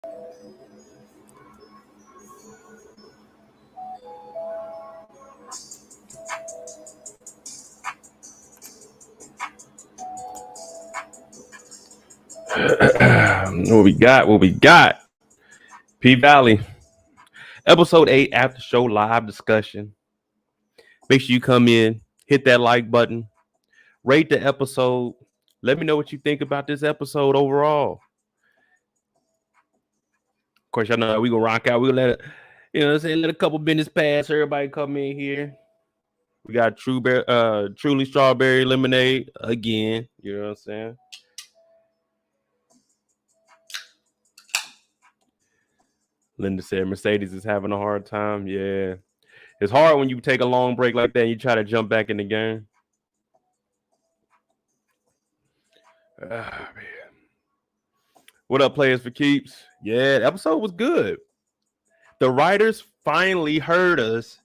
What we got? PValley, episode 8 after show live discussion. Make sure you come in, hit that like button, rate the episode. Let me know what you think about this episode overall. Of course, y'all know we gonna rock out. We gonna let it, let a couple minutes pass. Everybody come in here. We got truly strawberry lemonade again. You know what I'm saying? Linda said Mercedes is having a hard time. Yeah. It's hard when you take a long break like that and you try to jump back in the game. Man. What up, players for keeps? Yeah, the episode was good. The writers finally heard us,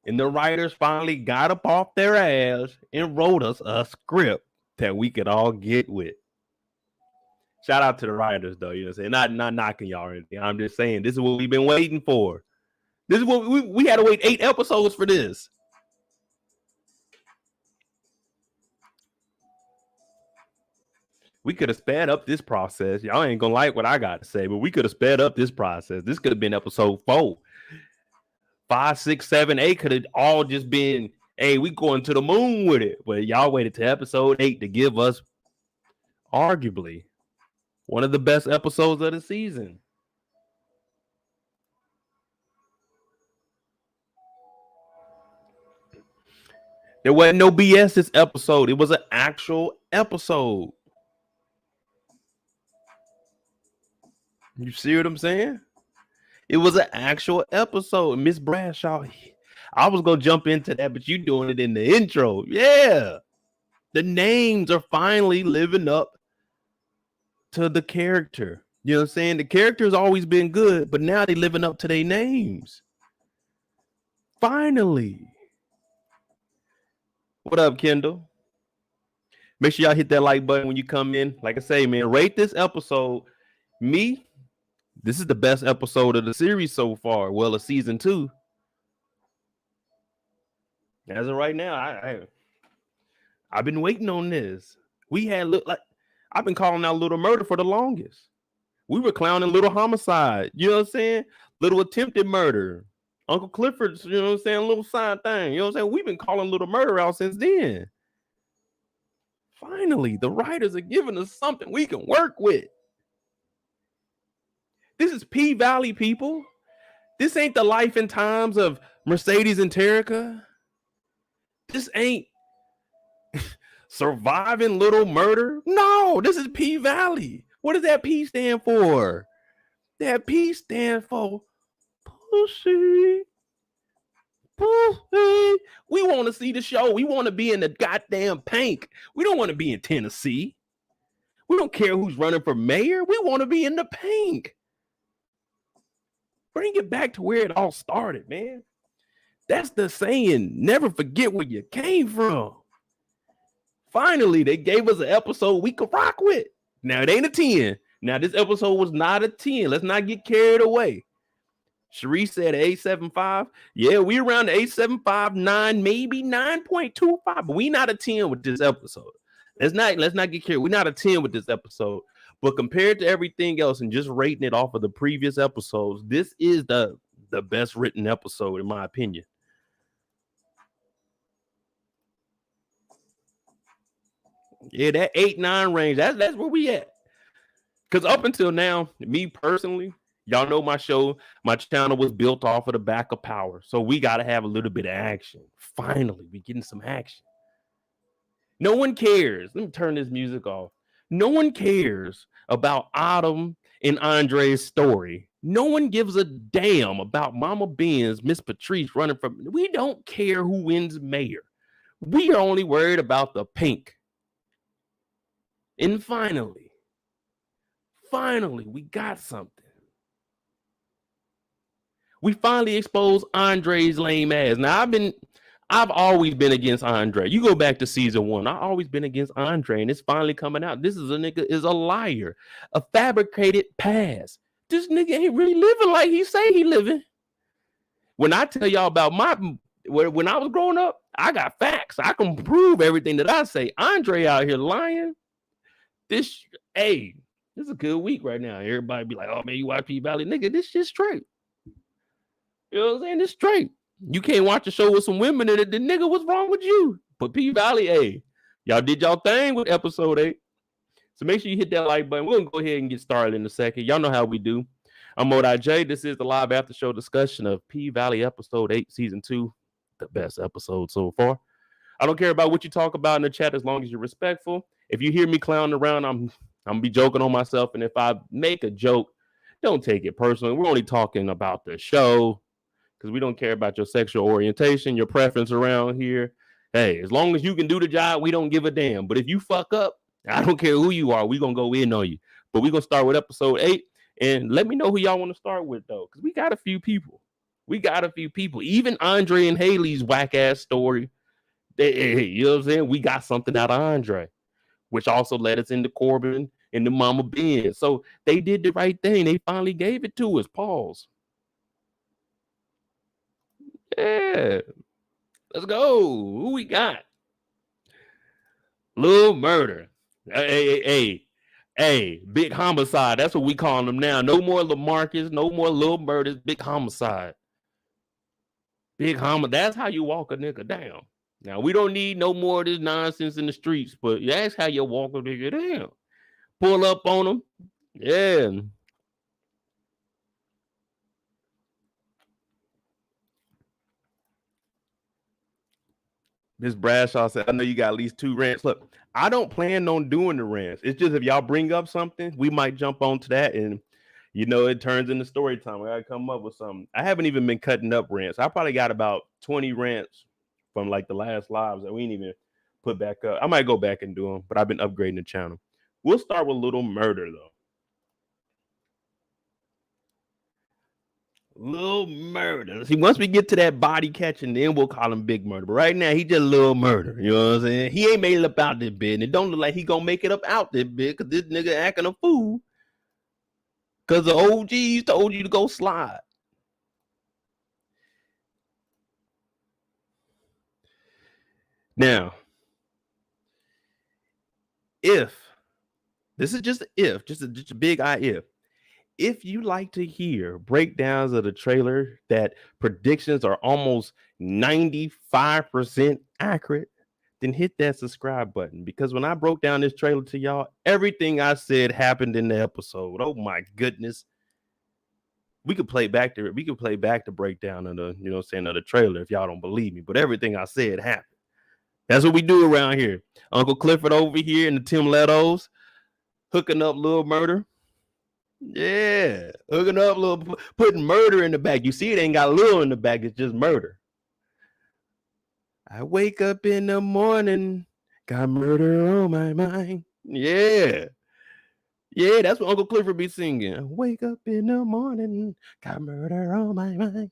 and the writers finally got up off their ass and wrote us a script that we could all get with. Shout out to the writers, though. You know what I'm saying? Not knocking y'all or anything. I'm just saying this is what we've been waiting for. This is what we had to wait 8 episodes for this. We could have sped up this process. Y'all ain't gonna like what I got to say, but we could have sped up this process. This could have been episode 4. 5, 6, 7, 8 could have all just been, hey, we going to the moon with it. But y'all waited to episode 8 to give us arguably one of the best episodes of the season. There wasn't no BS this episode. It was an actual episode. You see what I'm saying? It was an actual episode. Miss Bradshaw, I was going to jump into that, but you doing it in the intro. Yeah. The names are finally living up to the character. You know what I'm saying? The character's always been good, but now they living up to their names. Finally. What up, Kendall? Make sure y'all hit that like button when you come in. Like I say, man, rate this episode. This is the best episode of the series so far. Well, of season 2. As of right now, I've been waiting on this. I've been calling out Little Murda for the longest. We were clowning Little Homicide. You know what I'm saying? Little Attempted Murder. Uncle Clifford's, you know what I'm saying? Little side thing. You know what I'm saying? We've been calling Little Murda out since then. Finally, the writers are giving us something we can work with. This is PValley, people. This ain't the life and times of Mercedes and Terrica. This ain't Surviving Little Murder. No, this is PValley. What does that P stand for? That P stands for pussy. Pussy. We want to see the show. We want to be in the goddamn pink. We don't want to be in Tennessee. We don't care who's running for mayor. We want to be in the pink. Bring it back to where it all started, man. That's the saying. Never forget where you came from. Finally, they gave us an episode we could rock with. Now, it ain't a 10. Now, this episode was not a 10. Let's not get carried away. Cherie said 8.75. Yeah, we around the 8.75, 9, maybe 9.25. But we not a 10 with this episode. Let's not get carried. We're not a 10 with this episode. But compared to everything else and just rating it off of the previous episodes, this is the best written episode, in my opinion. Yeah, that 8-9 range, that's where we at. Because up until now, me personally, y'all know my channel was built off of the back of power. So we got to have a little bit of action. Finally, we getting some action. No one cares. Let me turn this music off. No one cares about Autumn and Andre's story. No one gives a damn about Mama Ben's Miss Patrice running from. We don't care who wins mayor. We are only worried about the pink. And finally, we got something. We finally exposed Andre's lame ass. Now, I've always been against Andre. You go back to season 1. I've always been against Andre, and it's finally coming out. This is a nigga is a liar, a fabricated past. this nigga ain't really living like he say he living. When I tell y'all about when I was growing up, I got facts. I can prove everything that I say. Andre out here lying. This is a good week right now. Everybody be like, oh man, you watch PValley. Nigga, this shit straight. You know what I'm saying? It's straight. You can't watch a show with some women and the nigga, what's wrong with you? But PValley, y'all did y'all thing with episode 8. So make sure you hit that like button. We're going to go ahead and get started in a second. Y'all know how we do. I'm Murda J. This is the live after show discussion of PValley episode 8, season 2. The best episode so far. I don't care about what you talk about in the chat as long as you're respectful. If you hear me clowning around, I'm going to be joking on myself. And if I make a joke, don't take it personally. We're only talking about the show because we don't care about your sexual orientation, your preference around here. Hey, as long as you can do the job, we don't give a damn. But if you fuck up, I don't care who you are. We're going to go in on you. But we're going to start with episode 8. And let me know who y'all want to start with, though, because we got a few people. Even Andre and Hailey's whack-ass story. You know what I'm saying? We got something out of Andre, which also led us into Corbin and the Mama Ben. So they did the right thing. They finally gave it to us. Pause. Yeah. Let's go. Who we got? Lil Murda. Hey, big homicide. That's what we call them now. No more LaMarcus, no more Lil Murdas, big homicide. Big homicide. That's how you walk a nigga down. Now, we don't need no more of this nonsense in the streets, but that's how you walk a nigga down. Pull up on them. Yeah. Miss Bradshaw said, I know you got at least 2 rants. Look, I don't plan on doing the rants. It's just if y'all bring up something, we might jump onto that. And, you know, it turns into story time. I got to come up with something. I haven't even been cutting up rants. I probably got about 20 rants from like the last lives that we ain't even put back up. I might go back and do them, but I've been upgrading the channel. We'll start with Little Murda, though. Little Murda. See, once we get to that body catching, then we'll call him Big Murda. But right now, he just Little Murda. You know what I'm saying? He ain't made it up out this bit. And it don't look like he gonna make it up out this bit because this nigga acting a fool. Because the OGs told you to go slide. Now, if this is just a big if you like to hear breakdowns of the trailer that predictions are almost 95% accurate, then hit that subscribe button. Because when I broke down this trailer to y'all, everything I said happened in the episode. Oh my goodness. We could play back the breakdown of the, you know, saying of the trailer if y'all don't believe me. But everything I said happened. That's what we do around here. Uncle Clifford over here and the Tim Lettos hooking up Lil Murda. Yeah, hooking up putting murder in the back. You see, it ain't got Lil in the back. It's just murder. I wake up in the morning, got murder on my mind. Yeah, that's what Uncle Clifford be singing. I wake up in the morning, got murder on my mind.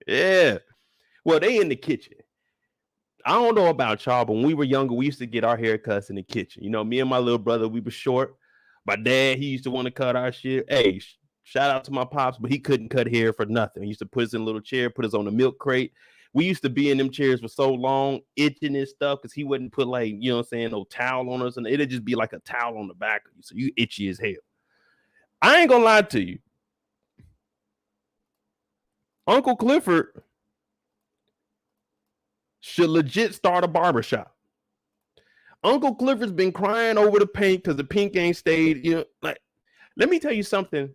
Yeah. Well, they in the kitchen. I don't know about y'all, but when we were younger, we used to get our haircuts in the kitchen. You know, me and my little brother, we were short. My dad, he used to want to cut our shit. Hey, shout out to my pops, but he couldn't cut hair for nothing. He used to put us in a little chair, put us on the milk crate. We used to be in them chairs for so long, itching and stuff, because he wouldn't put like, you know what I'm saying, no towel on us. And it'd just be like a towel on the back of you. So you itchy as hell. I ain't gonna lie to you. Uncle Clifford should legit start a barbershop. Uncle Clifford's been crying over the pink because the pink ain't stayed. You know, like, let me tell you something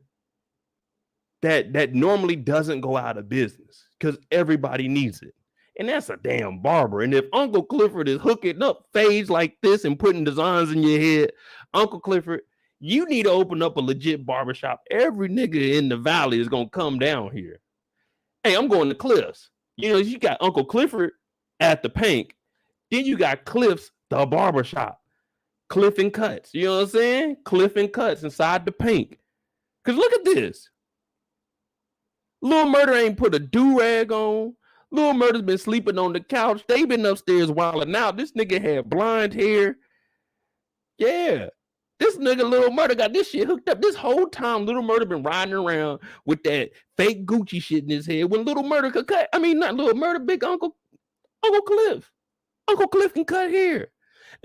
that normally doesn't go out of business because everybody needs it. And that's a damn barber. And if Uncle Clifford is hooking up fades like this and putting designs in your head, Uncle Clifford, you need to open up a legit barbershop. Every nigga in the valley is going to come down here. Hey, I'm going to Cliff's. You know, you got Uncle Clifford at the pink. Then you got Cliff's, the barbershop. Cliff and Cuts. You know what I'm saying? Cliff and Cuts inside the pink. Because look at this. Lil Murda ain't put a do-rag on. Lil Murda's been sleeping on the couch. They been upstairs wilding out. This nigga had blonde hair. Yeah. This nigga Little Murda got this shit hooked up. This whole time, Little Murda been riding around with that fake Gucci shit in his head. When Little Murda could cut, I mean, not Little Murda, big Uncle Cliff. Uncle Cliff can cut hair.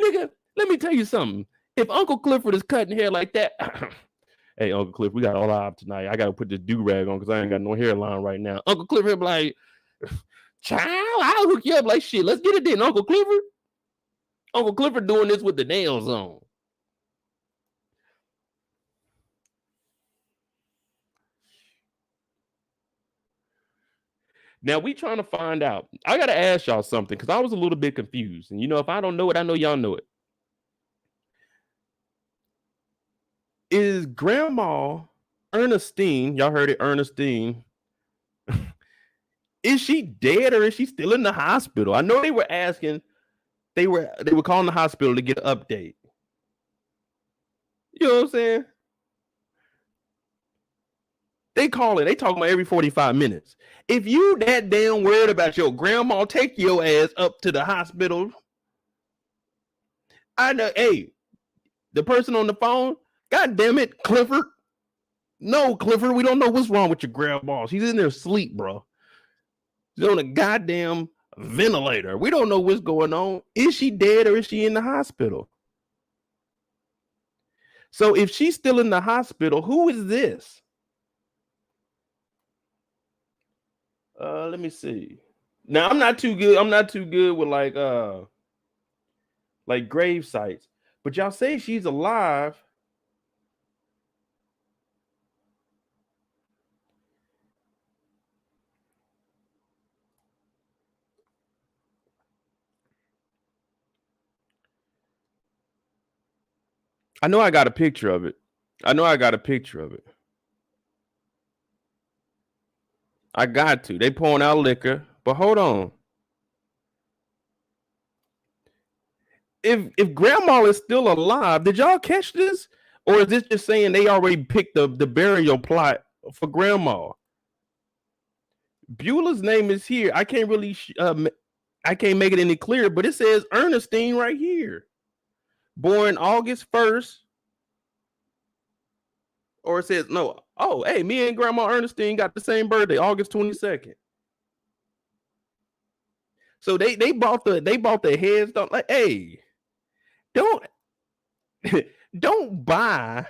Nigga, let me tell you something. If Uncle Clifford is cutting hair like that, hey, Uncle Cliff, we got all live tonight. I got to put this do-rag on because I ain't got no hairline right now. Uncle Clifford be like, child, I'll hook you up like shit. Let's get it then, Uncle Clifford. Uncle Clifford doing this with the nails on. Now we trying to find out. I got to ask y'all something because I was a little bit confused. And, you know, if I don't know it, I know y'all know it. Is Grandma Ernestine, y'all heard it, Ernestine, is she dead or is she still in the hospital? I know they were asking, they were calling the hospital to get an update. You know what I'm saying? They call it, they talk about every 45 minutes. If you that damn worried about your grandma, take your ass up to the hospital. I know, hey, the person on the phone, God damn it, Clifford. No, Clifford, we don't know what's wrong with your grandma. She's in there asleep, bro. She's on a goddamn ventilator. We don't know what's going on. Is she dead or is she in the hospital? So if she's still in the hospital, who is this? Let me see. Now I'm not too good. I'm not too good with like grave sites. But y'all say she's alive. I know I got a picture of it. I got to. They pouring out liquor, but hold on. If Grandma is still alive, did y'all catch this? Or is this just saying they already picked the burial plot for Grandma? Beulah's name is here. I can't really, I can't make it any clearer, but it says Ernestine right here. Born August 1st. Or it says, no, oh, hey, me and Grandma Ernestine got the same birthday, August 22nd. So they bought the headstone. Like, hey, don't buy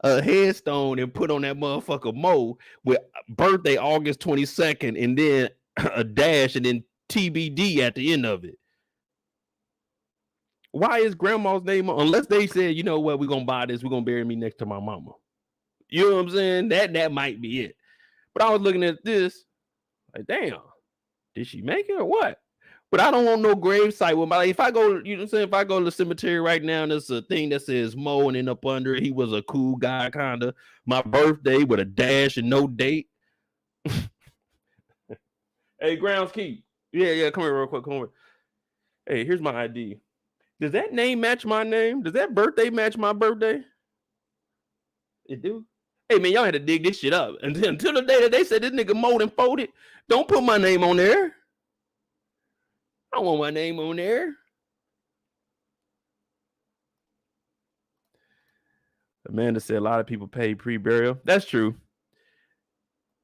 a headstone and put on that motherfucker Mo with birthday August 22nd and then a dash and then TBD at the end of it. Why is Grandma's name on? Unless they said, you know what, we're gonna buy this, we're gonna bury me next to my mama. You know what I'm saying? That might be it. But I was looking at this, like, damn, did she make it or what? But I don't want no grave site with my, if I go, you know what I'm saying? If I go to the cemetery right now and there's a thing that says Mo and then up under it, he was a cool guy, kind of. My birthday with a dash and no date. Hey, Grounds Keep. Yeah, come here real quick. Come over. Hey, here's my ID. Does that name match my name? Does that birthday match my birthday? It do? Hey, man, y'all had to dig this shit up. Until the day that they said this nigga Mo and folded, don't put my name on there. I don't want my name on there. Amanda said a lot of people pay pre-burial. That's true.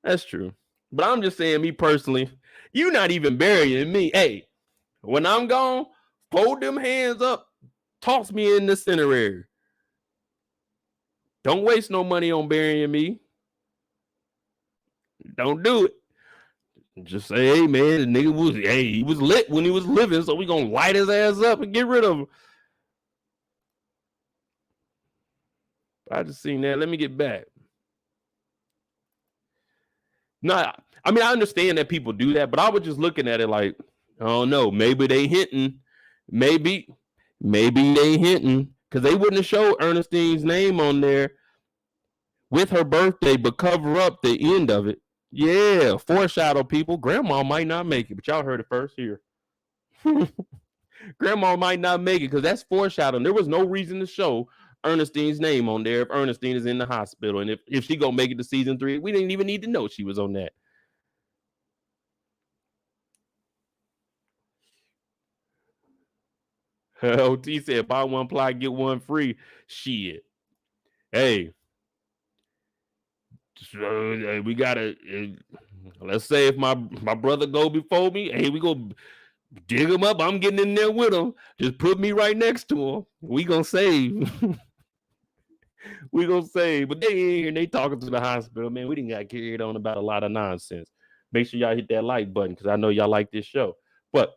But I'm just saying, me personally, you not even burying me. Hey, when I'm gone, fold them hands up, toss me in the incinerator. Don't waste no money on burying me. Don't do it. Just say, hey, man, the nigga he was lit when he was living, so we gonna light his ass up and get rid of him. I just seen that. Let me get back. No, I mean, I understand that people do that, but I was just looking at it like, I don't know, maybe they hinting. Maybe they hinting because they wouldn't show Ernestine's name on there with her birthday, but cover up the end of it. Yeah, foreshadow, people. Grandma might not make it, but y'all heard it first here. Grandma might not make it because that's foreshadowing. There was no reason to show Ernestine's name on there if Ernestine is in the hospital. And if she gonna make it to season 3, we didn't even need to know she was on that. OT said, buy one ply, get one free. Shit. Hey. So, we gotta, let's say if my brother go before me, hey, we go dig him up. I'm getting in there with him. Just put me right next to him. We gonna save. We gonna save. But they ain't here and they talking to the hospital, man. We didn't got carried on about a lot of nonsense. Make sure y'all hit that like button because I know y'all like this show. But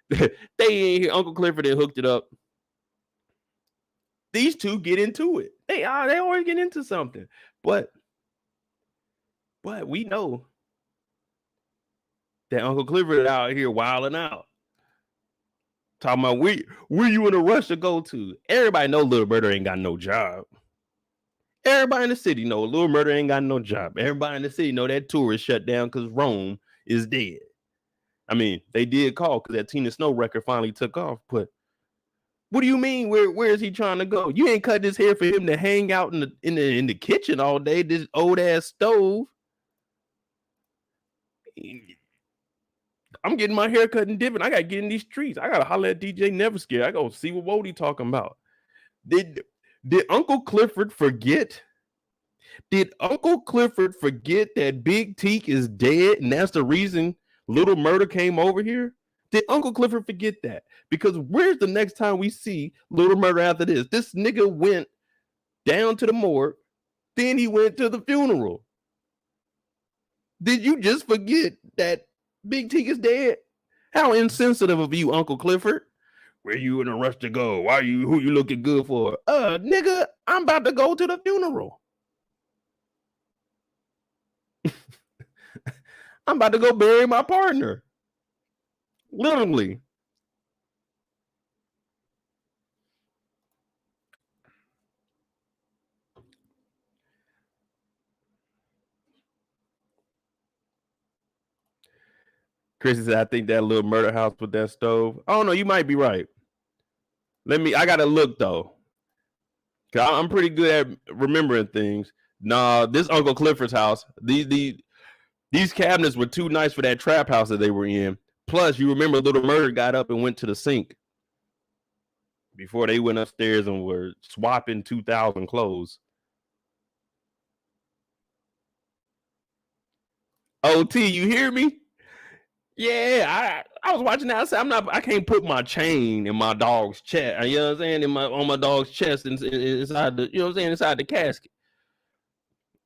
they ain't here. Uncle Clifford had hooked it up. These two get into it. They always get into something. But we know that Uncle Clifford out here wilding out. Talking about where you in a rush to go to? Everybody know Little Murda ain't got no job. Everybody in the city know Little Murda ain't got no job. Everybody in the city know that tour is shut down because Rome is dead. I mean, they did call because that Tina Snow record finally took off. But what do you mean? Where is he trying to go? You ain't cut his hair for him to hang out in the kitchen all day. This old ass stove. I'm getting my hair cut and dipping. I gotta get in these streets. I gotta holler at DJ Never Scared. I go see what Wody talking about. Did Uncle Clifford forget? Did Uncle Clifford forget that Big Teak is dead and that's the reason Little Murda came over here? Did Uncle Clifford forget that? Because where's the next time we see Little Murda after this? This nigga went down to the morgue, then he went to the funeral. Did you just forget that Big Teak is dead? How insensitive of you, Uncle Clifford. Where you in a rush to go? Who you looking good for? Nigga, I'm about to go to the funeral. I'm about to go bury my partner. Literally. Chris said, I think that little murder house with that stove. I don't know. You might be right. I got to look, though. I'm pretty good at remembering things. Nah, this Uncle Clifford's house, these cabinets were too nice for that trap house that they were in. Plus, you remember Little Murda got up and went to the sink before they went upstairs and were swapping 2,000 clothes. OT, you hear me? Yeah, I was watching that. I said, I can't put my chain in my dog's chest. You know what I'm saying? On my dog's chest inside the, you know what I'm saying, inside the casket.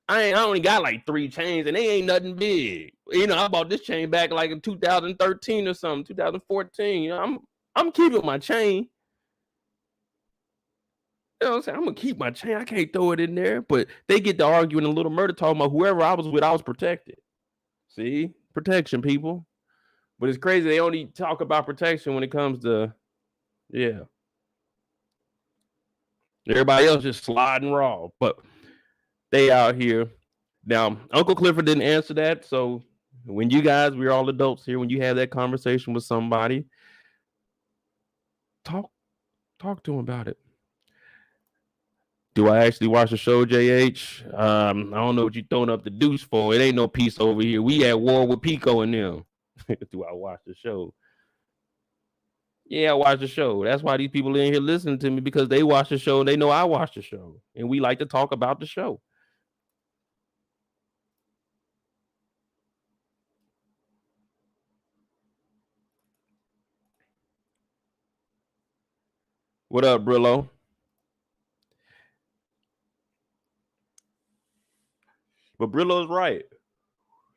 I only got like 3 chains and they ain't nothing big. You know, I bought this chain back like in 2013 or something, 2014. You know, I'm keeping my chain. You know what I'm saying? I'm gonna keep my chain. I can't throw it in there. But they get to arguing a Little Murda talking about whoever I was with, I was protected. See? Protection, people. But it's crazy. They only talk about protection when it comes to, yeah. Everybody else just sliding raw. But they out here. Now, Uncle Clifford didn't answer that. So when you guys, we're all adults here, when you have that conversation with somebody, talk to him about it. Do I actually watch the show, JH? I don't know what you're throwing up the deuce for. It ain't no peace over here. We at war with Pico and them. Do I watch the show? Yeah, I watch the show. That's why these people in here listening to me, because they watch the show and they know I watch the show. And we like to talk about the show. What up, Brillo? But Brillo's right.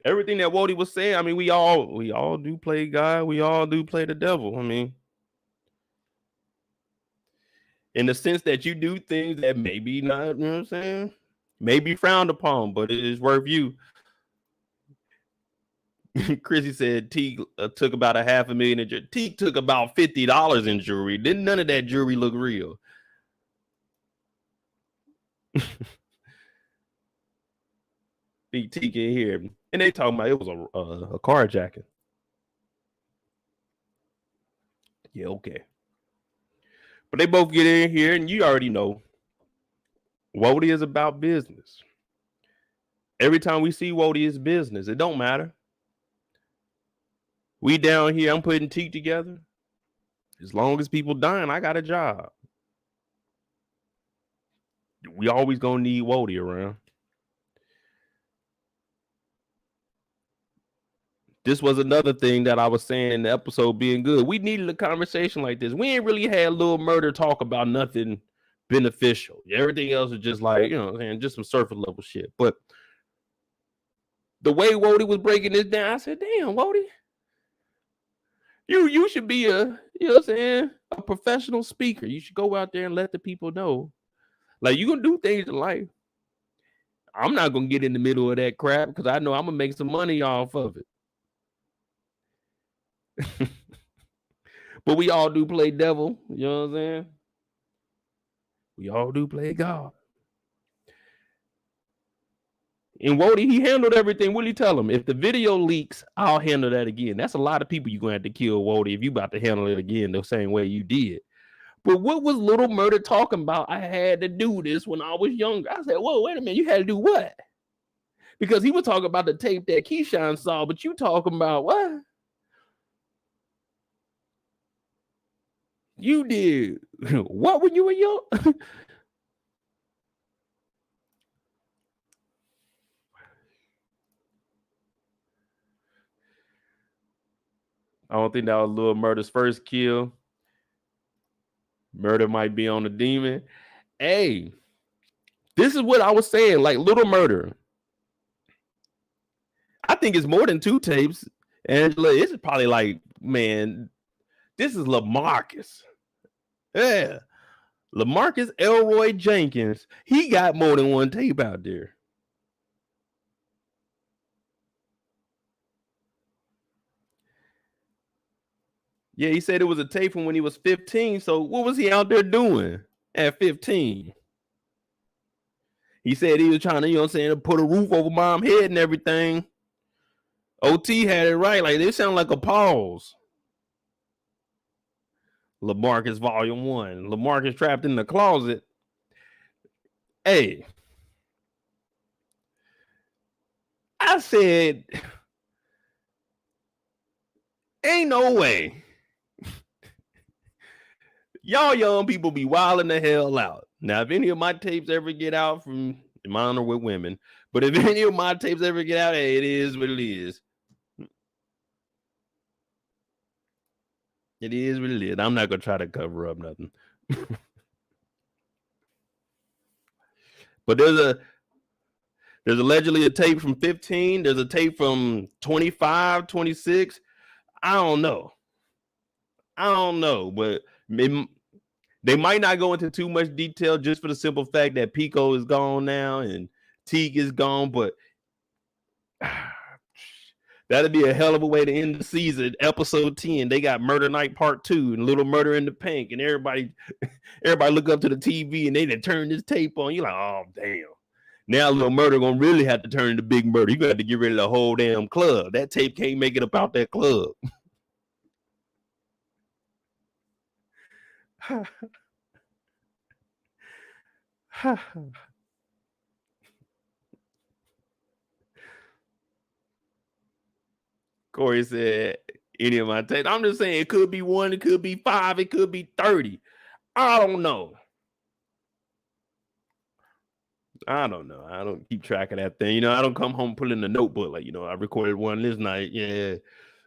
Everything that Wody was saying, I mean, we all do play God. We all do play the devil. I mean, in the sense that you do things that maybe not, you know what I'm saying, maybe frowned upon, but it is worth you. Chrissy said T took about $500,000 in jewelry. T took about $50 in jewelry. Didn't none of that jewelry look real? Big T can hear, and they talking about it was a carjacking. Yeah, okay. But they both get in here, and you already know Wody is about business. Every time we see Wody, is business. It don't matter. We down here, I'm putting T together. As long as people dying, I got a job. We always gonna need Wody around. This was another thing that I was saying in the episode being good. We needed a conversation like this. We ain't really had Lil Murda talk about nothing beneficial. Everything else is just like, you know what I'm saying, just some surface level shit. But the way Wody was breaking this down, I said, damn, Wody, you should be a, you know what I'm saying, a professional speaker. You should go out there and let the people know. Like, you gonna do things in life. I'm not gonna get in the middle of that crap because I know I'm gonna make some money off of it. But we all do play devil, you know what I'm saying? We all do play God. And Wody, he handled everything. What did he tell him? If the video leaks, I'll handle that again. That's a lot of people you're gonna have to kill, Wody, if you about to handle it again the same way you did. But what was Little Murda talking about? I had to do this when I was younger. I said, whoa, wait a minute, you had to do what? Because he was talking about the tape that Keyshawn saw, but you talking about what? You did what when you were young? I don't think that was Lil Murda's first kill. Murda might be on the demon. Hey, this is what I was saying. Like Little Murda, I think it's more than 2 tapes. And this is probably like, man, this is LaMarcus. Yeah. LaMarcus Elroy Jenkins. He got more than 1 tape out there. Yeah, he said it was a tape from when he was 15. So what was he out there doing at 15? He said he was trying to, you know what I'm saying, to put a roof over mom's head and everything. OT had it right. Like, they sound like a pause. LaMarcus Volume 1. LaMarcus trapped in the closet. Hey. I said, ain't no way. Y'all young people be wilding the hell out. Now, if any of my tapes ever get out from mine are with women, but if any of my tapes ever get out, hey, it is what it is. It is what it is. I'm not gonna try to cover up nothing. But there's allegedly a tape from 15. There's a tape from 25, 26. I don't know, but they might not go into too much detail just for the simple fact that Pico is gone now and Teague is gone, but that'd be a hell of a way to end the season. Episode 10, they got Murder Night Part 2 and Little Murder in the Pink, and everybody look up to the TV and they done turn this tape on. You're like, oh damn. Now Little Murder gonna really have to turn into Big Murder. You got to get rid of the whole damn club. That tape can't make it about that club. Corey said, any of my tapes. I'm just saying it could be 1, it could be 5, it could be 30. I don't know. I don't keep track of that thing. You know, I don't come home put in the notebook like, you know, I recorded one this night. Yeah.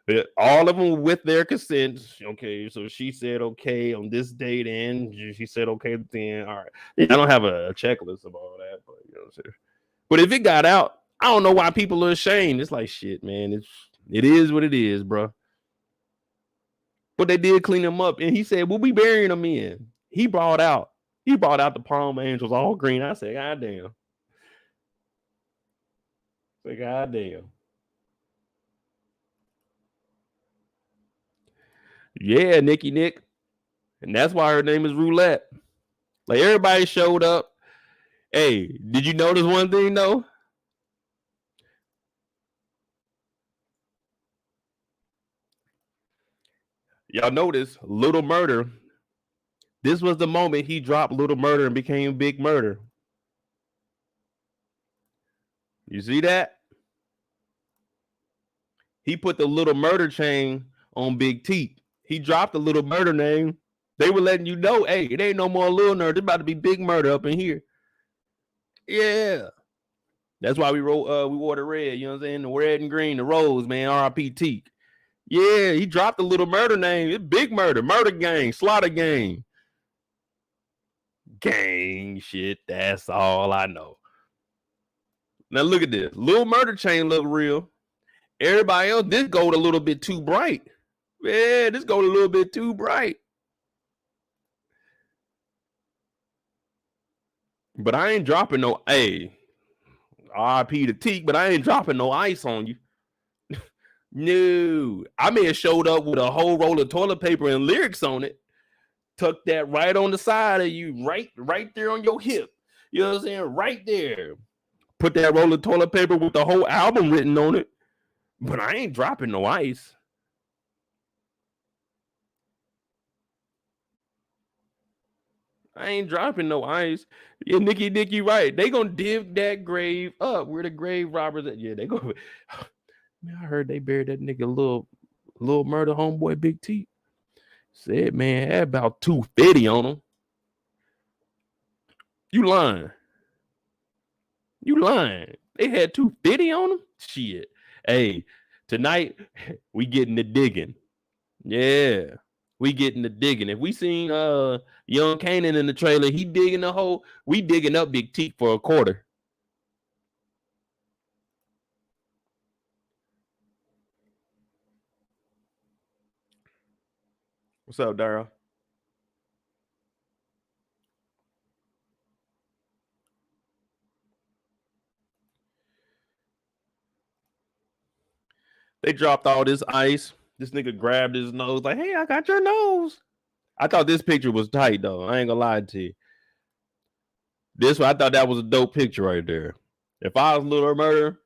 But all of them with their consent. Okay, so she said okay on this date, and she said okay then. All right. Yeah, I don't have a checklist of all that, but you know what I'm saying. But if it got out, I don't know why people are ashamed. It's like shit, man. It is what it is, bro. But they did clean him up, and he said, "We'll be burying him in." He brought out the Palm Angels all green. I said, "God damn." Say, "God damn." Yeah, Nick. And that's why her name is Roulette. Like, everybody showed up. Hey, did you notice one thing, though? Y'all notice Little Murder. This was the moment he dropped Little Murder and became Big Murder. You see that? He put the Little Murder chain on Big T. He dropped a little murder name. They were letting you know, hey, it ain't no more little nerd. It's about to be big murder up in here. Yeah. That's why we wore the red, you know what I'm saying? The red and green, the rose, man. R.I.P. Teak. Yeah, he dropped a little murder name. It's big murder, murder gang, slaughter gang. Gang shit. That's all I know. Now look at this. Little murder chain look real. Everybody else, this gold a little bit too bright. Yeah, this gold a little bit too bright. But I ain't dropping no RIP to Teak, but I ain't dropping no ice on you. No. I may have showed up with a whole roll of toilet paper and lyrics on it. Tuck that right on the side of you, right there on your hip. You know what I'm saying? Right there. Put that roll of toilet paper with the whole album written on it. But I ain't dropping no ice. I ain't dropping no ice. Yeah, Nicky, right. They gonna dig that grave up. Where the grave robbers at? Yeah, they go. Man, I heard they buried that nigga little murder homeboy Big T. Said, man, had about 250 on him. You lying. They had 250 on them? Shit. Hey, tonight we getting the digging. Yeah. We getting the digging. If we seen Young Kanan in the trailer, he digging the hole. We digging up Big T for a quarter. What's up, Daryl? They dropped all this ice. This nigga grabbed his nose like, hey, I got your nose. I thought this picture was tight, though. I ain't gonna lie to you. This one, I thought that was a dope picture right there. If I was Little Murder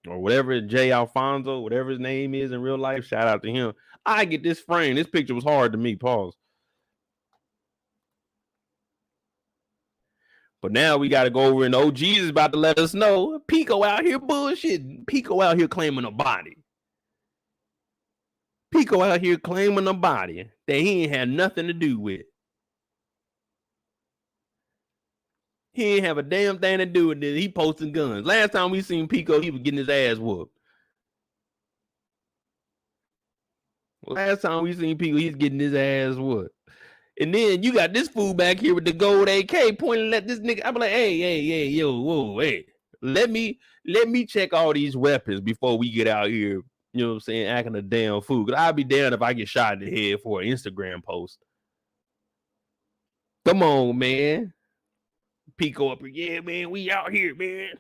or whatever, J. Alphonse, whatever his name is in real life, shout out to him. I get this frame. This picture was hard to me. Pause. But now we got to go over and OG is about to let us know Pico out here bullshitting. Pico out here claiming a body. Pico out here claiming a body that he ain't had nothing to do with. He ain't have a damn thing to do with this. He posting guns. Last time we seen Pico, he was getting his ass whooped. Last time we seen Pico, he's getting his ass whooped. And then you got this fool back here with the gold AK pointing at this nigga. I'm like, hey, yo, whoa, hey. Let me check all these weapons before we get out here, you know what I'm saying, acting a damn fool. Because I'll be damned if I get shot in the head for an Instagram post. Come on, man. Pico up here. Yeah, man, we out here, man.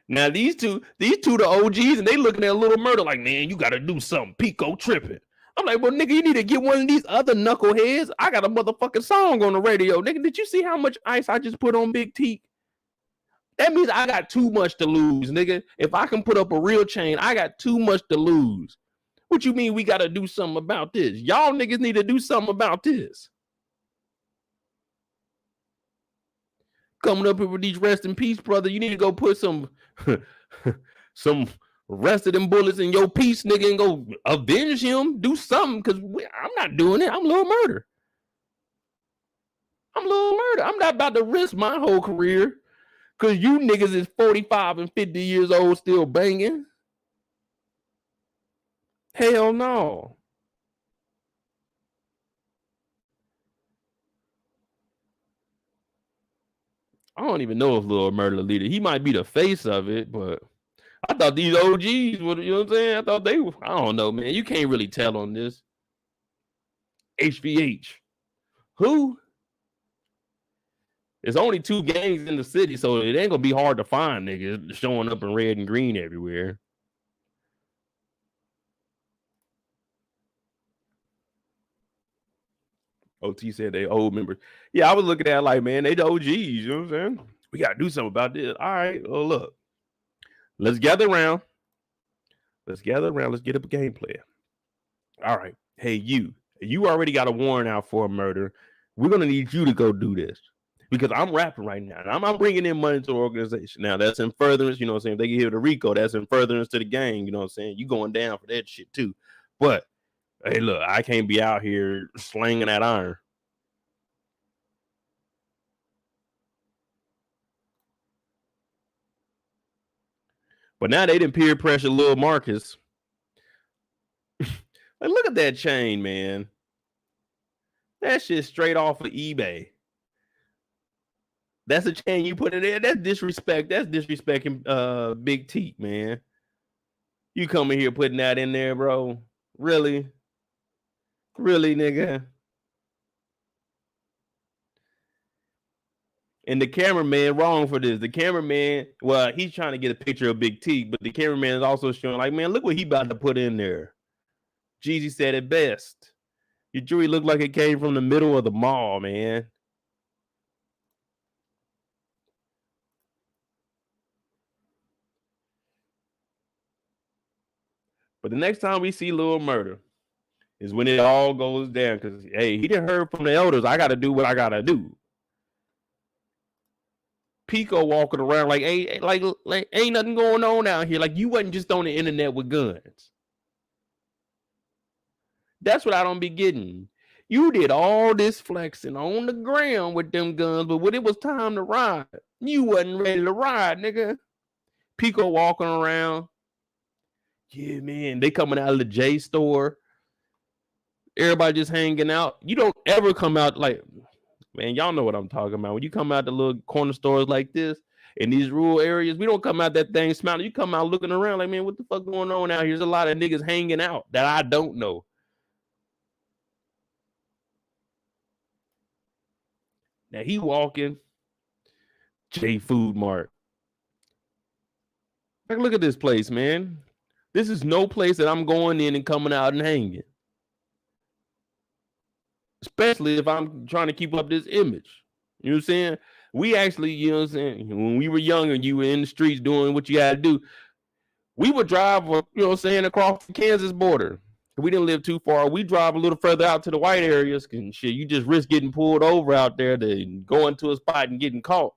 Now, these two the OGs, and they looking at Little Murder like, man, you got to do something. Pico tripping. I'm like, well, nigga, you need to get one of these other knuckleheads. I got a motherfucking song on the radio. Nigga, did you see how much ice I just put on Big T? That means I got too much to lose, nigga. If I can put up a real chain, I got too much to lose. What you mean we got to do something about this? Y'all niggas need to do something about this. Coming up here with these rest in peace, brother. You need to go put some rest of them bullets in your piece, nigga, and go avenge him. Do something, because I'm not doing it. I'm Little Murder. I'm not about to risk my whole career because you niggas is 45 and 50 years old still banging. Hell no. I don't even know if Little Murder leader. He might be the face of it, but I thought these OGs would, you know what I'm saying? I thought they were, I don't know, man. You can't really tell on this. HVH. Who? There's only 2 gangs in the city, so it ain't gonna be hard to find niggas showing up in red and green everywhere. OT said they old members. Yeah, I was looking at it like, man, they the OGs, you know what I'm saying? We gotta do something about this. All right, well, look. Let's gather around. Let's get up a game plan. All right. Hey, you already got a warrant out for a murder. We're gonna need you to go do this. because I'm rapping right now, and I'm bringing in money to the organization. Now that's in furtherance, you know what I'm saying? If they get here to Rico, that's in furtherance to the gang, you know what I'm saying? You going down for that shit too. But hey, look, I can't be out here slinging that iron. But now they didn't peer pressure Lil Marcus. Like, look at that chain, man. That shit straight off of eBay. That's a chain you put in there. That's disrespect. That's disrespecting Big T, man. You coming here putting that in there, bro? Really? Really, nigga? And the cameraman wrong for this. The cameraman, well, he's trying to get a picture of Big T, but the cameraman is also showing like, man, look what he about to put in there. Jeezy said it best. Your jewelry looked like it came from the middle of the mall, man. But the next time we see Lil Murda is when it all goes down. Because, hey, he didn't heard from the elders. I got to do what I got to do. Pico walking around like ain't nothing going on out here. Like, you wasn't just on the internet with guns. That's what I don't be getting. You did all this flexing on the ground with them guns, but when it was time to ride, you wasn't ready to ride, nigga. Pico walking around. Yeah, man, they coming out of the J store. Everybody just hanging out. You don't ever come out like, man, y'all know what I'm talking about. When you come out the little corner stores like this, in these rural areas, we don't come out that thing smiling. You come out looking around like, man, what the fuck going on out here? There's a lot of niggas hanging out that I don't know. Now he walking J Food Mart. Like, look at this place, man. This is no place that I'm going in and coming out and hanging. Especially if I'm trying to keep up this image. You know what I'm saying? We actually, you know what I'm saying, when we were younger, you were in the streets doing what you had to do. We would drive, you know what I'm saying, across the Kansas border. We didn't live too far. We drive a little further out to the white areas and shit. You just risk getting pulled over out there to go into a spot and getting caught.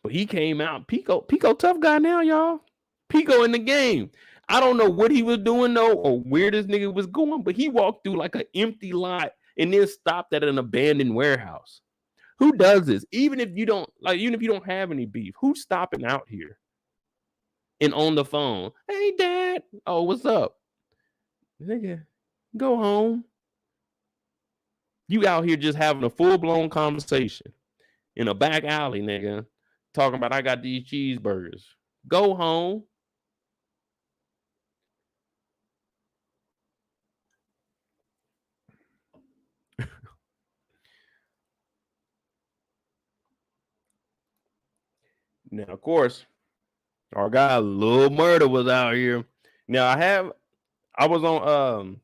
But he came out. Pico tough guy now, y'all. Pico in the game. I don't know what he was doing, though, or where this nigga was going, but he walked through like an empty lot and then stopped at an abandoned warehouse. Who does this? Even if you don't have any beef, who's stopping out here? And on the phone, hey, Dad. Oh, what's up? Nigga, go home. You out here just having a full-blown conversation in a back alley, nigga, talking about I got these cheeseburgers. Go home. Now, of course, our guy Lil Murda was out here. Now I was on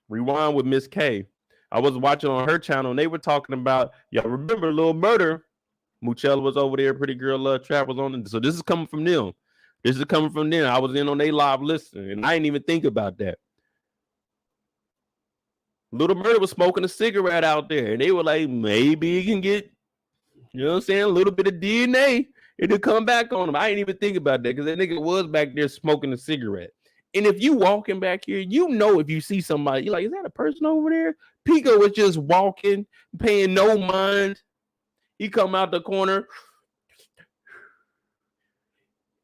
Rewind with Miss K. I was watching on her channel and they were talking about, y'all remember Lil Murda? Muchella was over there, Pretty Girl Love Trap was on it. So this is coming from them. I was in on their live listening and I didn't even think about that. Lil Murda was smoking a cigarette out there and they were like, maybe he can get, you know what I'm saying, a little bit of DNA. It'll come back on him. I didn't even think about that because that nigga was back there smoking a cigarette. And if you walking back here, you know if you see somebody, you're like, is that a person over there? Pico was just walking, paying no mind. He come out the corner.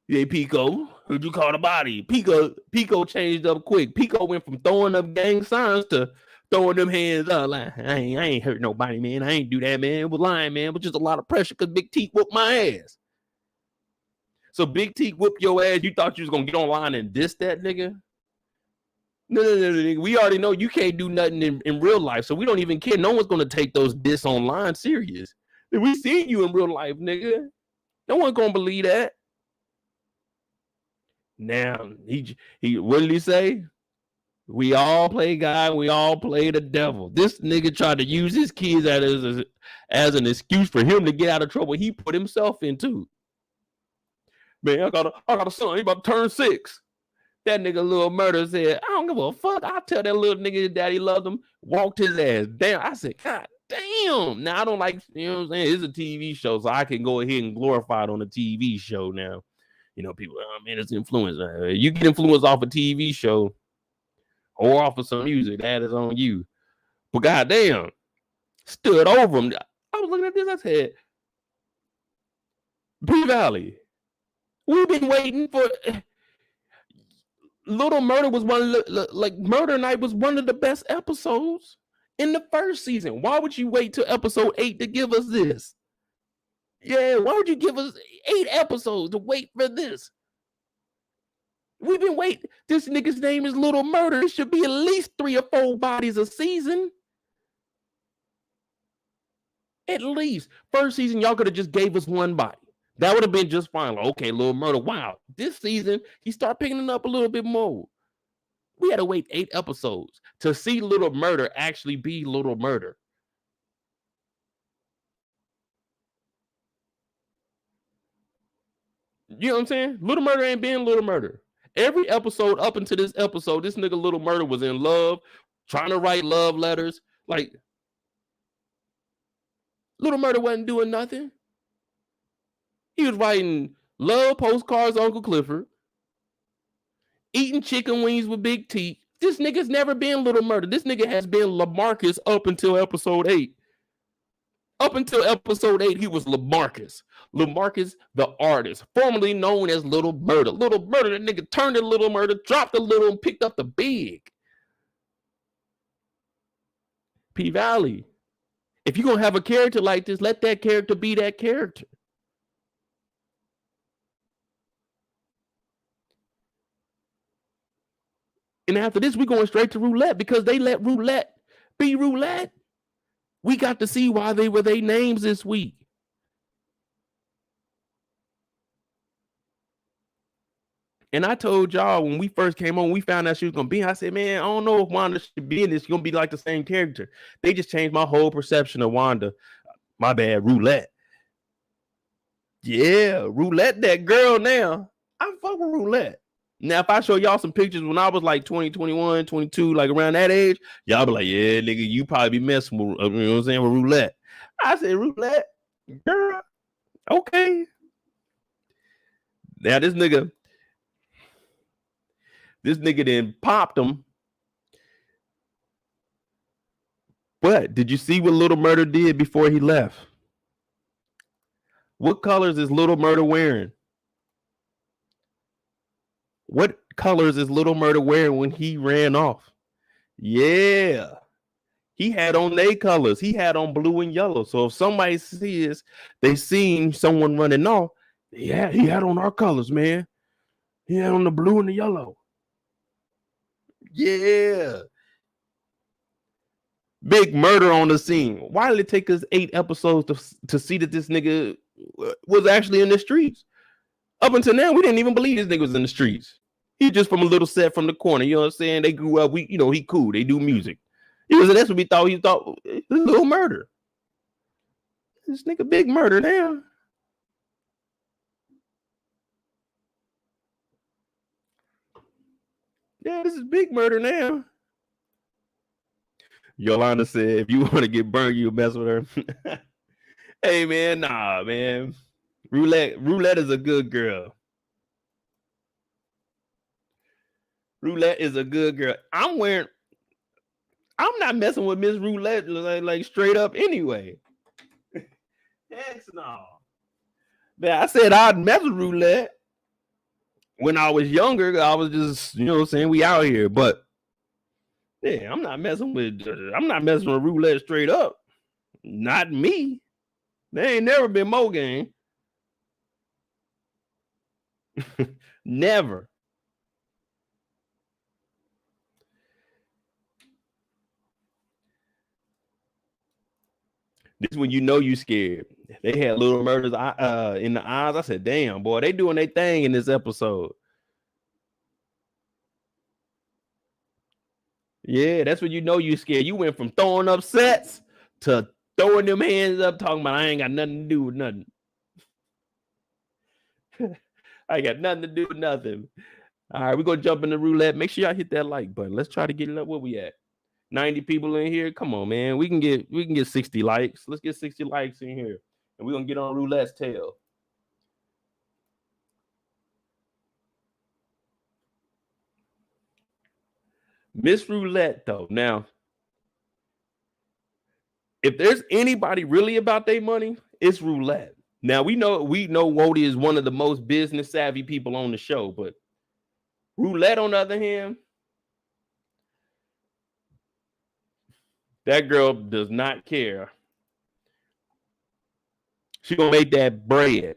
Hey, Pico, who'd you call the body? Pico changed up quick. Pico went from throwing up gang signs to throwing them hands up like, I ain't hurt nobody, man. I ain't do that, man. It was lying, man. It was just a lot of pressure because Big T whooped my ass. So Big T whooped your ass. You thought you was going to get online and diss that nigga? No. We already know you can't do nothing in real life, so we don't even care. No one's going to take those diss online serious. We seen you in real life, nigga. No one's going to believe that. Now, he what did he say? We all play God. We all play the devil. This nigga tried to use his kids as an excuse for him to get out of trouble he put himself into. Man, I got a son. He about to turn 6. That nigga Lil Murda said, I don't give a fuck. I'll tell that little nigga his daddy loved him. Walked his ass down. I said, God damn. Now I don't like, you know what I'm saying? It's a TV show, so I can go ahead and glorify it on a TV show now. You know, people, oh man, it's influence. You get influence off a TV show or off of some music, that is on you. But goddamn, stood over him. I was looking at this, I said, PValley, we've been waiting for. Little Murda was one of the, like Murder Night was one of the best episodes in the first season. Why would you wait till episode 8 to give us this? Yeah, why would you give us 8 episodes to wait for this? We've been waiting. This nigga's name is Little Murda. It should be at least 3 or 4 bodies a season. At least. First season, y'all could have just gave us 1 body. That would have been just fine. Like, okay, Little Murda. Wow. This season, he started picking it up a little bit more. We had to wait 8 episodes to see Little Murda actually be Little Murda. You know what I'm saying? Little Murda ain't been Little Murda. Every episode up until this episode, this nigga Little Murda was in love, trying to write love letters. Like, Little Murda wasn't doing nothing. He was writing love postcards to Uncle Clifford, eating chicken wings with Big T. This nigga's never been Little Murda. This nigga has been LaMarcus up until episode 8. Up until episode 8, he was LaMarcus. LaMarcus, the artist, formerly known as Little Murda. Little Murda, that nigga turned to Little Murda, dropped the little and picked up the big. PValley. If you're going to have a character like this, let that character be that character. And after this, we're going straight to roulette because they let roulette be roulette. We got to see why they were their names this week. And I told y'all when we first came on, we found out she was going to be. I said, man, I don't know if Wanda should be in this. She's going to be like the same character. They just changed my whole perception of Wanda. My bad, roulette. Yeah, roulette that girl now. I fuck with roulette. Now, if I show y'all some pictures when I was like 20, 21, 22, like around that age, y'all be like, yeah, nigga, you probably be messing with, you know what I'm saying, with roulette. I said, roulette, girl, okay. Now, this nigga then popped him. But did you see what Little Murda did before he left? What colors is Little Murda wearing? What colors is Little Murda wearing when he ran off? Yeah. He had on their colors. He had on blue and yellow. So if somebody sees they seen someone running off, yeah, he had on our colors, man. He had on the blue and the yellow. Yeah. Big murder on the scene. Why did it take us 8 episodes to see that this nigga was actually in the streets? Up until now, we didn't even believe this nigga was in the streets. He just from a little set from the corner. You know what I'm saying? They grew up. He cool. They do music. That's what we thought. He thought Little Murda. This nigga big murder now. Yeah, this is big murder now. Yolanda said, if you want to get burned, you mess with her. Hey, man, nah, man. Roulette is a good girl. Roulette is a good girl. I'm not messing with Miss Roulette like straight up anyway. Heck no. Man, I said I'd mess with Roulette when I was younger. I was just, you know what I'm saying, we out here. But yeah, I'm not messing with Roulette straight up. Not me. They ain't never been Mo game. Never. This is when you know you scared. They had Little Murdas in the eyes. I said, damn, boy, they doing their thing in this episode. Yeah, that's when you know you scared. You went from throwing up sets to throwing them hands up, talking about I ain't got nothing to do with nothing. I got nothing to do with nothing. All right, we're gonna jump into roulette. Make sure y'all hit that like button. Let's try to get it up. Where we at? 90 people in here. Come on, man. We can get 60 likes. Let's get 60 likes in here. And we're gonna get on roulette's tail. Miss Roulette, though. Now, if there's anybody really about their money, it's Roulette. Now we know Wody is one of the most business savvy people on the show, but Roulette, on the other hand, that girl does not care. She gonna make that bread.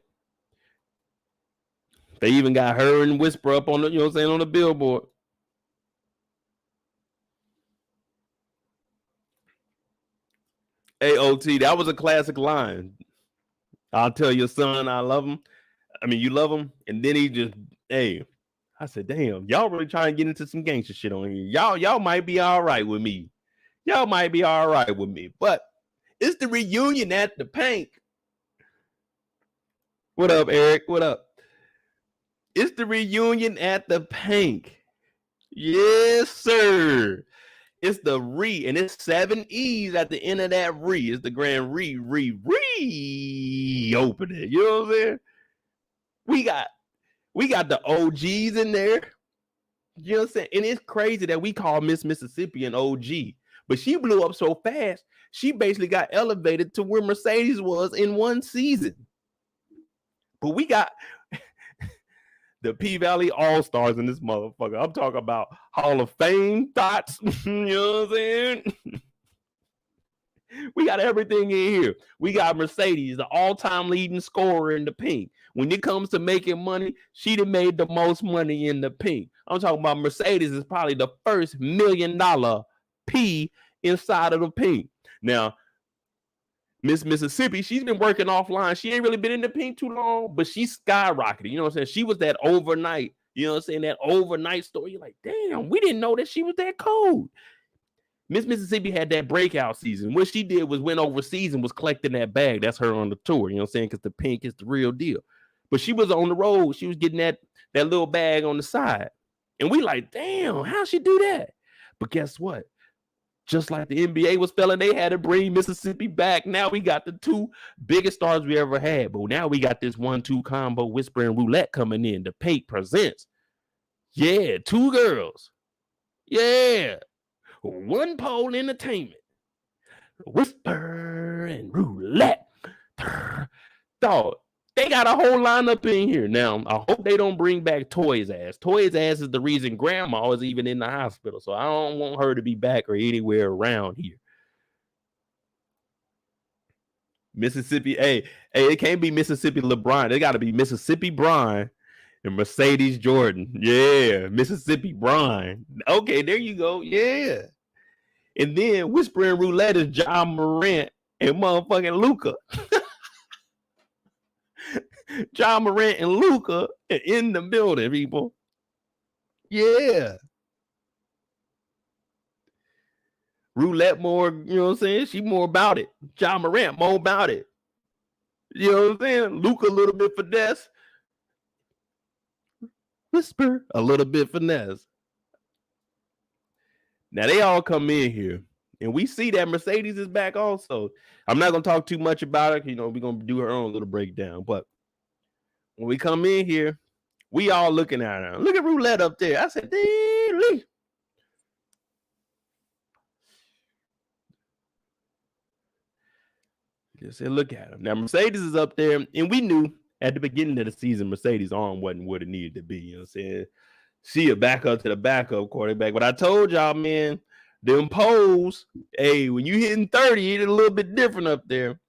They even got her and Whisper up on the, you know what I'm saying, on the billboard. Hey, OT, that was a classic line. I'll tell your son I love him. I mean, you love him. And then he just, hey, I said, damn, y'all really trying to get into some gangster shit on here. Y'all might be all right with me. Y'all might be all right with me. But it's the reunion at the Pink. What up, Eric? What up? It's the reunion at the Pink. Yes, sir. It's the and it's 7 E's at the end of that It's the grand reopening. You know what I'm saying? We got the OGs in there. You know what I'm saying? And it's crazy that we call Miss Mississippi an OG, but she blew up so fast, she basically got elevated to where Mercedes was in one season. But we got the PValley All-Stars in this motherfucker. I'm talking about Hall of Fame thoughts. You know what I'm saying? We got everything in here. We got Mercedes, the all-time leading scorer in the Pink. When it comes to making money, she done made the most money in the Pink. I'm talking about Mercedes is probably the first $1 million P inside of the Pink. Now, Miss Mississippi, she's been working offline. She ain't really been in the Pink too long, but she skyrocketed. You know what I'm saying? She was that overnight, you know what I'm saying? That overnight story. You're like, damn, we didn't know that she was that cold. Miss Mississippi had that breakout season. What she did was went overseas and was collecting that bag. That's her on the tour, you know what I'm saying? Because the Pink is the real deal. But she was on the road. She was getting that little bag on the side. And we like, damn, how'd she do that? But guess what? Just like the NBA was failing, they had to bring Mississippi back. Now we got the two biggest stars we ever had. But now we got this 1-2 combo, Whisper and Roulette coming in. The Pink presents. Yeah, two girls. Yeah. One pole entertainment. Whisper and Roulette. Dog, they got a whole lineup in here. Now, I hope they don't bring back Toy's ass. Toy's ass is the reason Grandma is even in the hospital. So I don't want her to be back or anywhere around here. Mississippi, hey, it can't be Mississippi LeBron. It got to be Mississippi Brian and Mercedes Jordan. Yeah, Mississippi Brian. Okay, there you go. Yeah. And then Whisper and Roulette is John Morant and motherfucking Luca. John Morant and Luca in the building, people. Yeah. Roulette more, you know what I'm saying? She more about it. John Morant more about it. You know what I'm saying? Luca a little bit finesse. Whisper a little bit finesse. Now they all come in here. And we see that Mercedes is back also. I'm not going to talk too much about it. You know, we're going to do her own little breakdown. But when we come in here, we all looking at her. Look at Roulette up there. I said, damn. Just said, look at him. Now, Mercedes is up there. And we knew at the beginning of the season, Mercedes' arm wasn't what it needed to be. You know what I'm saying? She a backup to the backup quarterback. But I told y'all, man, them poles, hey, when you hitting 30, it's a little bit different up there.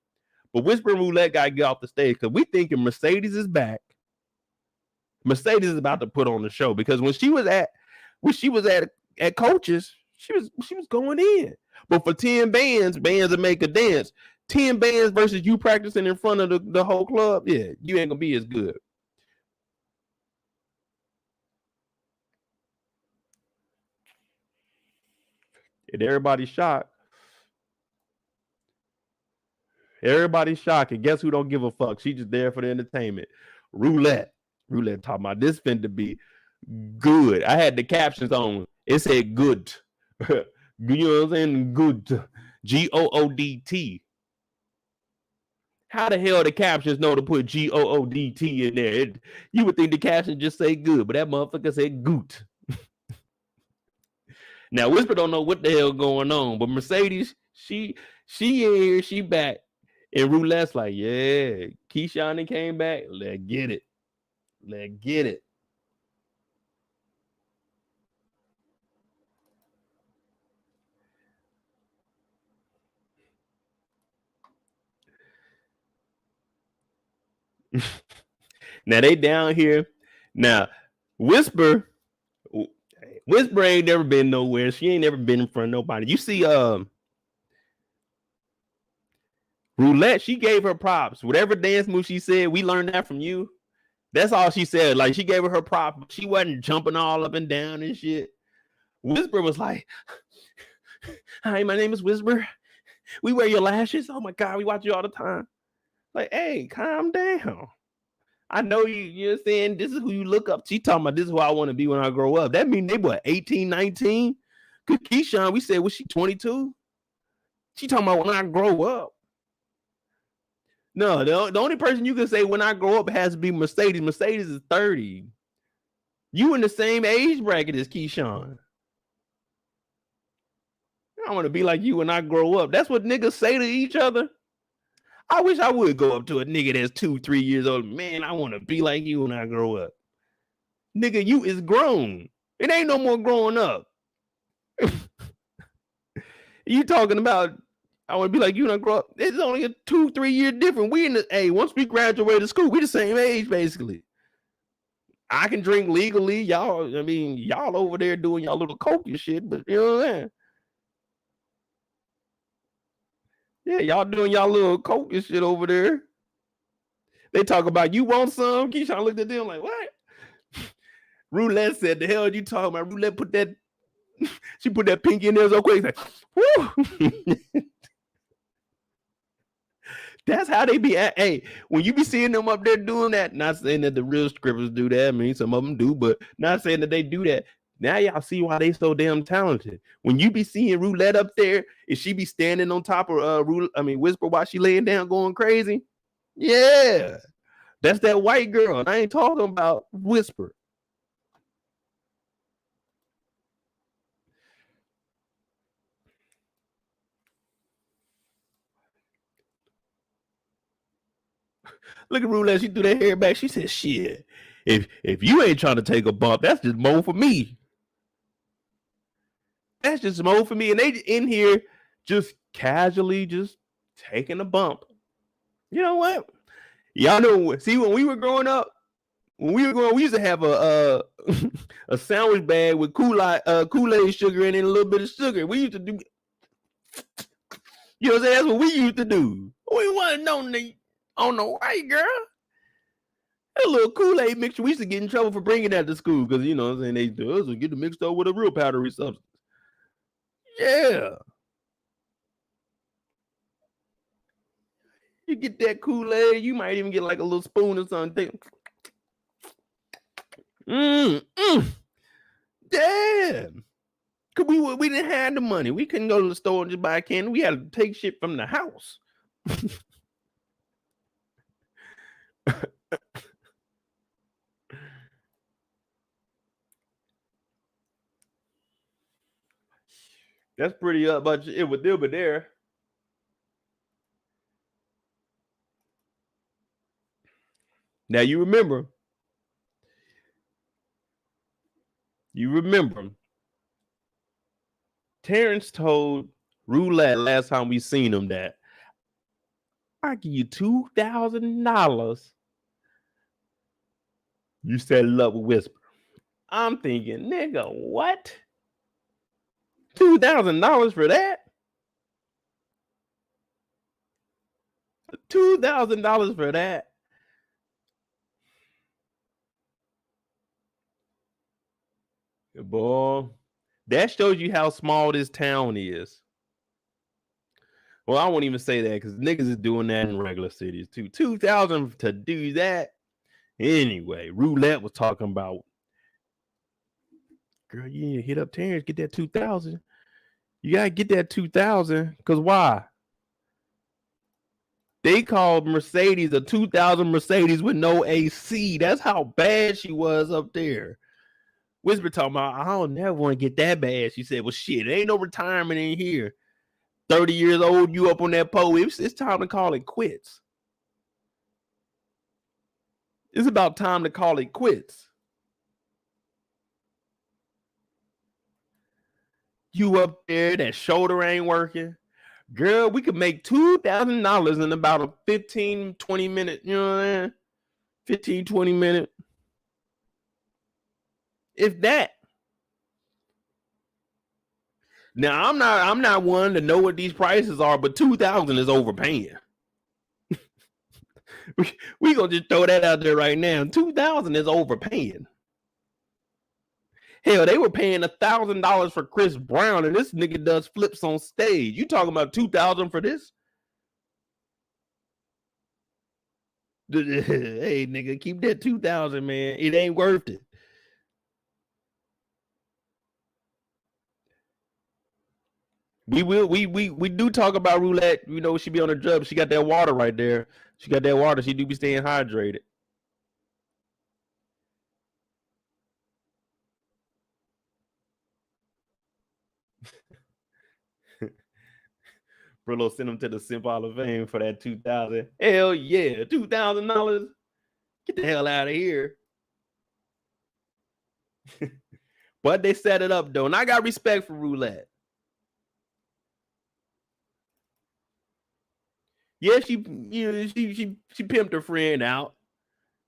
But Whisper and Roulette got to get off the stage because we thinking Mercedes is back. Mercedes is about to put on the show because when she was at coaches, she was going in. But for 10 bands that make a dance, 10 bands versus you practicing in front of the whole club, yeah, you ain't gonna be as good. And everybody's shocked. Everybody's shocked. And guess who don't give a fuck? She just there for the entertainment. Roulette talking about this finna be good. I had the captions on. It said good. You know what I'm saying? Good. Goodt. How the hell the captions know to put Goodt in there? You would think the captions just say good, but that motherfucker said goot. Now Whisper don't know what the hell going on, but Mercedes, she here, she back. And Roulette's like, yeah, Keyshawn came back. Let's get it. Let's get it. Now they down here. Now Whisper ain't never been nowhere. She ain't never been in front of nobody. You see, Roulette, she gave her props. Whatever dance move she said, we learned that from you. That's all she said. Like, she gave her props, but she wasn't jumping all up and down and shit. Whisper was like, hi, my name is Whisper. We wear your lashes. Oh my God, we watch you all the time. Like, hey, calm down. I know you're saying this is who you look up. She talking about this is who I want to be when I grow up. That mean they what, 18, 19? Cause Keyshawn, we said, was she 22? She talking about when I grow up. No, the only person you can say when I grow up has to be Mercedes. Mercedes is 30. You in the same age bracket as Keyshawn. I want to be like you when I grow up. That's what niggas say to each other. I wish I would go up to a nigga that's 2-3 years old. Man, I want to be like you when I grow up. Nigga, you is grown. It ain't no more growing up. You talking about I want to be like you when I grow up. It's only a 2-3 year difference. We in the once we graduated school, we the same age basically. I can drink legally. Y'all over there doing y'all little coke and shit, but you know what I'm saying? Yeah, y'all doing y'all little coke and shit over there. They talk about you want some. Keyshawn looked at them like, what? Roulette said, the hell you talking about? Roulette put that, she put that pinky in there so quick. Like, whoo. That's how they be at. Hey, when you be seeing them up there doing that, not saying that the real strippers do that. I mean, some of them do, but not saying that they do that. Now y'all see why they so damn talented. When you be seeing Roulette up there, is she be standing on top of Whisper while she laying down going crazy? Yeah. That's that white girl. And I ain't talking about Whisper. Look at Roulette. She threw that hair back. She said, shit. If you ain't trying to take a bump, that's just more for me. That's just more for me. And they in here just casually just taking a bump. You know what? Y'all know, see, when we were growing up, we used to have a sandwich bag with Kool-Aid sugar in it and a little bit of sugar. We used to do, you know what I'm saying? That's what we used to do. We wasn't on the white girl. A little Kool-Aid mixture. We used to get in trouble for bringing that to school because, you know what I'm saying, they do us get it mixed up with a real powdery substance. Yeah. You get that Kool-Aid, you might even get like a little spoon or something. Damn. Cause we didn't have the money. We couldn't go to the store and just buy candy. We had to take shit from the house. That's pretty up, but it would still be there. Now you remember. Terrence told Roulette last time we seen him that I give you $2,000. You settle up with Whisper. I'm thinking, nigga, what? $2,000 for that? $2,000 for that? Boy, that shows you how small this town is. Well, I won't even say that because niggas is doing that in regular cities too. 2,000 to do that. Anyway, Roulette was talking about girl, you need to hit up Terrence, get that 2,000. You gotta get that 2,000. Cause why? They called Mercedes a 2,000 Mercedes with no AC. That's how bad she was up there. Whisper talking about, I don't never want to get that bad. She said, well, shit, there ain't no retirement in here. 30 years old, you up on that pole. It's time to call it quits. It's about time to call it quits. You up there, that shoulder ain't working. Girl, we could make $2,000 in about a 15, 20 minute, you know what I mean? 15, 20 minute. If that. Now, I'm not one to know what these prices are, but 2,000 is overpaying. we gonna just throw that out there right now. 2,000 is overpaying. Hell, they were paying $1,000 for Chris Brown, and this nigga does flips on stage. You talking about 2,000 for this? Hey, nigga, keep that 2,000, man. It ain't worth it. We do talk about roulette. You know, she be on the drug. She got that water right there. She got that water. She do be staying hydrated. Brillo sent him to the Simp Hall of Fame for that 2,000. Hell yeah, $2,000. Get the hell out of here. But they set it up though, and I got respect for roulette. Yeah, she pimped her friend out,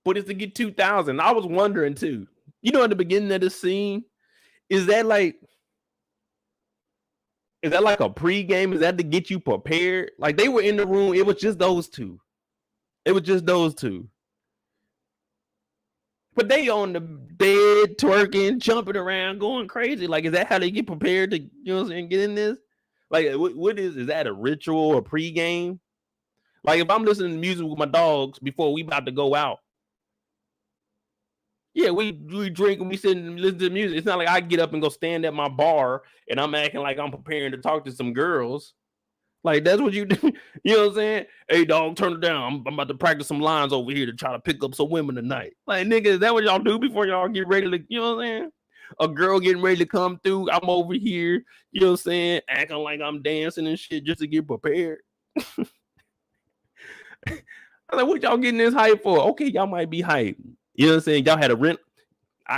but it's to get 2,000. I was wondering too. You know, at the beginning of the scene, is that like a pregame? Is that to get you prepared? Like they were in the room, it was just those two. But they on the bed, twerking, jumping around, going crazy. Like, is that how they get prepared to, you know what I'm saying, get in this? Like, what is that a ritual or pregame? Like, if I'm listening to music with my dogs before we about to go out, yeah, we drink and we sit and listen to music. It's not like I get up and go stand at my bar and I'm acting like I'm preparing to talk to some girls. Like, that's what you do. You know what I'm saying? Hey, dog, turn it down. I'm about to practice some lines over here to try to pick up some women tonight. Like, nigga, is that what y'all do before y'all get ready to, you know what I'm saying? A girl getting ready to come through. I'm over here, you know what I'm saying? Acting like I'm dancing and shit just to get prepared. I'm like, what y'all getting this hype for? Okay, y'all might be hype. You know what I'm saying? Y'all had a rent.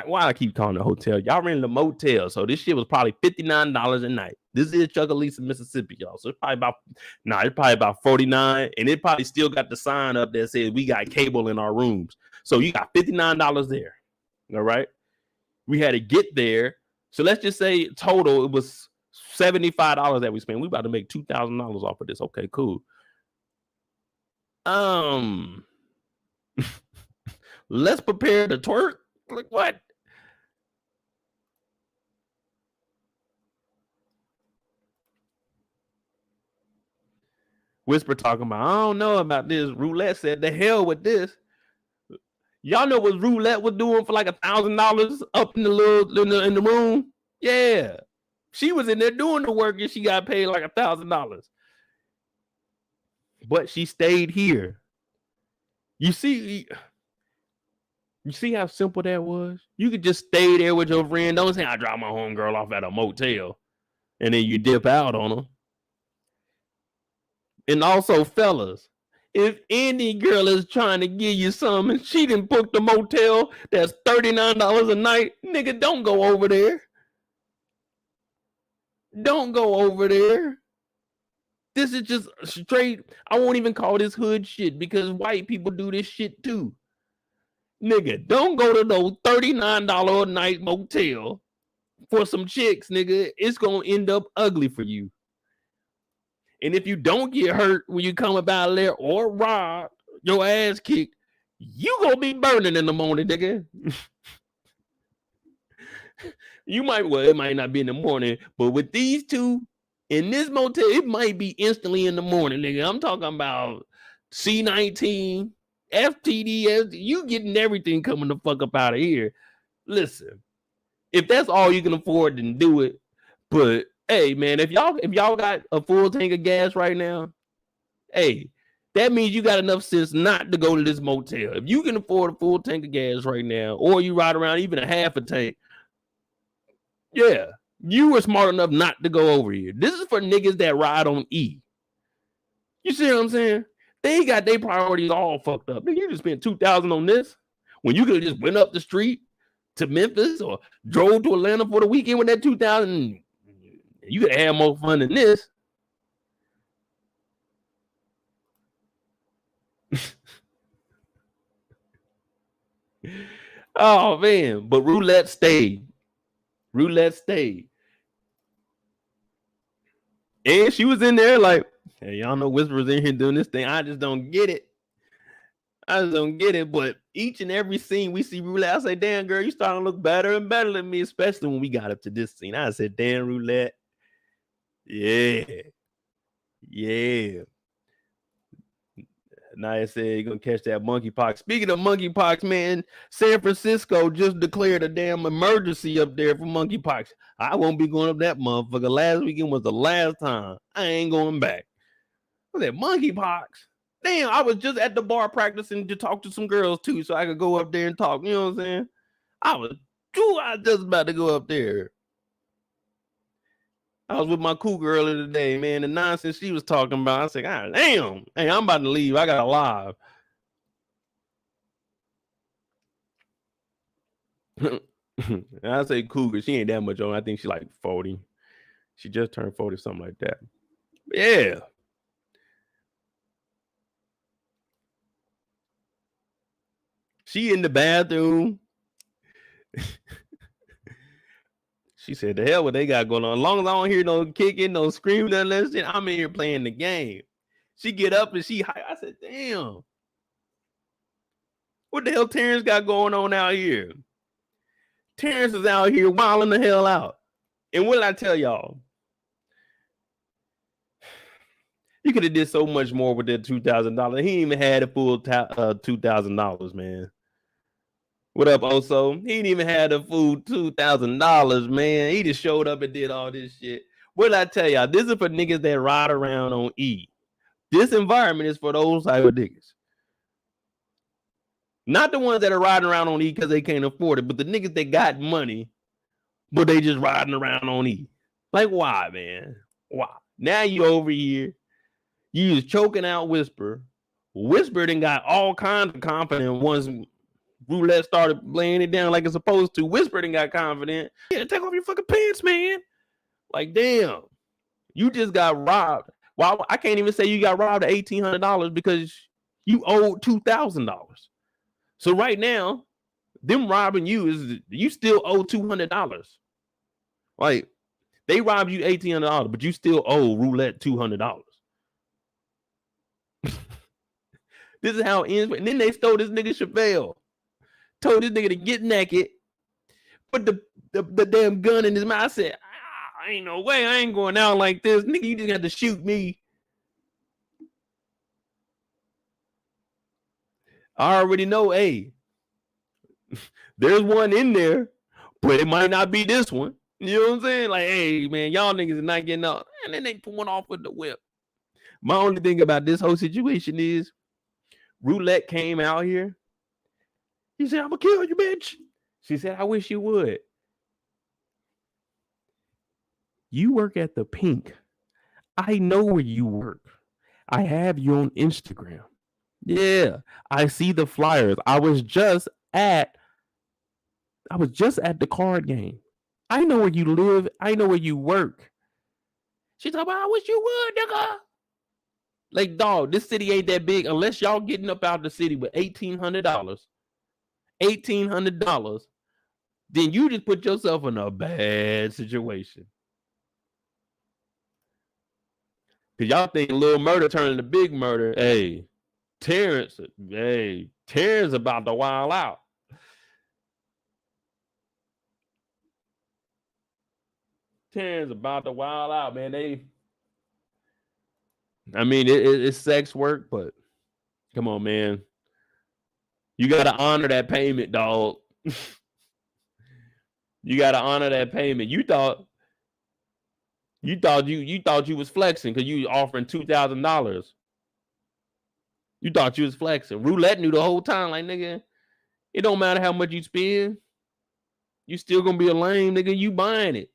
Why I keep calling it a hotel? Y'all rented a motel, so this shit was probably $59 a night. This is Chucalissa, Mississippi, y'all. So it's probably about 49, and it probably still got the sign up that says we got cable in our rooms. So you got $59 there. All right. We had to get there. So let's just say total it was $75 that we spent. We about to make $2,000 off of this. Okay, cool. Let's prepare to twerk. Like what? Whisper talking about, I don't know about this. Roulette said, the hell with this. Y'all know what Roulette was doing for like $1,000 up in the little in the room? Yeah. She was in there doing the work and she got paid like $1,000. But she stayed here. You see how simple that was? You could just stay there with your friend. Don't say I drop my homegirl off at a motel and then you dip out on her. And also, fellas, if any girl is trying to give you something and she didn't book the motel that's $39 a night, nigga, don't go over there. Don't go over there. This is just straight. I won't even call this hood shit because white people do this shit too. Nigga, don't go to no $39 a night motel for some chicks, nigga. It's going to end up ugly for you. And if you don't get hurt when you come about there or robbed, your ass kicked, you going to be burning in the morning, nigga. It might not be in the morning, but with these two in this motel, it might be instantly in the morning, nigga. I'm talking about C19, FTDS. You getting everything coming the fuck up out of here. Listen, If that's all you can afford, then do it. But hey, man, if y'all got a full tank of gas right now, hey, that means you got enough sense not to go to this motel. If you can afford a full tank of gas right now, or you ride around even a half a tank, yeah, you were smart enough not to go over here. This is for niggas that ride on E. You see what I'm saying? They got their priorities all fucked up. You just spent $2,000 on this when you could have just went up the street to Memphis or drove to Atlanta for the weekend with that $2,000. You could have more fun than this. Oh man, but roulette stayed. Roulette stayed. And she was in there like, hey, y'all know Whisper's in here doing this thing. I just don't get it. I just don't get it. But each and every scene we see Roulette, I say, damn, girl, you starting to look better and better than me, especially when we got up to this scene. I said, damn, Roulette. Yeah. Yeah. Naya said you're gonna catch that monkeypox. Speaking of monkeypox, man, San Francisco just declared a damn emergency up there for monkeypox. I won't be going up that motherfucker. Last weekend was the last time. I ain't going back. What's that monkeypox? Damn, I was just at the bar practicing to talk to some girls too, so I could go up there and talk. You know what I'm saying? I was just about to go up there. I was with my cougar earlier today, man. The nonsense she was talking about. I said, God damn. Hey, I'm about to leave. I got a live. I say cougar. She ain't that much on. I think she's like 40. She just turned 40, something like that. Yeah. She in the bathroom. She said, the hell what they got going on. As long as I don't hear no kicking, no screaming, none of that shit, I'm in here playing the game. She get up and I said, damn. What the hell Terrence got going on out here? Terrence is out here wilding the hell out. And what did I tell y'all? You could have did so much more with that $2,000. He ain't even had a full $2,000, man. What up, Oso? He didn't even have the full $2,000, man. He just showed up and did all this shit. What did I tell y'all? This is for niggas that ride around on E. This environment is for those type of niggas. Not the ones that are riding around on E because they can't afford it, but the niggas that got money, but they just riding around on E. Like, why, man? Why? Now you over here. You was choking out Whisper. Whisper done got all kinds of confidence once Roulette started laying it down like it's supposed to. Whisper done got confident. Yeah, take off your fucking pants, man. Like, damn. You just got robbed. Well, I can't even say you got robbed of $1,800 because you owed $2,000. So right now, them robbing you still owe $200. Like, they robbed you $1,800, but you still owe Roulette $200. This is how it ends. And then they stole this nigga Chevelle. Told this nigga to get naked. Put the damn gun in his mouth. I said, ain't no way. I ain't going out like this. Nigga, you just got to shoot me. I already know, hey, there's one in there, but it might not be this one. You know what I'm saying? Like, hey, man, y'all niggas are not getting up. And then they pulling off with the whip. My only thing about this whole situation is Roulette came out here. He said, I'm going to kill you, bitch. She said, I wish you would. You work at the Pink. I know where you work. I have you on Instagram. Yeah, I see the flyers. I was just at the card game. I know where you live. I know where you work. She's like, I wish you would, nigga. Like, dog, this city ain't that big unless y'all getting up out of the city with $1,800. $1,800. Then you just put yourself in a bad situation. Because y'all think little murder turning to big murder. Hey, Terrence about to wild out. Terrence about to wild out, man. It's sex work, but come on, man. You got to honor that payment, dog. You gotta honor that payment. You thought you was flexing because you offering $2,000. You thought you was flexing. Roulette knew the whole time, like nigga, it don't matter how much you spend, you still gonna be a lame nigga. You buying it.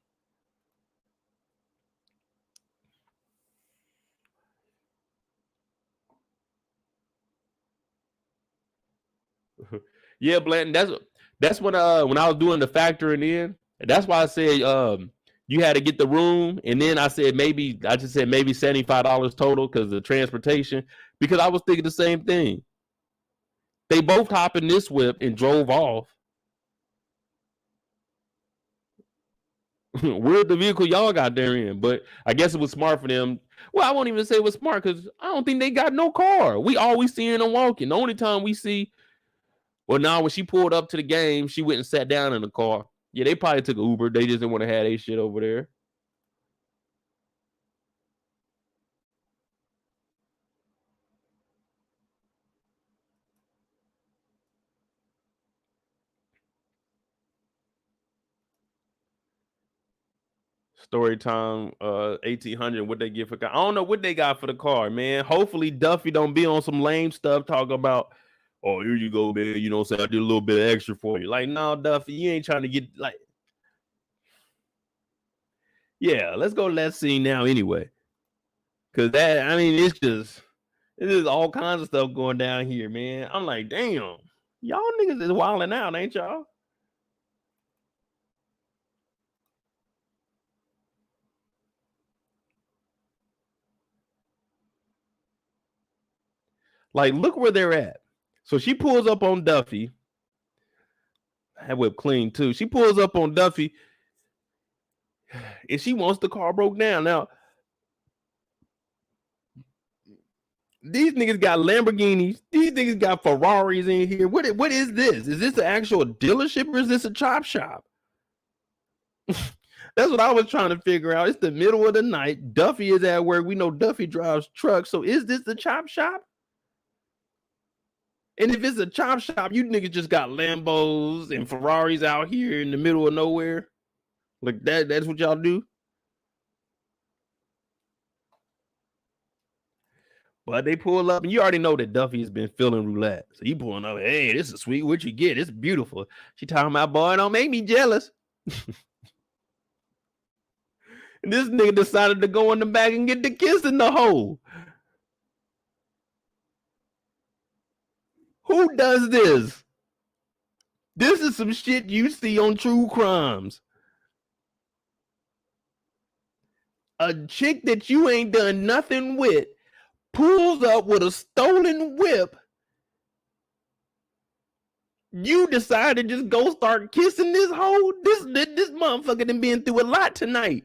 Yeah, Blanton. That's when I was doing the factoring in. That's why I said you had to get the room, and then I said maybe $75 total because of the transportation. Because I was thinking the same thing. They both hopped in this whip and drove off. Where's the vehicle y'all got there in? But I guess it was smart for them. Well, I won't even say it was smart because I don't think they got no car. We always seeing them walking. The only time we see, well, now when she pulled up to the game, she went and sat down in the car. Yeah, they probably took an Uber. They just didn't want to have their shit over there. Story time, 1800. What they get for car? I don't know what they got for the car, man. Hopefully Duffy don't be on some lame stuff talking about, oh, here you go, man. You know what I'm saying? I did a little bit of extra for you. Like, no, Duffy, you ain't trying to get like, yeah, let's go to that scene now anyway. Cause that, I mean, it's just all kinds of stuff going down here, man. I'm like, damn, y'all niggas is wilding out, ain't y'all? Like, look where they're at. So she pulls up on Duffy. That whip clean too. She pulls up on Duffy, and she wants the car broke down. Now, these niggas got Lamborghinis. These niggas got Ferraris in here. What is this? Is this an actual dealership or is this a chop shop? That's what I was trying to figure out. It's the middle of the night. Duffy is at work. We know Duffy drives trucks. So is this the chop shop? And if it's a chop shop, you niggas just got Lambos and Ferraris out here in the middle of nowhere. Like that's what y'all do. But they pull up, and you already know that Duffy has been feeling roulette. So you pulling up, hey, this is sweet. What you get? It's beautiful. She talking about, boy, don't make me jealous. And this nigga decided to go in the back and get the kiss in the hole. Who does this? This is some shit you see on true crimes. A chick that you ain't done nothing with pulls up with a stolen whip. You decide to just go start kissing this hoe. This motherfucker done been through a lot tonight.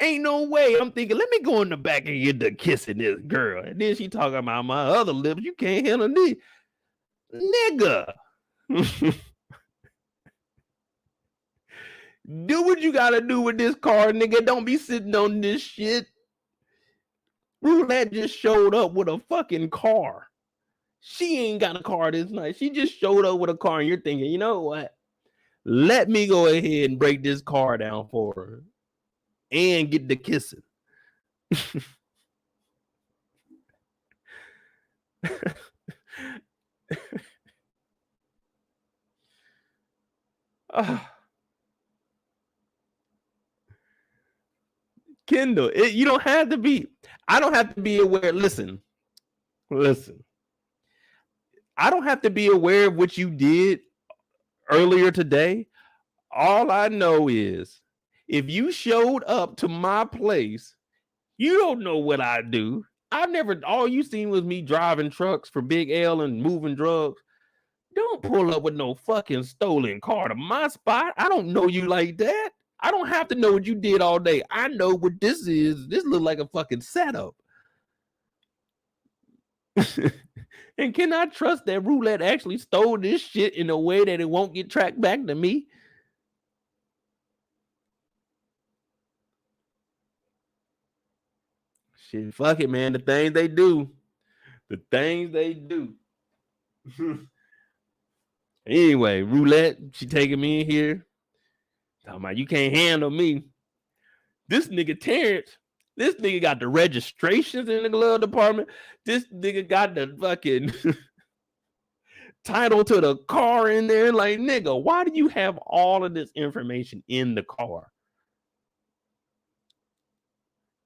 Ain't no way. I'm thinking, let me go in the back and get the kissing this girl. And then she talking about my other lips. You can't handle this. Nigga. Do what you gotta do with this car, nigga. Don't be sitting on this shit. Roulette just showed up with a fucking car. She ain't got a car this night. She just showed up with a car, and you're thinking, you know what? Let me go ahead and break this car down for her and get the kissing. Kendall, you don't have to be. I don't have to be aware. Listen. I don't have to be aware of what you did earlier today. All I know is if you showed up to my place, you don't know what I do. I've never, all you seen was me driving trucks for Big L and moving drugs. Don't pull up with no fucking stolen car to my spot. I don't know you like that. I don't have to know what you did all day. I know what this is. This looks like a fucking setup. And can I trust that Roulette actually stole this shit in a way that it won't get tracked back to me? Shit, fuck it, man. The things they do. Anyway, roulette, she taking me in here. Talking about you can't handle me. This nigga Terrence, this nigga got the registrations in the glove department. This nigga got the fucking title to the car in there. Like, nigga, why do you have all of this information in the car?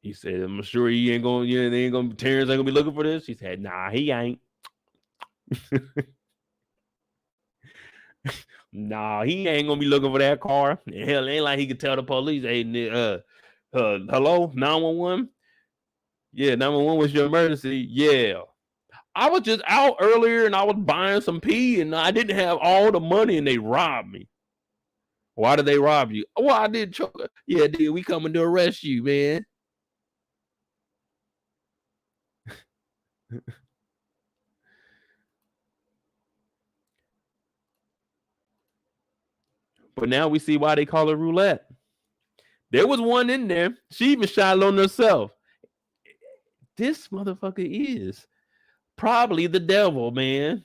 He said, I'm sure he ain't gonna, they ain't gonna, Terrence ain't gonna be looking for this. He said, nah, he ain't. Nah, he ain't gonna be looking for that car. Hell, it ain't like he could tell the police, hey, hello, 911? Yeah, 911 was your emergency. Yeah. I was just out earlier and I was buying some pee and I didn't have all the money and they robbed me. Why did they rob you? Well, I did. Yeah, dude, we coming to arrest you, man. But now we see why they call it roulette. There was one in there. She even shot on herself. This motherfucker is probably the devil, man.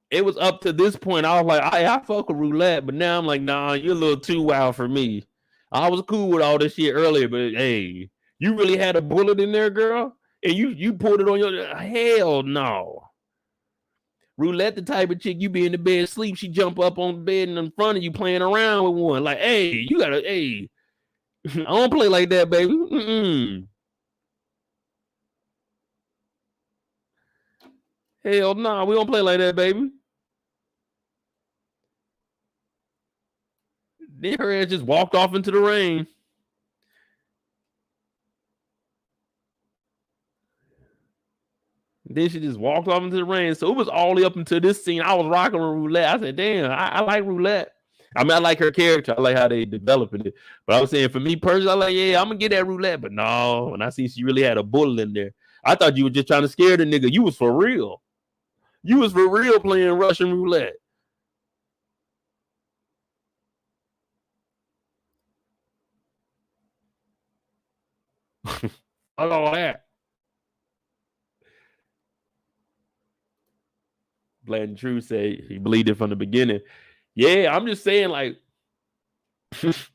It was up to this point. I was like, I fuck with roulette, but now I'm like, nah, you're a little too wild for me. I was cool with all this shit earlier, but hey, you really had a bullet in there, girl? And you pulled it on your hell no. Roulette the type of chick you be in the bed sleep, she jump up on the bed and in front of you playing around with one. Like, hey, you gotta, hey, I don't play like that, baby. Hell no, nah, we don't play like that, baby. Then her ass just walked off into the rain. Then she just walked off into the rain. So it was all the way up until this scene. I was rocking with roulette. I said, damn, I like roulette. I mean, I like her character. I like how they developing it. But I was saying, for me personally, I'm like, yeah, I'm gonna get that roulette. But no, when I see she really had a bullet in there, I thought you were just trying to scare the nigga. You was for real. You was for real playing Russian roulette. All that. Black and True say he believed it from the beginning. Yeah, I'm just saying, like, if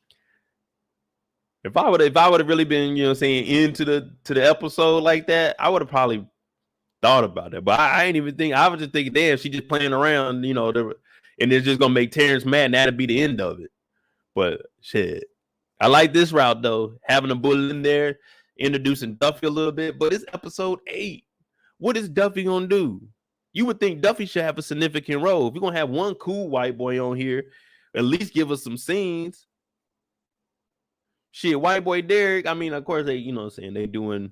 I would have really been, saying into the episode like that, I would have probably thought about it. But I ain't even think. I was just thinking, damn, she just playing around, and it's just gonna make Terrence mad, and that'll be the end of it. But shit, I like this route though, having a bullet in there, introducing Duffy a little bit. But it's episode 8. What is Duffy gonna do? You would think Duffy should have a significant role. If we're gonna have one cool white boy on here, at least give us some scenes. Shit, white boy Derrick. I mean, of course they, they doing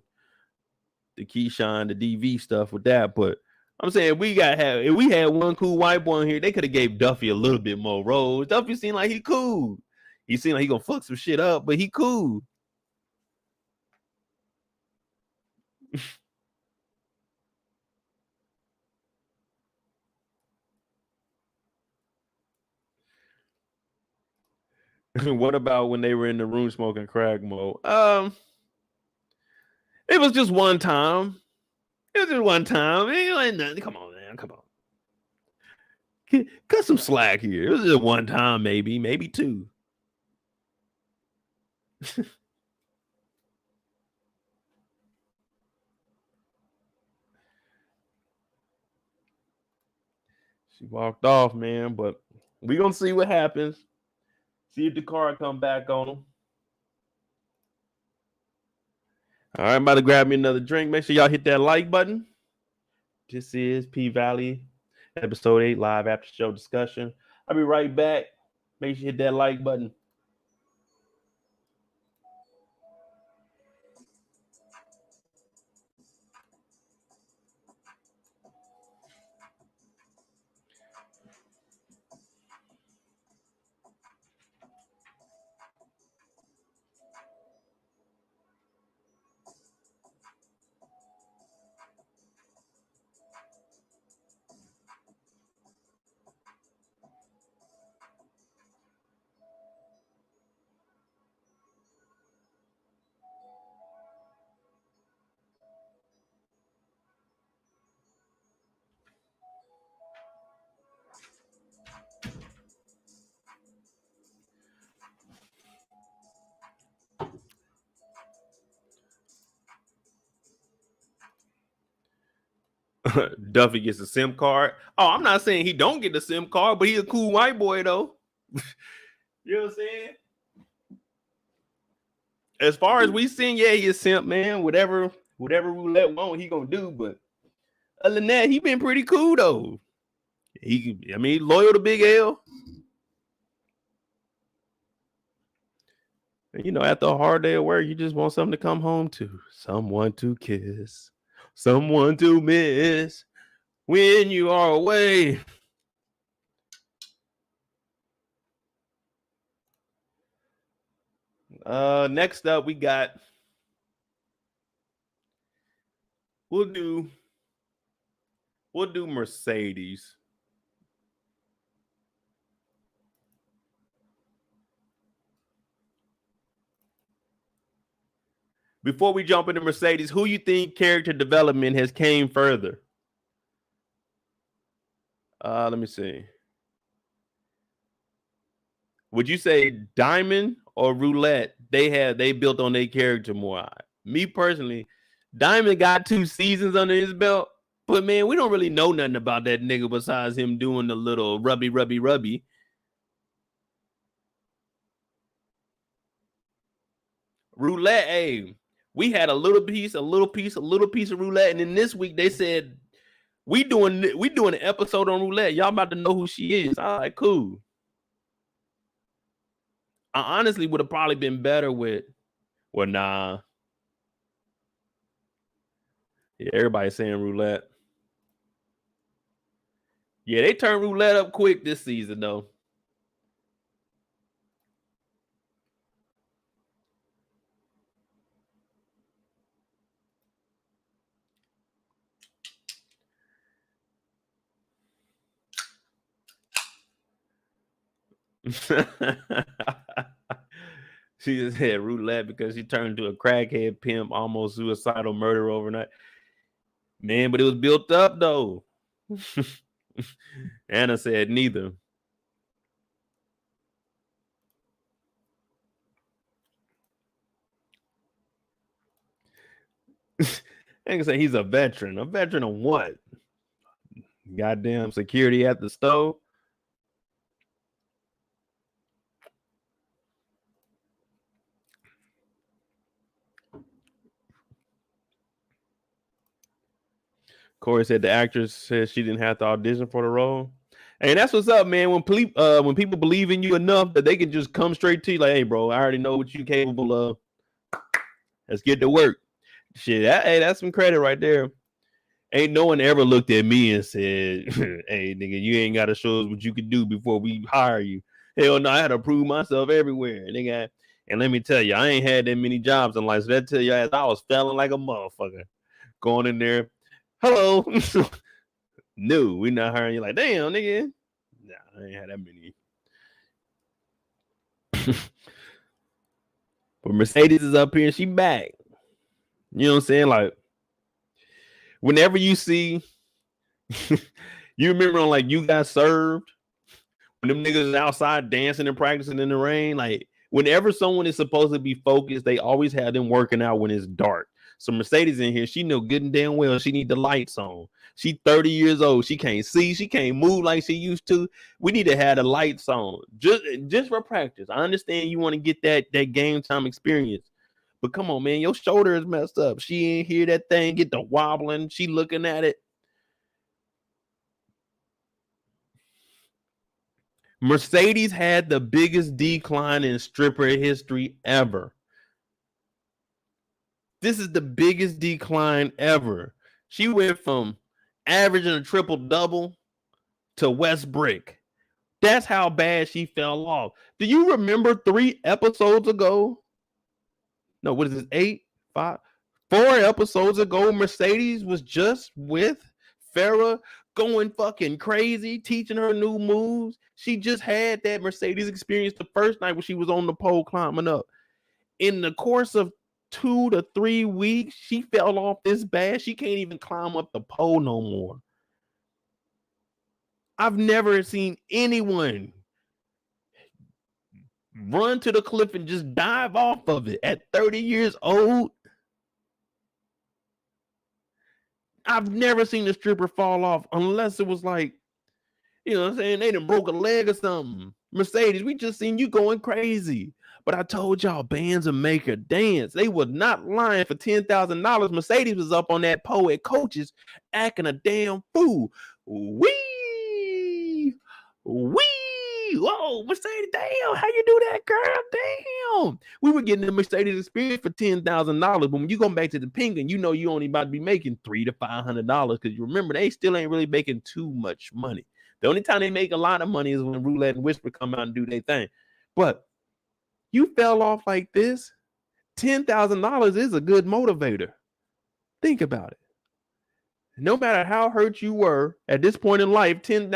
the Keyshawn, the DV stuff with that, but I'm saying if we had one cool white boy in here, they could have gave Duffy a little bit more roles. Duffy seemed like he cool. He seemed like he gonna fuck some shit up, but he cool. What about when they were in the room smoking crack mode? It was just one time. It was just one time. Come on, man. Come on. Cut some slack here. It was just one time, maybe two. She walked off, man. But we gonna see what happens. See if the car come back on them. All right, I'm about to grab me another drink. Make sure y'all hit that like button. This is PValley, episode 8, live after show discussion. I'll be right back. Make sure you hit that like button. Duffy gets a SIM card. Oh, I'm not saying he don't get the SIM card, but he's a cool white boy though. You know what I'm saying? As far as we seen, yeah, he a simp, man. Whatever Roulette want, he gonna do. But other than that, he been pretty cool though. Loyal to Big L. You know, after a hard day of work, you just want something to come home to, someone to kiss, someone to miss when you are away. Next up, we got. We'll do Mercedes. Before we jump into Mercedes, who you think character development has came further? Let me see. Would you say Diamond or Roulette? They built on their character more. Me personally, Diamond got 2 seasons under his belt, but man, we don't really know nothing about that nigga besides him doing the little rubby. Roulette, hey, we had a little piece of Roulette, and then this week they said we doing an episode on Roulette. Y'all about to know who she is. All right, cool. I honestly would have probably been better with. Well, nah. Yeah, everybody's saying Roulette. Yeah, they turned Roulette up quick this season, though. She just had Roulette because she turned into a crackhead pimp, almost suicidal murder overnight. Man, but it was built up, though. Anna said neither. I can say he's a veteran. A veteran of what? Goddamn security at the stove. Corey said the actress said she didn't have to audition for the role. And that's what's up, man. When people believe in you enough that they can just come straight to you, like, hey, bro, I already know what you're capable of. Let's get to work. Shit, that's some credit right there. Ain't no one ever looked at me and said, hey, nigga, you ain't got to show us what you can do before we hire you. Hell no, I had to prove myself everywhere. Nigga. And let me tell you, I ain't had that many jobs in life. So that tell you, I was failing like a motherfucker. Going in there, hello. No, we're not hiring you. Like, damn, nigga. Nah, I ain't had that many. But Mercedes is up here and she back. You know what I'm saying? Like, whenever you see, you remember on like You Got Served, when them niggas is outside dancing and practicing in the rain, like whenever someone is supposed to be focused, they always have them working out when it's dark. So Mercedes in here, she know good and damn well she need the lights on. She 30 years old. She can't see. She can't move like she used to. We need to have the lights on just for practice. I understand you want to get that game time experience. But come on, man, your shoulder is messed up. She ain't hear that thing get the wobbling. She looking at it. Mercedes had the biggest decline in stripper history ever. This is the biggest decline ever. She went from averaging a triple-double to West Brick. That's how bad she fell off. Do you remember 3 episodes ago? No, what is this? 4 episodes ago, Mercedes was just with Farrah going fucking crazy, teaching her new moves. She just had that Mercedes experience the first night when she was on the pole climbing up. In the course of 2 to 3 weeks, she fell off this bad. She can't even climb up the pole no more. I've never seen anyone run to the cliff and just dive off of it at 30 years old. I've never seen a stripper fall off unless it was like, you know what I'm saying, they done broke a leg or something. Mercedes, we just seen you going crazy. But I told y'all, bands will make her dance. They was not lying for $10,000. Mercedes was up on that pole at Coaches acting a damn fool. Wee! Whoa, Mercedes, damn, how you do that, girl? Damn. We were getting the Mercedes experience for $10,000, but when you go back to the pink and you know you only about to be making $300 to $500, because you remember they still ain't really making too much money. The only time they make a lot of money is when Roulette and Whisper come out and do their thing. But you fell off like this, $10,000 is a good motivator. Think about it. No matter how hurt you were at this point in life, $10,000,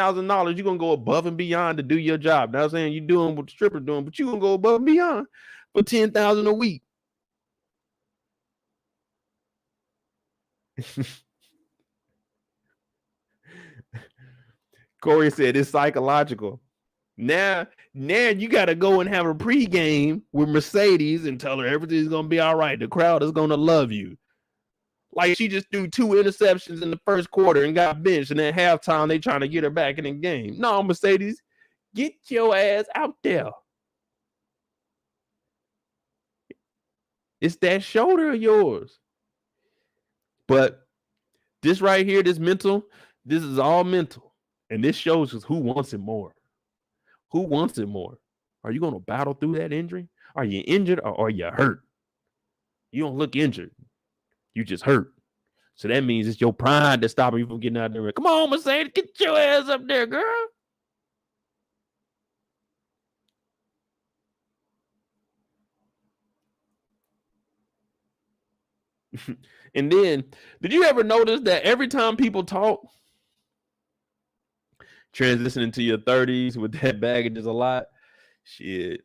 you're going to go above and beyond to do your job. Not saying you're doing what the stripper's doing, but you're going to go above and beyond for $10,000 a week. Corey said it's psychological. Now you got to go and have a pregame with Mercedes and tell her everything's going to be all right. The crowd is going to love you. Like she just threw 2 interceptions in the first quarter and got benched, and at halftime they trying to get her back in the game. No, Mercedes, get your ass out there. It's that shoulder of yours. But this right here, this is all mental. And this shows us who wants it more. Who wants it more? Are you going to battle through that injury? Are you injured or are you hurt? You don't look injured. You just hurt. So that means it's your pride that's stopping you from getting out there. Come on, Mercedes, get your ass up there, girl. And then, did you ever notice that every time people talk, transitioning to your 30s with that baggage is a lot? Shit.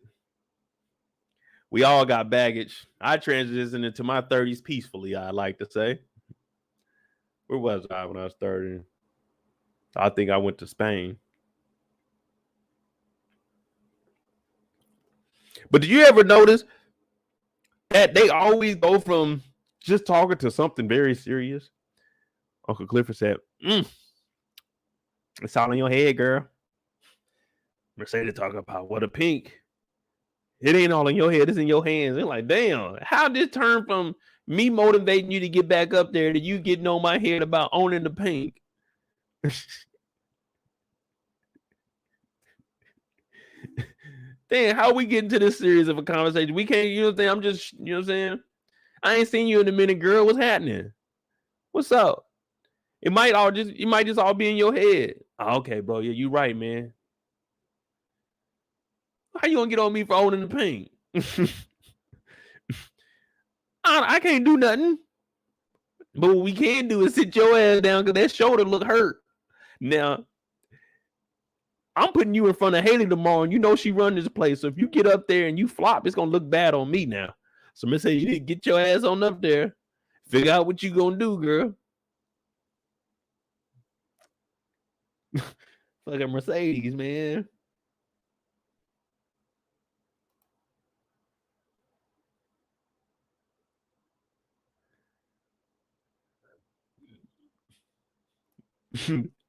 We all got baggage. I transitioned into my 30s peacefully, I like to say. Where was I when I was 30? I think I went to Spain. But did you ever notice that they always go from just talking to something very serious? Uncle Clifford said, it's all in your head, girl. Mercedes talking about what a pink. It ain't all in your head. It's in your hands. They're like, damn, how did this turn from me motivating you to get back up there to you getting on my head about owning the pink? Damn, how we get into this series of a conversation? We can't, you know what I'm saying? I'm just, you know what I'm saying? I ain't seen you in a minute, girl. What's happening? What's up? It might just all be in your head. Oh, okay, bro. Yeah, you right, man. How you gonna get on me for owning the pink? I can't do nothing. But what we can do is sit your ass down because that shoulder look hurt. Now, I'm putting you in front of Hailey tomorrow, and you know she run this place. So if you get up there and you flop, it's gonna look bad on me now. So Miss Hailey, you need to get your ass on up there. Figure out what you gonna do, girl. Fucking Mercedes, man.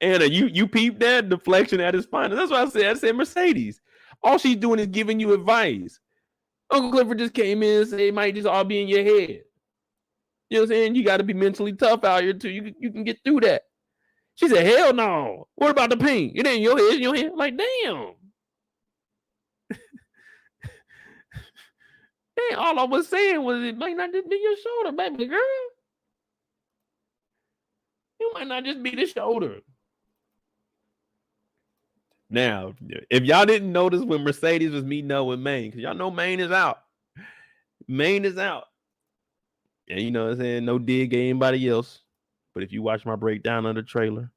Anna, you peeped that deflection at his final. That's what I said. I said Mercedes. All she's doing is giving you advice. Uncle Clifford just came in and said it might just all be in your head. You know what I'm saying? You got to be mentally tough out here too. You can get through that. She said, hell no. What about the pink? It ain't your head, it's your head. Like, damn. Damn, all I was saying was it might not just be your shoulder, baby girl. You might not just be the shoulder. Now, if y'all didn't notice when Mercedes was meeting up with Maine, because y'all know Maine is out. Maine is out. And you know what I'm saying? No dig at anybody else. But if you watch my breakdown of the trailer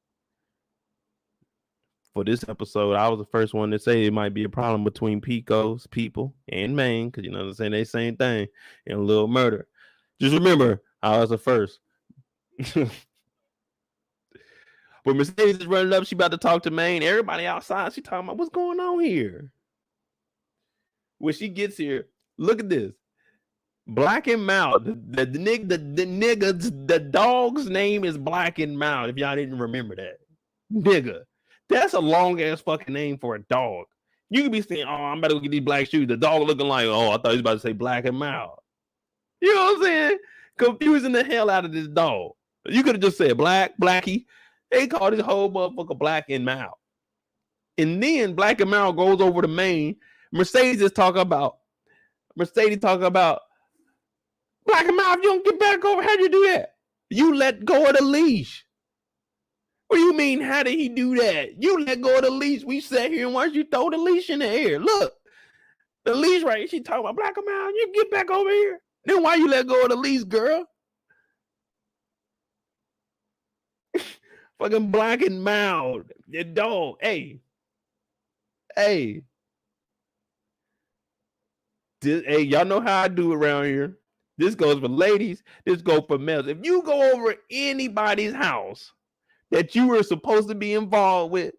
for this episode, I was the first one to say it might be a problem between Pico's people and Maine, because you know what I'm saying? They same thing in a little murder. Just remember, I was the first. But Mercedes is running up. She about to talk to Maine. Everybody outside. She talking about what's going on here. When she gets here, look at this. Black and Mild. The dog's name is Black and Mild. If y'all didn't remember that, nigga, that's a long ass fucking name for a dog. You could be saying, "Oh, I'm about to go get these black shoes." The dog looking like, "Oh, I thought he was about to say Black and Mild." You know what I'm saying? Confusing the hell out of this dog. You could have just said Blackie. They call this whole motherfucker Black and Mild. And then Black and Mild goes over to Maine. Mercedes talking about Black and Mild. You don't get back over. How'd you do that? You let go of the leash. What do you mean? How did he do that? You let go of the leash. We sat here and watched you throw the leash in the air. Look, the leash right here. She talking about Black and Mild. You get back over here. Then why you let go of the leash, girl? Fucking Black and Mild. The dog. Hey. Hey, y'all know how I do around here. This goes for ladies. This goes for males. If you go over anybody's house that you were supposed to be involved with,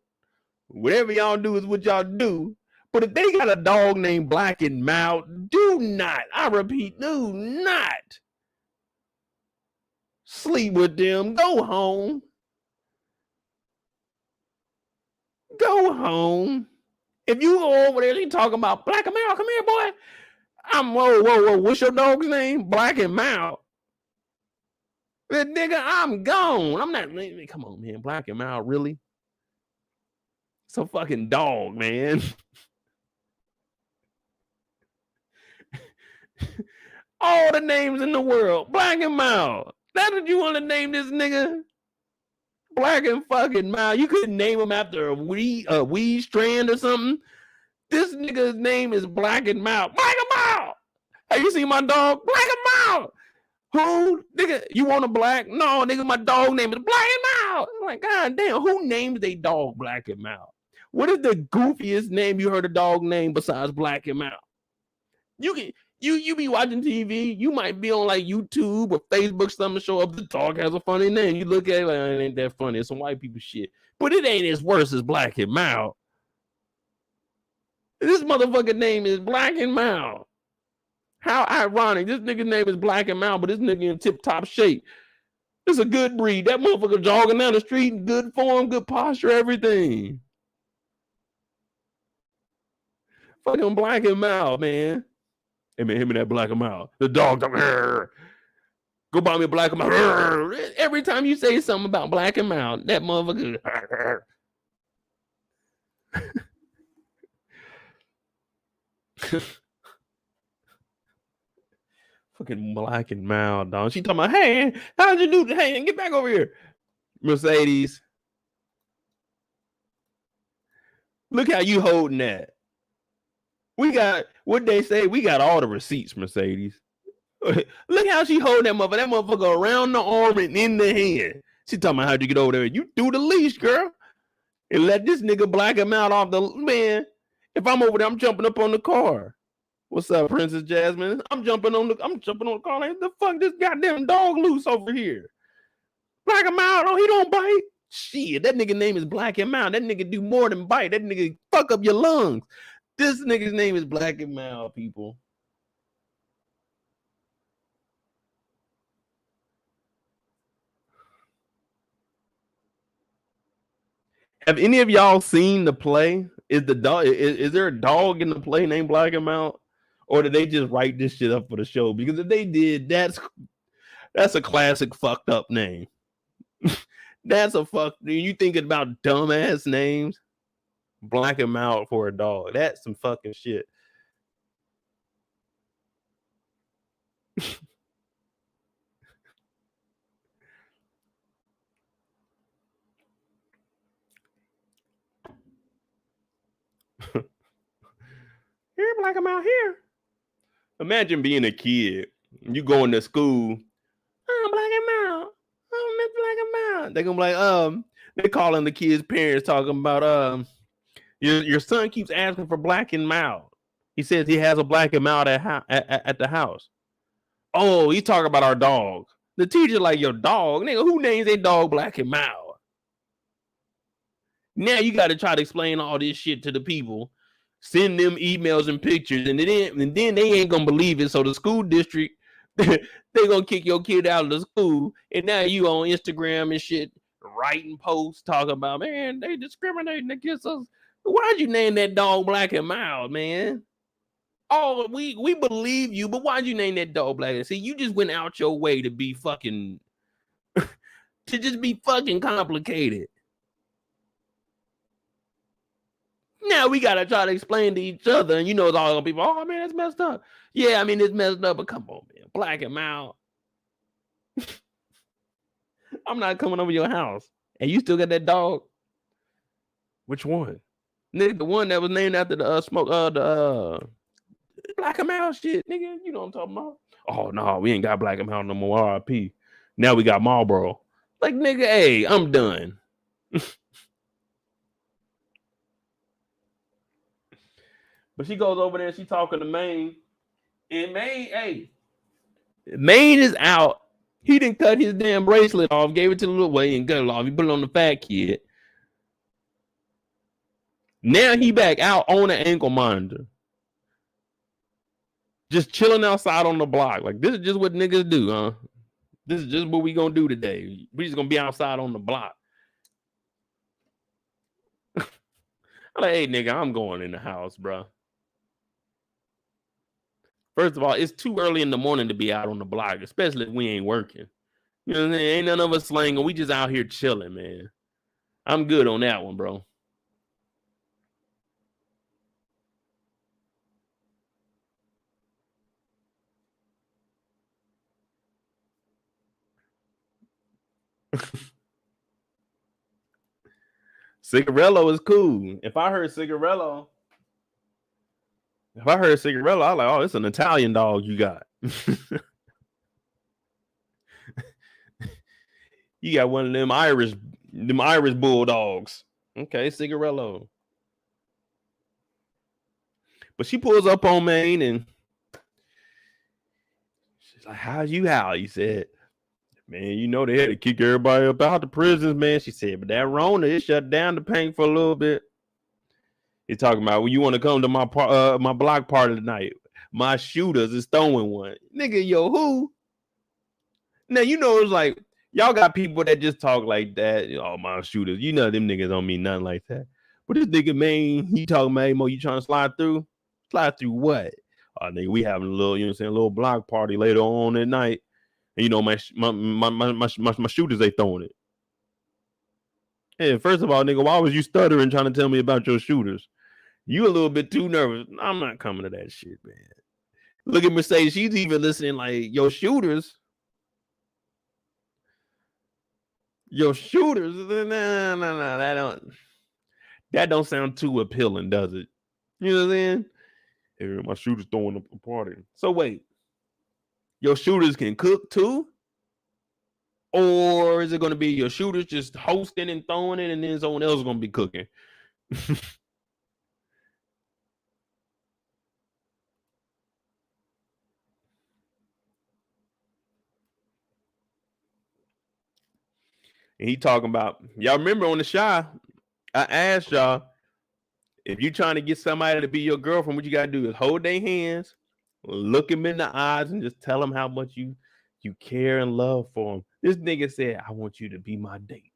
whatever y'all do is what y'all do. But if they got a dog named Black and Mild, do not, I repeat, do not sleep with them. Go home. Go home. If you go over there, you talking about Black and Mild, come here, boy. Whoa. What's your dog's name? Black and Mild. Nigga, I'm gone. I'm not, come on, man. Black and Mild, really? It's a fucking dog, man. All the names in the world. Black and Mild. That's what you want to name this nigga? Black and fucking Mild. You couldn't name him after a weed strand or something. This nigga's name is Black and Mild. Black and Mild. Have you seen my dog? Black and Mild. Who? Nigga, you want a black? No, nigga, my dog name is Black and Mild. I'm like, God damn, who names their dog Black and Mild? What is the goofiest name you heard a dog name besides Black and Mild? You be watching TV, you might be on like YouTube or Facebook, something show up, the dog has a funny name. You look at it like, it ain't that funny. It's some white people shit. But it ain't as worse as Black and Mild. This motherfucking name is Black and Mild. How ironic. This nigga's name is Black and Mild, but this nigga in tip-top shape. It's a good breed. That motherfucker jogging down the street in good form, good posture, everything. Fucking Black and Mild, man. Hey, man, him and that Black and Mild. The dog, go buy me a Black and Mild. Every time you say something about Black and Mild, that motherfucker. Fucking Black and Mild, dog. She talking about, hey, how'd you do? Hey, get back over here. Mercedes. Look how you holding that. We got, what they say, we got all the receipts, Mercedes. Look how she holding that motherfucker. That motherfucker around the arm and in the hand. She talking about, how'd you get over there? You threw the leash, girl. And let this nigga Black him out off the, man. If I'm over there, I'm jumping up on the car. What's up, Princess Jasmine? I'm jumping on the car like, the fuck, this goddamn dog loose over here. Black him out. Oh, he don't bite. Shit, that nigga name is Black and Mild. That nigga do more than bite. That nigga fuck up your lungs. This nigga's name is Black and Mild, people. Have any of y'all seen the play? Is the dog? Is there a dog in the play named Black and Mild, or did they just write this shit up for the show? Because if they did, that's a classic fucked up name. That's a fuck. You thinking about dumbass names? Black and Mild for a dog. That's some fucking shit. Here, Black and Mild, here. Imagine being a kid. You going to school. Oh, Black and Mild. Oh, Miss Black and Mild. They're gonna be like, they calling the kids' parents talking about your son keeps asking for Black and Mild. He says he has a Black and Mild at the house. Oh, he talking about our dog. The teacher like, your dog? Nigga, who names a dog Black and Mild? Now you got to try to explain all this shit to the people. Send them emails and pictures, and then they ain't gonna believe it. So the school district They gonna kick your kid out of the school, and now you on Instagram and shit, writing posts talking about, man, they discriminating against us. Why'd you name that dog Black and Mild, man? Oh, we believe you, but why'd you name that dog Black? See, you just went out your way to be fucking to just be fucking complicated. Now we gotta try to explain to each other, and you know, it's all the people. Oh man, that's messed up. Yeah, I mean it's messed up, but come on, man, Black and Mild. I'm not coming over your house, and you still got that dog. Which one? Nigga, the one that was named after the Black and Mild shit, nigga. You know what I'm talking about? Oh no, we ain't got Black and Mild no more. RIP. Now we got Marlboro. Like nigga, hey, I'm done. But she goes over there and she talking to Maine. And Maine, hey, Maine is out. He didn't cut his damn bracelet off, gave it to the little way and cut it off. He put it on the fat kid. Now he back out on an ankle monitor. Just chilling outside on the block. Like, this is just what niggas do, huh? This is just what we gonna do today. We just gonna be outside on the block. I'm like, hey, nigga, I'm going in the house, bro. First of all, it's too early in the morning to be out on the block, especially if we ain't working. You know what I'm saying? Ain't none of us slanging. We just out here chilling, man. I'm good on that one, bro. Cigarello is cool. If I heard Cigarello, I was like, oh, it's an Italian dog you got. You got one of them Irish bulldogs. Okay, Cigarello. But she pulls up on Maine and she's like, how's you how? He said, man, you know they had to kick everybody up out the prisons, man. She said, but that Rona, it shut down the paint for a little bit. He's talking about, well, you want to come to my block party tonight? My shooters is throwing one. Nigga, yo, who? Now, you know, it's like, y'all got people that just talk like that. Oh, my shooters. You know them niggas don't mean nothing like that. But this nigga, man, he talking about, hey, Mo, you trying to slide through? Slide through what? Oh, nigga, we having a little, you know what I'm saying, a little block party later on at night. And, you know, my shooters, they throwing it. Hey, first of all, nigga, why was you stuttering trying to tell me about your shooters? You a little bit too nervous. I'm not coming to that shit, man. Look at Mercedes. She's even listening like, your shooters. Your shooters. No. That don't sound too appealing, does it? You know what I'm saying? Hey, my shooters throwing up a party. So wait. Your shooters can cook too? Or is it going to be your shooters just hosting and throwing it and then someone else is going to be cooking? And he talking about, y'all remember on the Shy, I asked y'all, if you trying to get somebody to be your girlfriend, what you got to do is hold their hands, look them in the eyes, and just tell them how much you care and love for them. This nigga said, I want you to be my date.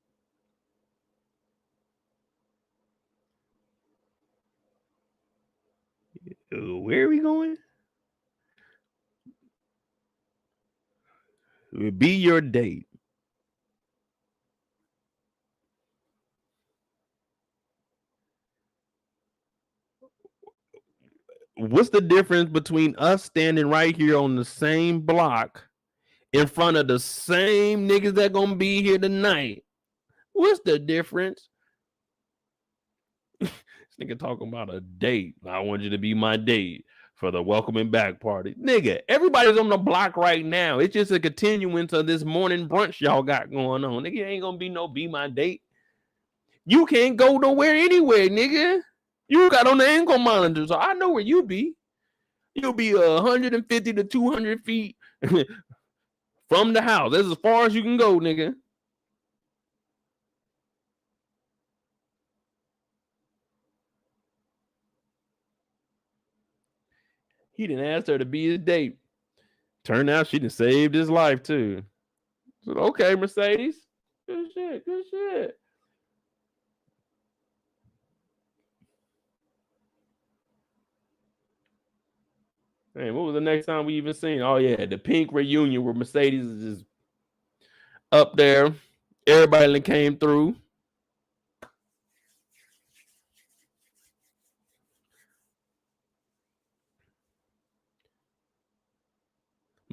Where are we going? Be your date. What's the difference between us standing right here on the same block in front of the same niggas that gonna be here tonight? What's the difference? This nigga talking about a date. I want you to be my date for the welcoming back party. Nigga, everybody's on the block right now. It's just a continuance of this morning brunch y'all got going on. Nigga, ain't gonna be no be my date. You can't go nowhere anywhere, nigga. You got on the ankle monitor, so I know where you be. You'll be 150 to 200 feet from the house. That's as far as you can go, nigga. He didn't ask her to be his date. Turned out she done saved his life too. So, okay, Mercedes. Good shit. Good shit. Man, what was the next time we even seen? Oh yeah, the pink reunion where Mercedes is just up there. Everybody that came through.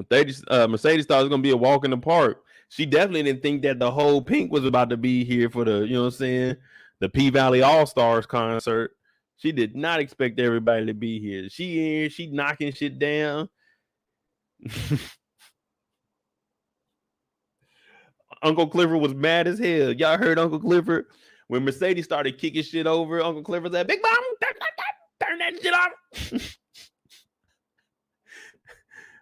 Mercedes thought it was gonna be a walk in the park. She definitely didn't think that the whole pink was about to be here for the, you know what I'm saying, the PValley All-Stars concert. She did not expect everybody to be here. She knocking shit down. Uncle Clifford was mad as hell. Y'all heard Uncle Clifford when Mercedes started kicking shit over. Uncle Clifford said, "Big Mom, turn that shit off."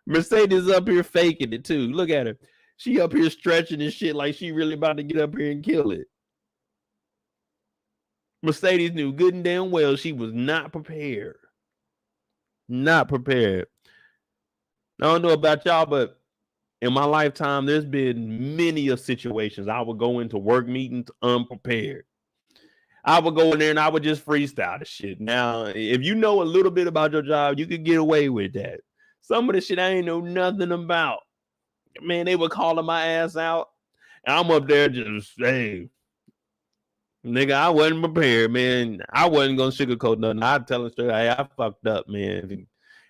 Mercedes up here faking it too. Look at her. She up here stretching and shit like she really about to get up here and kill it. Mercedes knew good and damn well she was not prepared. Not prepared. I don't know about y'all, but in my lifetime, there's been many of situations I would go into work meetings unprepared. I would go in there and I would just freestyle the shit. Now, if you know a little bit about your job, you could get away with that. Some of the shit I ain't know nothing about. Man, they were calling my ass out. And I'm up there just, hey, nigga, I wasn't prepared, man. I wasn't going to sugarcoat nothing. I'd tell them straight, hey, I fucked up, man.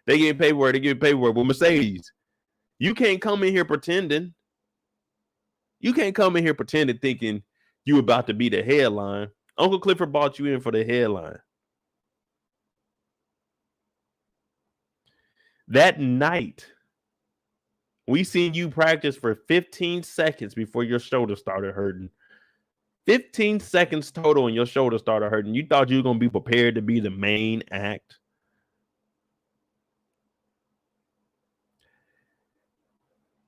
They get paperwork, they get paperwork. But Mercedes, you can't come in here pretending. You can't come in here pretending thinking you about to be the headline. Uncle Clifford brought you in for the headline. That night, we seen you practice for 15 seconds before your shoulder started hurting. 15 seconds total and your shoulder started hurting. You thought you were going to be prepared to be the main act.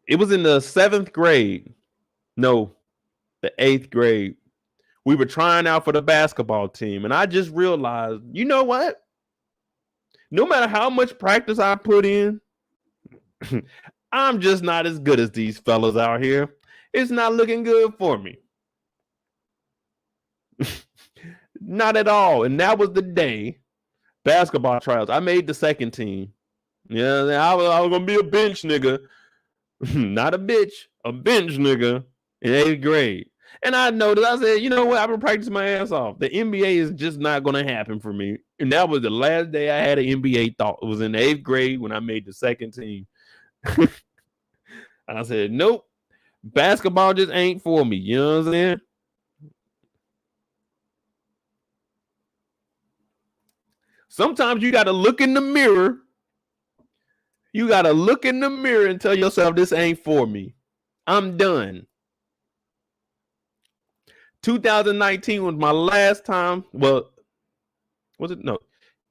It was in the 7th grade. No, the 8th grade. We were trying out for the basketball team. And I just realized, you know what? No matter how much practice I put in, I'm just not as good as these fellas out here. It's not looking good for me. Not at all. And that was the day, basketball trials. I made the 2nd team. Yeah, I was going to be a bench nigga. Not a bitch, a bench nigga in 8th grade. And I noticed, I said, you know what? I've been practicing my ass off. The NBA is just not going to happen for me. And that was the last day I had an NBA thought. It was in the 8th grade when I made the 2nd team. I said, nope, basketball just ain't for me. You know what I'm saying? Sometimes you got to look in the mirror. You got to look in the mirror and tell yourself, this ain't for me. I'm done. 2019 was my last time. Well, was it? No.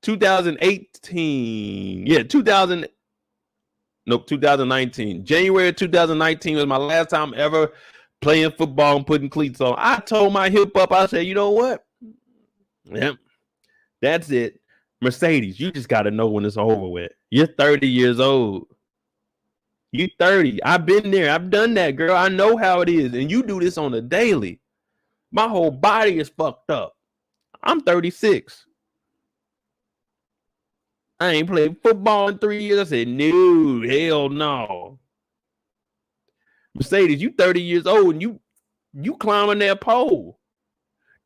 2018. Yeah, 2019. January 2019 was my last time ever playing football and putting cleats on. I told my hip up, I said, you know what? Yep, that's it. Mercedes, you just got to know when it's over with. You're 30 years old. You 30. I've been there. I've done that, girl. I know how it is. And you do this on a daily. My whole body is fucked up. I'm 36. I ain't played football in 3 years. I said, no, hell no. Mercedes, you 30 years old and you climbing that pole.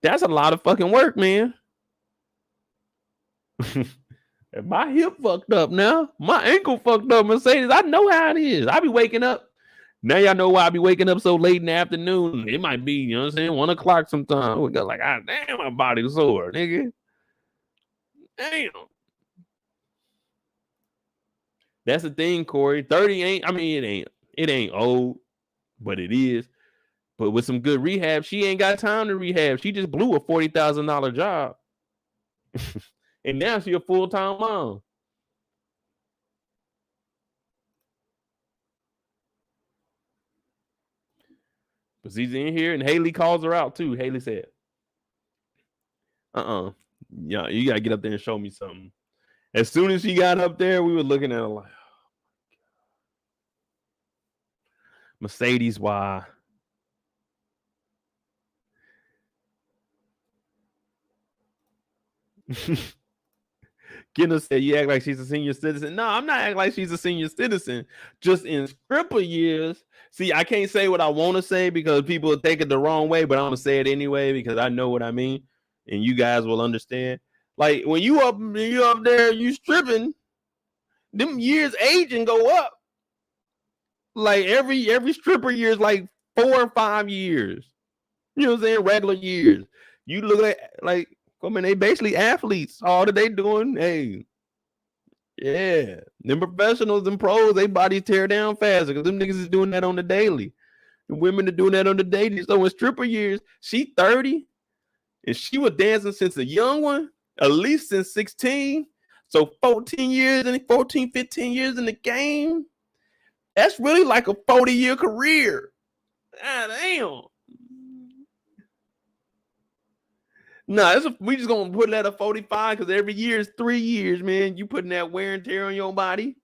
That's a lot of fucking work, man. My hip fucked up now. My ankle fucked up, Mercedes. I know how it is. I be waking up. Now y'all know why I be waking up so late in the afternoon. It might be, you know what I'm saying, 1 o'clock sometime. We got like, ah, damn, my body's sore, nigga. Damn. That's the thing, Corey. 30 ain't, I mean, it ain't old, but it is. But with some good rehab, she ain't got time to rehab. She just blew a $40,000 job. And now she a full-time mom. But she's in here, and Hailey calls her out too. Hailey said, yeah, you gotta get up there and show me something. As soon as she got up there, we were looking at her like, Mercedes, why? Kenna said, you act like she's a senior citizen. No, I'm not acting like she's a senior citizen. Just in stripper years. See, I can't say what I want to say because people will take it the wrong way, but I'm going to say it anyway because I know what I mean. And you guys will understand. Like, when you up there, you stripping, them years aging go up. Like, every stripper year is like 4 or 5 years. You know what I'm saying? Regular years. You look at, like, I mean, they basically athletes. All that they doing, hey, yeah. Them professionals and pros, they bodies tear down faster because them niggas is doing that on the daily. The women are doing that on the daily. So in stripper years, she 30 and she was dancing since a young one, at least since 16. So 14 years and 14, 15 years in the game. That's really like a 40-year career. God damn. No, we just gonna put that at 45 because every year is 3 years, man. You putting that wear and tear on your body.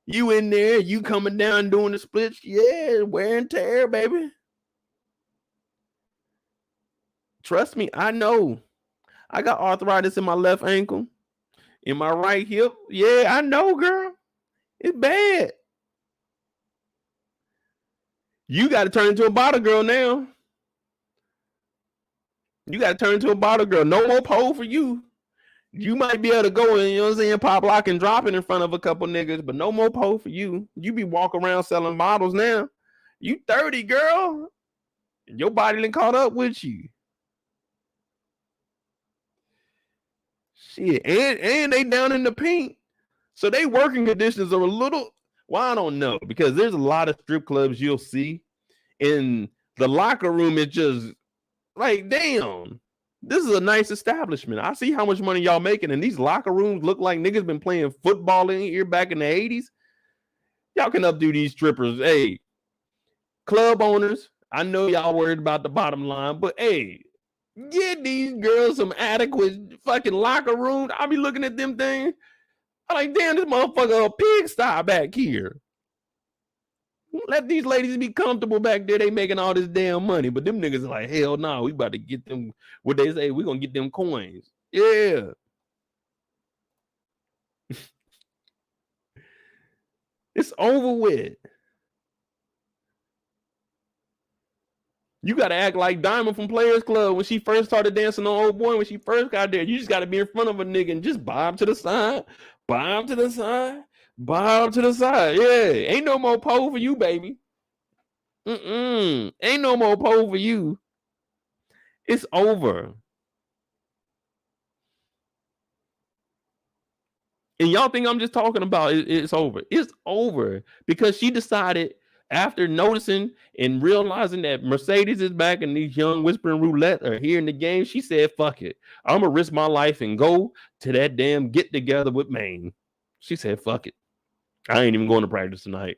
You in there, you coming down doing the splits, yeah, wear and tear, baby. Trust me, I know. I got arthritis in my left ankle, in my right hip. Yeah, I know, girl. It's bad. You got to turn into a bottle girl now. You got to turn into a bottle girl. No more pole for you. You might be able to go and, you know what I'm saying, pop lock and drop it in front of a couple niggas, but no more pole for you. You be walking around selling bottles now. You 30, girl. Your body done caught up with you. Shit. And they down in the paint. So they working conditions are a little, well, I don't know, because there's a lot of strip clubs you'll see. In the locker room, it's just like, damn, this is a nice establishment. I see how much money y'all making, and these locker rooms look like niggas been playing football in here back in the 80s. Y'all can updo these strippers. Hey, club owners, I know y'all worried about the bottom line, but hey, get these girls some adequate fucking locker room. I'll be looking at them things. I'm like, damn, this motherfucker a pigsty back here. Let these ladies be comfortable back there. They making all this damn money. But them niggas are like, hell no, we about to get them, what they say, we gonna get them coins. Yeah. It's over with. You got to act like Diamond from Players Club when she first started dancing on Old Boy. When she first got there, you just got to be in front of a nigga and just bob to the side, bob to the side, bob to the side. Yeah, ain't no more pole for you, baby. Ain't no more pole for you. It's over. And y'all think I'm just talking about it's over. It's over because she decided after noticing and realizing that Mercedes is back and these young whispering roulette are here in the game, she said, fuck it. I'm going to risk my life and go to that damn get together with Maine. She said, fuck it. I ain't even going to practice tonight.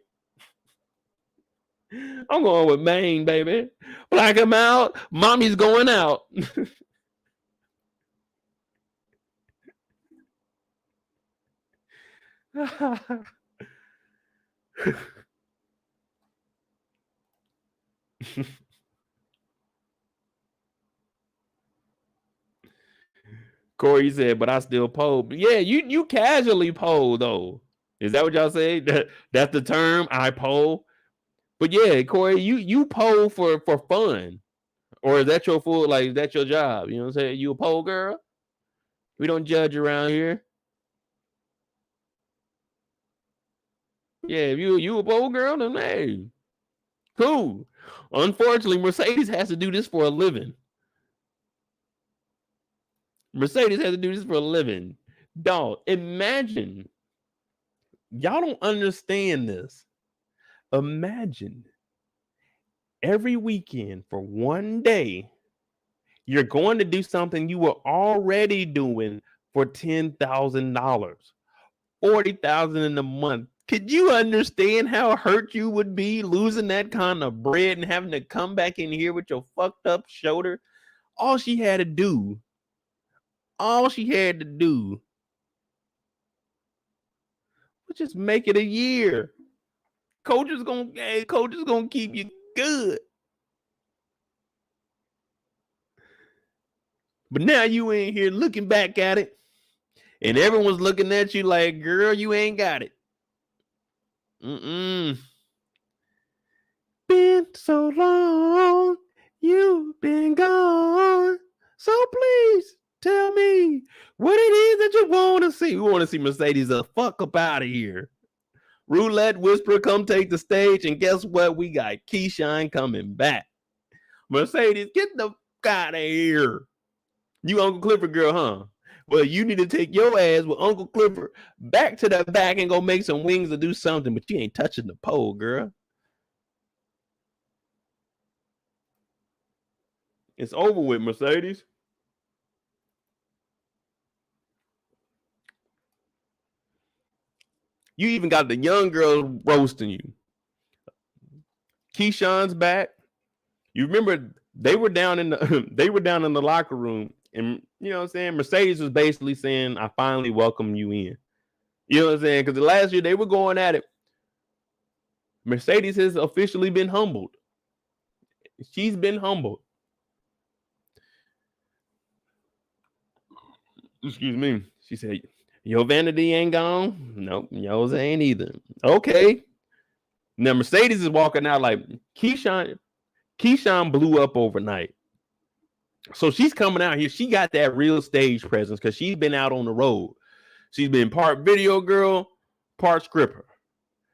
I'm going with Maine, baby. Black him out. Mommy's going out. Corey said, but I still pole. Yeah, you casually pole though. Is that what y'all say? That's the term, I pole. But yeah, Corey, you pole for fun. Or is that your full, like, is that your job? You know what I'm saying? You a pole girl? We don't judge around here. Yeah, if you a pole girl, then hey, cool. Unfortunately, Mercedes has to do this for a living. Mercedes has to do this for a living. Dog, imagine. Y'all don't understand this. Imagine every weekend for one day, you're going to do something you were already doing for $10,000, $40,000 in a month. Could you understand how hurt you would be losing that kind of bread and having to come back in here with your fucked up shoulder? All she had to do was just make it a year. Coach is gonna keep you good. But now you in here looking back at it, and everyone's looking at you like, girl, you ain't got it. Been so long, you've been gone. So please tell me what it is that you want to see. We want to see Mercedes the fuck up out of here. Roulette Whisperer, come take the stage. And guess what? We got Keyshawn coming back. Mercedes, get the fuck out of here. You Uncle Clifford girl, huh? Well, you need to take your ass with Uncle Clifford back to the back and go make some wings or do something, but you ain't touching the pole, girl. It's over with, Mercedes. You even got the young girl roasting you. Keyshawn's back. You remember they were down in the locker room, and you know what I'm saying? Mercedes was basically saying, I finally welcome you in. You know what I'm saying? Because the last year they were going at it. Mercedes has officially been humbled. She's been humbled. Excuse me. She said, your vanity ain't gone? Nope, yours ain't either. Okay. Now Mercedes is walking out like Keyshawn blew up overnight. So she's coming out here. She got that real stage presence because she's been out on the road. She's been part video girl, part scripper.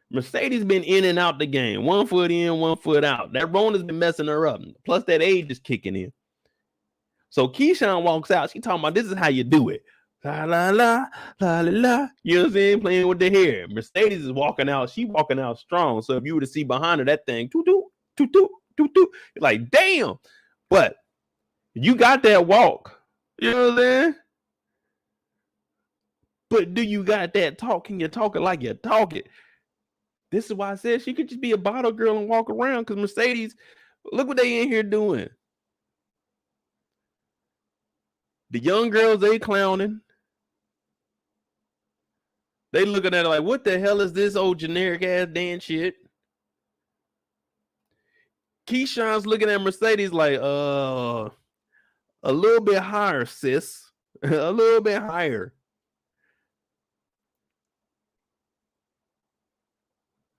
Mercedes been in and out the game. 1 foot in, 1 foot out. That Rona's been messing her up. Plus that age is kicking in. So Keyshawn walks out. She talking about this is how you do it. La la la la la la. You know what I'm saying? Playing with the hair. Mercedes is walking out. She walking out strong. So if you were to see behind her, that thing, toot toot. Like, damn. But you got that walk. You know what I'm saying? But do you got that talk? Can you talk it like you talk it? This is why I said she could just be a bottle girl and walk around. Because Mercedes, look what they in here doing. The young girls, they clowning. They looking at it like, what the hell is this old generic ass dance shit? Keyshawn's looking at Mercedes like, a little bit higher, sis. A little bit higher.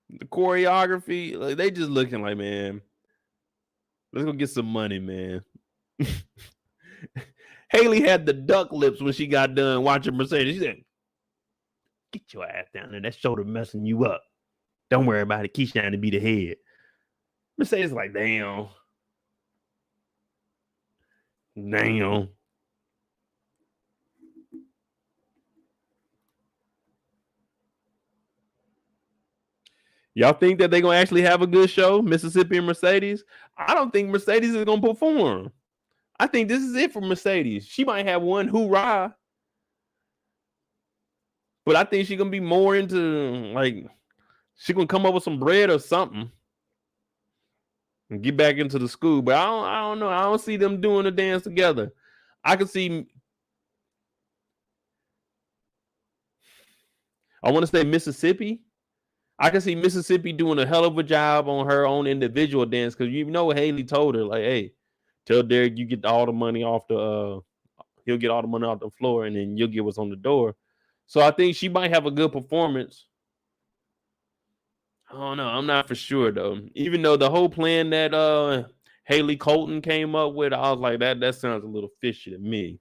The choreography, like, they just looking like, man, let's go get some money, man. Hailey had the duck lips when she got done watching Mercedes. She said, get your ass down there. That shoulder messing you up. Don't worry about it. Keyshawn to be the head. Mercedes like, damn. Damn. Y'all think that they're going to actually have a good show, Mississippi and Mercedes? I don't think Mercedes is going to perform. I think this is it for Mercedes. She might have one hoorah. But I think she's going to be more into, like, she's going to come up with some bread or something and get back into the school. But I don't know. I don't see them doing a dance together. I can see, I want to say Mississippi. I can see Mississippi doing a hell of a job on her own individual dance because you know Hailey told her, like, hey, tell Derrick you get all the money off the he'll get all the money off the floor and then you'll get what's on the door. So I think she might have a good performance. I don't know. I'm not for sure though. Even though the whole plan that Hailey Colton came up with, I was like, that sounds a little fishy to me.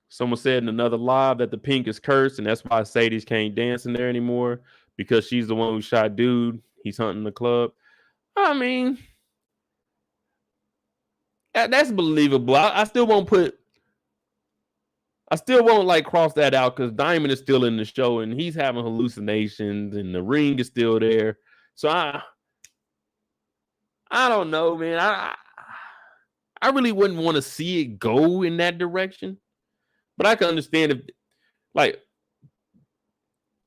Someone said in another live that the pink is cursed, and that's why Sadie's can't dance in there anymore because she's the one who shot dude. He's hunting the club. I mean, that's believable. I still won't like cross that out because Diamond is still in the show and he's having hallucinations and the ring is still there. So I don't know, man. I really wouldn't want to see it go in that direction. But I can understand if, like,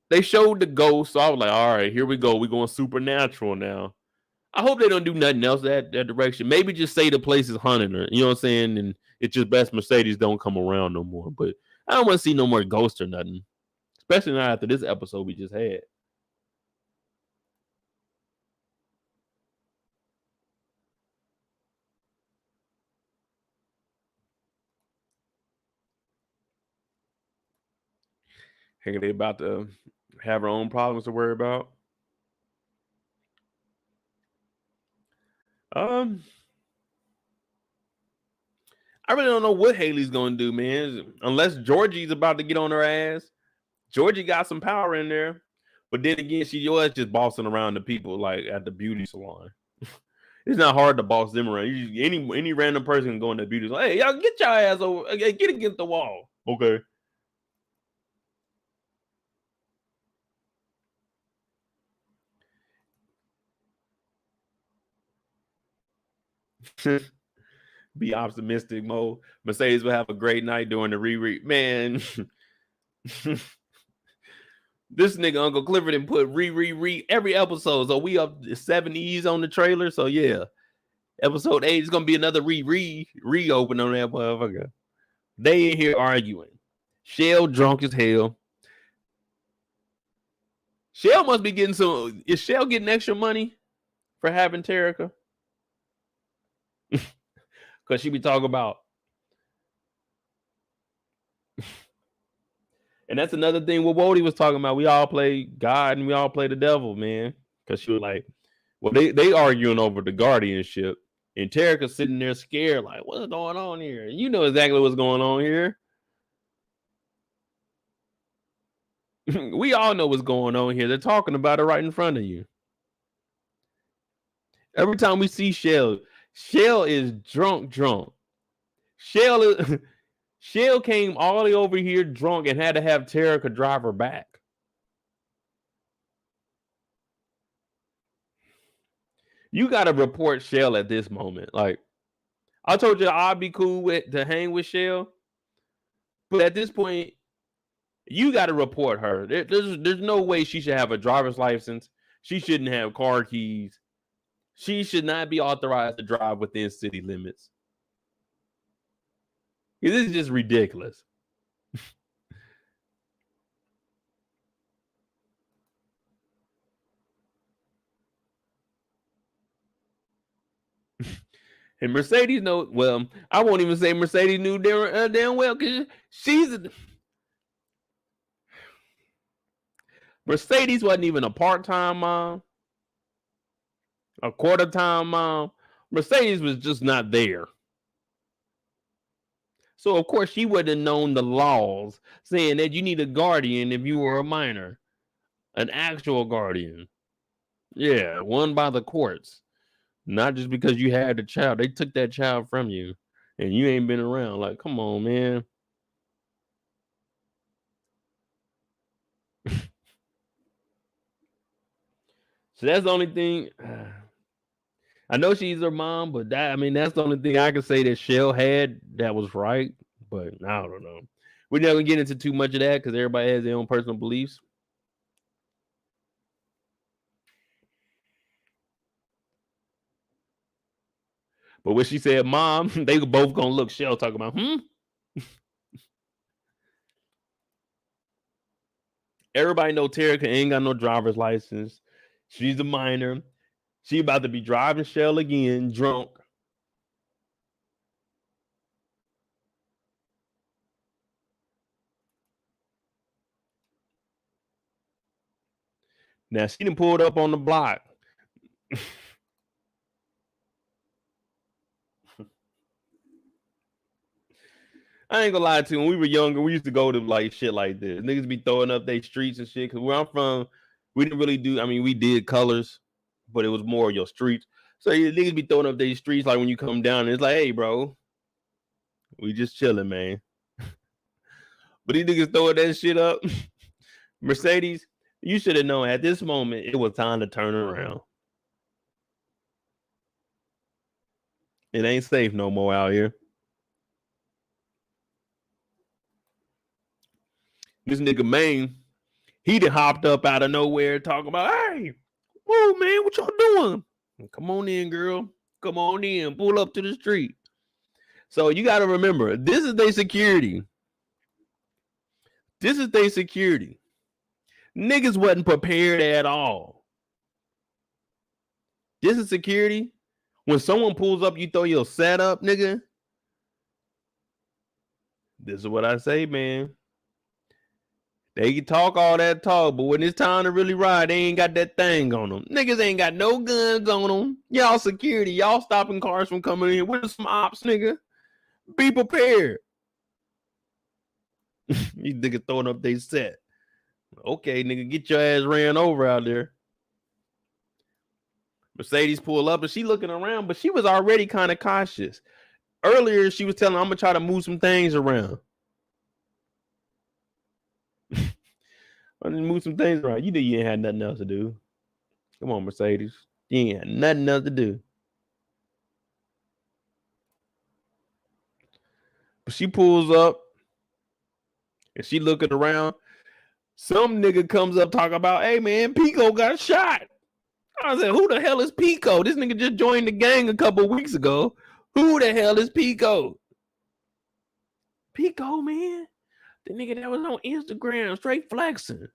they showed the ghost, so I was like, all right, here we go. We're going supernatural now. I hope they don't do nothing else that direction. Maybe just say the place is haunted, or you know what I'm saying, and it's just best Mercedes don't come around no more. But I don't want to see no more ghosts or nothing, especially not after this episode we just had. Hey, they about to have her own problems to worry about. I really don't know what Hailey's gonna do, man. Unless Georgie's about to get on her ass. Georgie got some power in there, but then again, she was just bossing around the people like at the beauty salon. It's not hard to boss them around. Any random person can go in the beauty salon. Hey, y'all get your ass over. Get against the wall. Okay. Be optimistic, Mo. Mercedes will have a great night during the reread. Man, this nigga Uncle Clifford and put re every episode. So we up 70s on the trailer. So yeah, episode 8 is gonna be another reopen on that motherfucker. They in here arguing. Shell drunk as hell. Shell must be getting some. Is Shell getting extra money for having Terrica? Because she be talking about. And that's another thing what Wody was talking about. We all play God and we all play the devil, man. Because she was like, well, they arguing over the guardianship. And Terrica's sitting there scared, like, what's going on here? You know exactly what's going on here. We all know what's going on here. They're talking about it right in front of you. Every time we see Shell is drunk. Shell came all the way over here drunk and had to have Terrica drive her back. You got to report Shell at this moment. Like, I told you I'd be cool to hang with Shell, but at this point, you got to report her. There's no way she should have a driver's license. She shouldn't have car keys. She should not be authorized to drive within city limits. This is just ridiculous. And Mercedes know, well, I won't even say Mercedes knew damn well because Mercedes wasn't even a part-time mom, a quarter-time mom. Mercedes was just not there. So, of course, she would have known the laws saying that you need a guardian if you were a minor, an actual guardian. Yeah, one by the courts. Not just because you had the child. They took that child from you and you ain't been around. Like, come on, man. So that's the only thing. I know she's her mom, but that's the only thing I can say that Shell had that was right. But I don't know. We're not gonna get into too much of that because everybody has their own personal beliefs. But when she said mom, they were both gonna look Shell talking about, Everybody know Terrica ain't got no driver's license. She's a minor. She about to be driving Shell again, drunk. Now she done pulled up on the block. I ain't gonna lie to you. When we were younger, we used to go to like shit like this. Niggas be throwing up their streets and shit. Cause where I'm from, we didn't really do. We did colors, but it was more your streets. So niggas be throwing up their streets like when you come down, and it's like, hey, bro, we just chilling, man. But these niggas throwing that shit up. Mercedes, you should have known at this moment it was time to turn around. It ain't safe no more out here. This nigga Maine, he done hopped up out of nowhere talking about, hey, whoa, man, what y'all doing? Come on in, girl. Come on in. Pull up to the street. So you got to remember, this is their security. This is their security. Niggas wasn't prepared at all. This is security. When someone pulls up, you throw your setup, nigga. This is what I say, man. They can talk all that talk, but when it's time to really ride, they ain't got that thing on them. Niggas ain't got no guns on them. Y'all security. Y'all stopping cars from coming in. With some ops, nigga. Be prepared. These niggas throwing up they set. Okay, nigga, get your ass ran over out there. Mercedes pull up and she looking around, but she was already kind of cautious. Earlier, she was telling, I'm gonna try to move some things around. I'm gonna move some things around. You knew you ain't had nothing else to do. Come on, Mercedes. You ain't had nothing else to do. But she pulls up and she looking around. Some nigga comes up talking about, hey man, Pico got shot. I said, who the hell is Pico? This nigga just joined the gang a couple weeks ago. Who the hell is Pico? Pico, man. The nigga that was on Instagram straight flexing.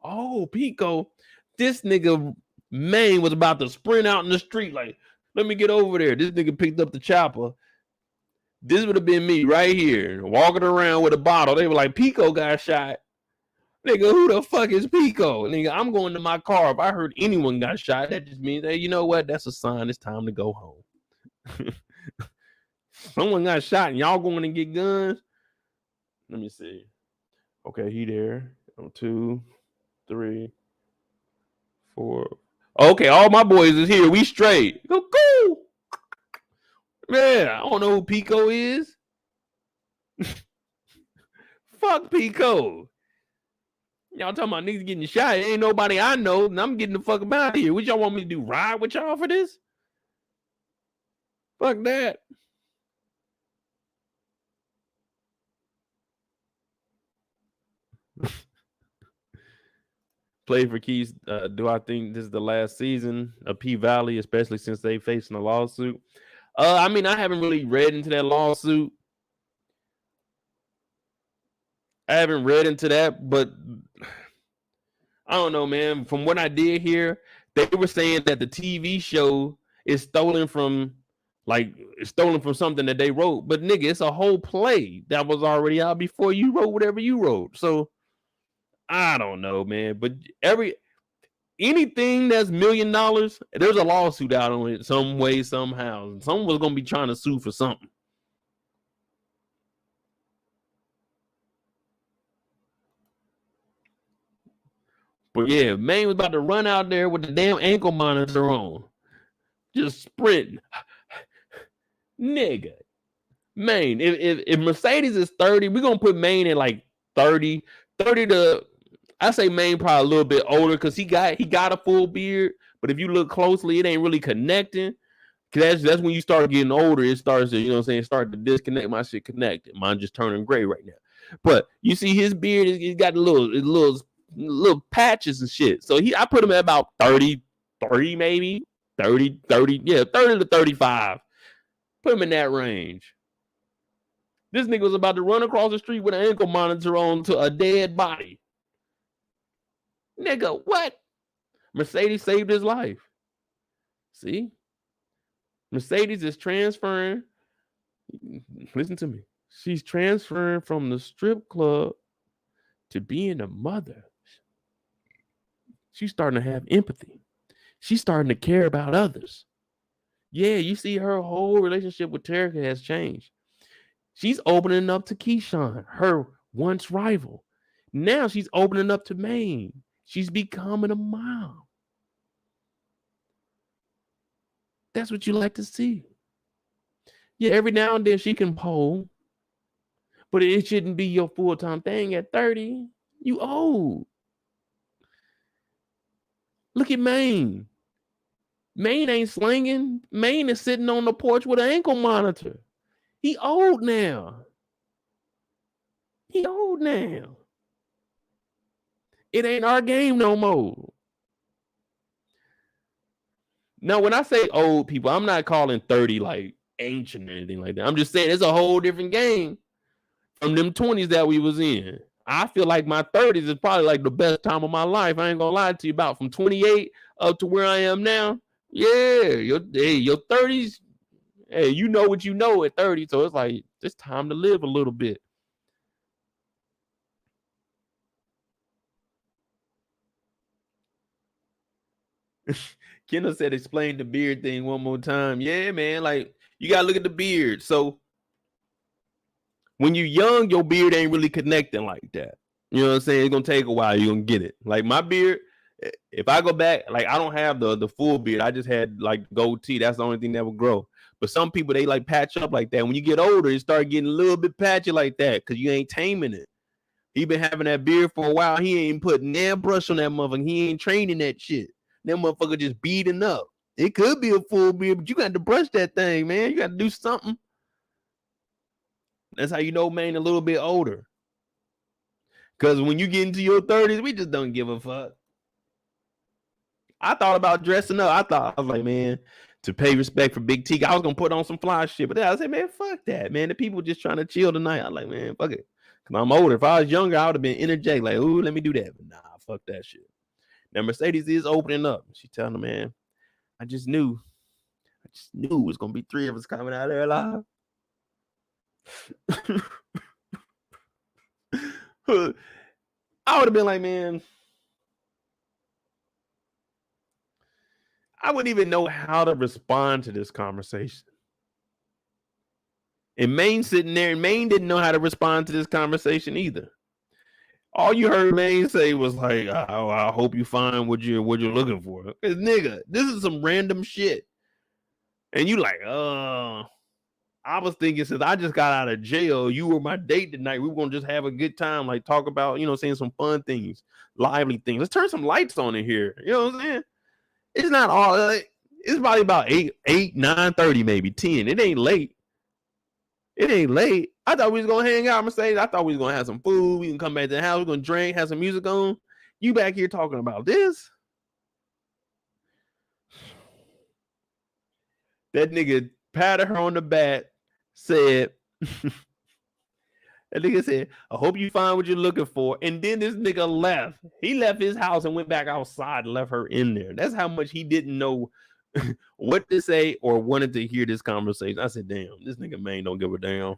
Oh, Pico. This nigga Maine was about to sprint out in the street like, let me get over there. This nigga picked up the chopper. This would have been me right here, walking around with a bottle. They were like, Pico got shot. Nigga, who the fuck is Pico? Nigga, I'm going to my car. If I heard anyone got shot, that just means, hey, you know what? That's a sign. It's time to go home. Someone got shot and y'all going to get guns? Let me see. Okay, he there. 2, 3, 4. Okay, all my boys is here. We straight. Go, go. Man, I don't know who Pico is. Fuck Pico. Y'all talking about niggas getting shot. Ain't nobody I know, and I'm getting the fuck about here. What y'all want me to do? Ride with y'all for this? Fuck that. Play for Keys. Do I think this is the last season of PValley, especially since they facing a lawsuit? I mean, I haven't really read into that lawsuit. I haven't read into that, but I don't know, man. From what I did hear, they were saying that the TV show is stolen from something that they wrote. But nigga, it's a whole play that was already out before you wrote whatever you wrote. So I don't know, man. But anything that's $1 million, there's a lawsuit out on it some way, somehow. Someone was gonna be trying to sue for something. But yeah, man was about to run out there with the damn ankle monitor on. Just sprinting. Nigga. Maine, if Mercedes is 30, we're gonna put Maine at like 30 to, I say Maine probably a little bit older because he got a full beard, but if you look closely, it ain't really connecting. Cause that's when you start getting older, it starts to, you know what I'm saying, start to disconnect. My shit connected. Mine just turning gray right now. But you see his beard, he's got little patches and shit. So I put him at about 30 maybe. 30, yeah, 30 to 35. Put him in that range. This nigga was about to run across the street with an ankle monitor on to a dead body. Nigga, what? Mercedes saved his life. See? Mercedes is transferring. Listen to me. She's transferring from the strip club to being a mother. She's starting to have empathy. She's starting to care about others. Yeah, you see her whole relationship with Derrick has changed. She's opening up to Keyshawn, her once rival. Now she's opening up to Maine. She's becoming a mom. That's what you like to see. Yeah, every now and then she can pole, but it shouldn't be your full-time thing at 30. You old. Look at Maine. Maine ain't slinging. Maine is sitting on the porch with an ankle monitor. He old now. He old now. It ain't our game no more. Now, when I say old people, I'm not calling 30 like ancient or anything like that. I'm just saying it's a whole different game from them 20s that we was in. I feel like my 30s is probably like the best time of my life. I ain't gonna lie to you, about from 28 up to where I am now. Yeah, your 30s, hey, you know what you know at 30, so it's like it's time to live a little bit. Kendall said, explain the beard thing one more time. Yeah, man, like you gotta look at the beard. So when you're young, your beard ain't really connecting like that. You know what I'm saying? It's gonna take a while. You're gonna get it. Like my beard, if I go back, like I don't have the full beard. I just had like goatee. That's the only thing that would grow. But some people, they like patch up like that. When you get older, it start getting a little bit patchy like that because you ain't taming it. He been having that beard for a while. He ain't putting that brush on that motherfucker. He ain't training that shit. That motherfucker just beating up. It could be a full beard, but you got to brush that thing, man. You got to do something. That's how you know, man, a little bit older. Because when you get into your 30s, we just don't give a fuck. I thought about dressing up. I was like, man, to pay respect for Big T, I was going to put on some fly shit. But then I said, man, fuck that, man. The people just trying to chill tonight. I was like, man, fuck it. Because I'm older. If I was younger, I would have been energetic. Like, ooh, let me do that. But nah, fuck that shit. Now, Mercedes is opening up. She telling them, man, I just knew it was going to be 3 of us coming out there alive. I would have been like, man, I wouldn't even know how to respond to this conversation. And Maine sitting there, and Maine didn't know how to respond to this conversation either. All you heard Maine say was like, oh, I hope you find what you're looking for. Because nigga, this is some random shit. And you like, I was thinking since I just got out of jail, you were my date tonight. We were going to just have a good time, like talk about, saying some fun things, lively things. Let's turn some lights on in here. You know what I'm saying? It's not all, it's probably about 9:30, maybe 10. It ain't late. I thought we was going to hang out, Mercedes. I thought we was going to have some food. We can come back to the house. We're going to drink, have some music on. You back here talking about this? That nigga patted her on the back, said, that nigga said, I hope you find what you're looking for. And then this nigga left. He left his house and went back outside and left her in there. That's how much he didn't know what to say or wanted to hear this conversation. I said, damn, this nigga Maine don't give a damn.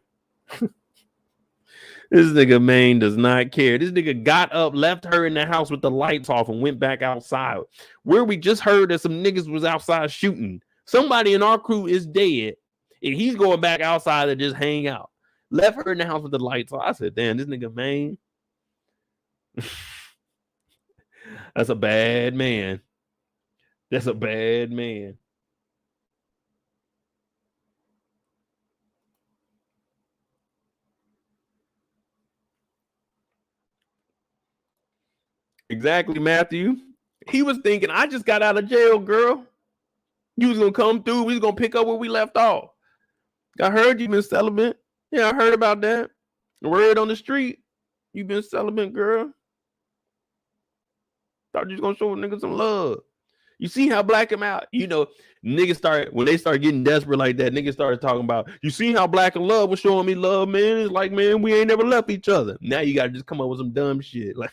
This nigga Maine does not care. This nigga got up, left her in the house with the lights off and went back outside. Where we just heard that some niggas was outside shooting. Somebody in our crew is dead. And he's going back outside to just hang out. Left her in the house with the lights off. I said, damn, this nigga Maine. That's a bad man. That's a bad man. Exactly, Matthew. He was thinking, I just got out of jail, girl. You was going to come through. We was going to pick up where we left off. I heard you been celibate. Yeah, I heard about that. Word on the street. You been celibate, girl. Thought you was going to show a nigga some love. You see how Black him out? Niggas when they start getting desperate like that, niggas started talking about, you see how Black and Love was showing me love, man? It's like, man, we ain't never left each other. Now you got to just come up with some dumb shit. Like,